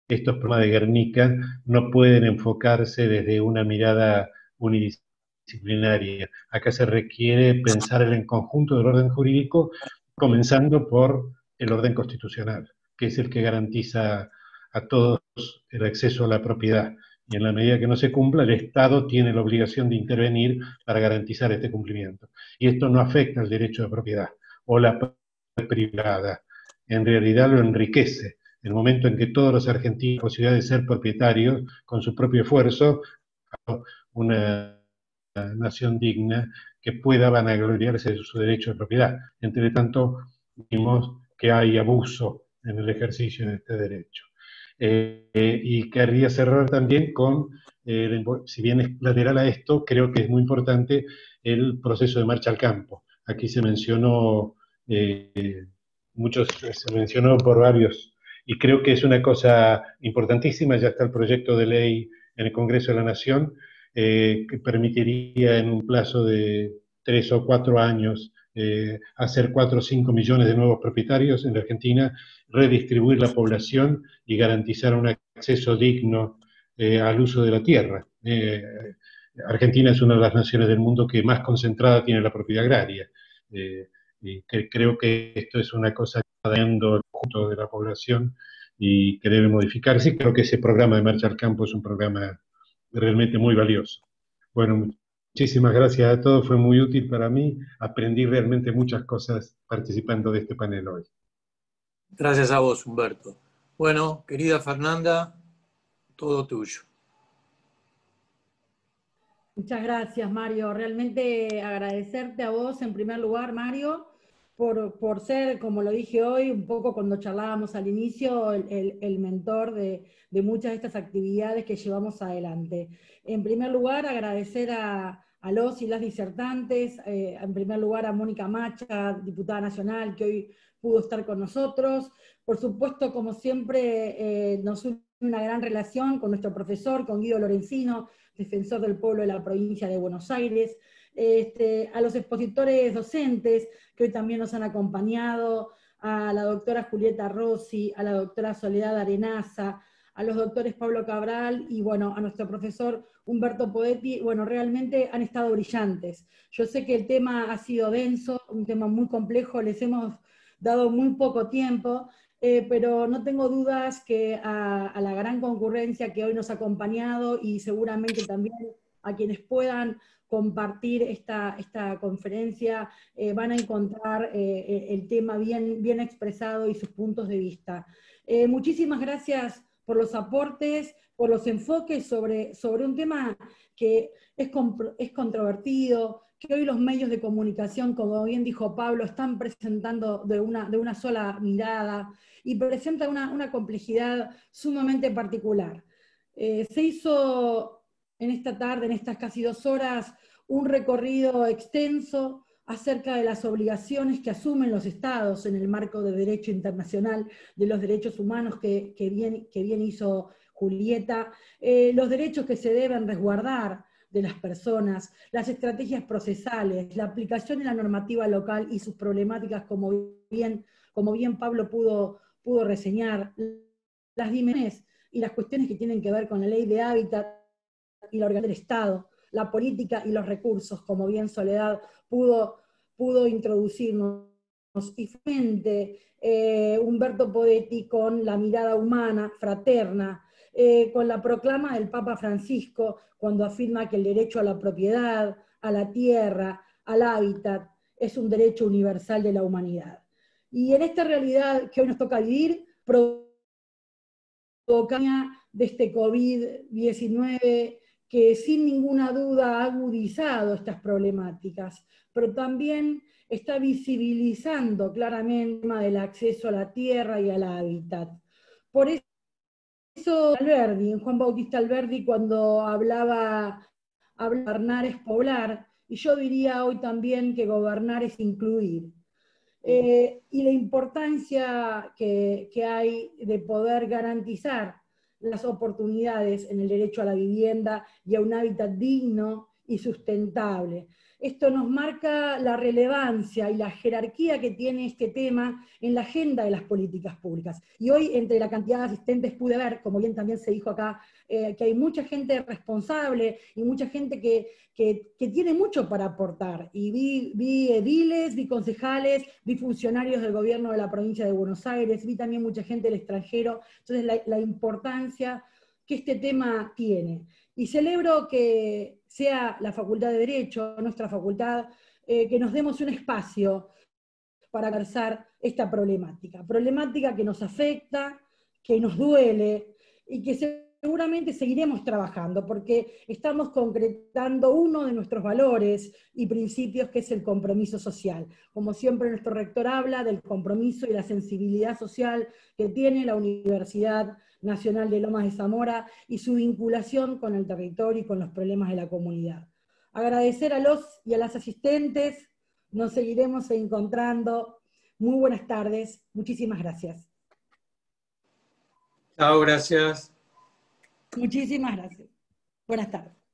estos problemas de Guernica no pueden enfocarse desde una mirada unidisciplinaria. Acá se requiere pensar en el conjunto del orden jurídico, comenzando por el orden constitucional, que es el que garantiza a todos el acceso a la propiedad. Y en la medida que no se cumpla, el Estado tiene la obligación de intervenir para garantizar este cumplimiento. Y esto no afecta al derecho de propiedad o la propiedad privada. En realidad lo enriquece. En el momento en que todos los argentinos tienen la posibilidad de ser propietarios con su propio esfuerzo, una nación digna que pueda vanagloriarse de su derecho de propiedad. Entre tanto, vimos que hay abuso en el ejercicio de este derecho. Y querría cerrar también con, si bien es lateral a esto, creo que es muy importante el proceso de marcha al campo. Aquí se mencionó, se mencionó por varios, y creo que es una cosa importantísima. Ya está el proyecto de ley en el Congreso de la Nación, que permitiría en un plazo de 3 o 4 años hacer 4 o 5 millones de nuevos propietarios en la Argentina, redistribuir la población y garantizar un acceso digno al uso de la tierra. Argentina es una de las naciones del mundo que más concentrada tiene la propiedad agraria. Y creo que esto es una cosa que está dando el conjunto de la población y que debe modificarse. Creo que ese programa de Marcha al Campo es un programa realmente muy valioso. Bueno, muchísimas gracias a todos, fue muy útil para mí. Aprendí realmente muchas cosas participando de este panel hoy. Gracias a vos, Humberto. Bueno, querida Fernanda, todo tuyo. Muchas gracias, Mario. Realmente agradecerte a vos en primer lugar, Mario, por ser, como lo dije hoy, un poco cuando charlábamos al inicio, el mentor de muchas de estas actividades que llevamos adelante. En primer lugar, agradecer a los y las disertantes, en primer lugar a Mónica Macha, diputada nacional, que hoy pudo estar con nosotros. Por supuesto, como siempre, nos une una gran relación con nuestro profesor, con Guido Lorenzino, defensor del pueblo de la provincia de Buenos Aires, a los expositores docentes que hoy también nos han acompañado, a la doctora Julieta Rossi, a la doctora Soledad Arenaza, a los doctores Pablo Cabral y bueno, a nuestro profesor Humberto Poetti. Bueno, realmente han estado brillantes. Yo sé que el tema ha sido denso, un tema muy complejo, les hemos dado muy poco tiempo, pero no tengo dudas que a la gran concurrencia que hoy nos ha acompañado y seguramente también a quienes puedan compartir esta conferencia, van a encontrar el tema bien expresado y sus puntos de vista. Muchísimas gracias por los aportes, por los enfoques sobre un tema que es controvertido, que hoy los medios de comunicación, como bien dijo Pablo, están presentando de una sola mirada y presenta una complejidad sumamente particular. Se hizo en esta tarde, en estas casi 2 horas, un recorrido extenso acerca de las obligaciones que asumen los estados en el marco del derecho internacional de los derechos humanos que bien hizo Julieta, los derechos que se deben resguardar de las personas, las estrategias procesales, la aplicación de la normativa local y sus problemáticas, como bien Pablo pudo reseñar, las dimensiones y las cuestiones que tienen que ver con la ley de hábitat y la organización del Estado, la política y los recursos, como bien Soledad pudo introducirnos, y finalmente Humberto Poetti con la mirada humana, fraterna, con la proclama del Papa Francisco, cuando afirma que el derecho a la propiedad, a la tierra, al hábitat, es un derecho universal de la humanidad. Y en esta realidad que hoy nos toca vivir, provocada de este COVID-19, que sin ninguna duda ha agudizado estas problemáticas, pero también está visibilizando claramente el tema del acceso a la tierra y al hábitat. Por eso Juan Bautista Alberdi, cuando hablaba gobernar es poblar, y yo diría hoy también que gobernar es incluir. Y la importancia que hay de poder garantizar las oportunidades en el derecho a la vivienda y a un hábitat digno y sustentable. Esto nos marca la relevancia y la jerarquía que tiene este tema en la agenda de las políticas públicas. Y hoy, entre la cantidad de asistentes, pude ver, como bien también se dijo acá, que hay mucha gente responsable y mucha gente que tiene mucho para aportar. Y vi ediles, vi concejales, vi funcionarios del gobierno de la provincia de Buenos Aires, vi también mucha gente del extranjero. Entonces, la importancia que este tema tiene. Y celebro que sea la Facultad de Derecho, nuestra facultad, que nos demos un espacio para conversar esta problemática que nos afecta, que nos duele, y que seguramente seguiremos trabajando porque estamos concretando uno de nuestros valores y principios, que es el compromiso social. Como siempre nuestro rector habla del compromiso y la sensibilidad social que tiene la Universidad Nacional de Lomas de Zamora y su vinculación con el territorio y con los problemas de la comunidad. Agradecer a los y a las asistentes, nos seguiremos encontrando. Muy buenas tardes, muchísimas gracias. Chao, gracias. Muchísimas gracias. Buenas tardes.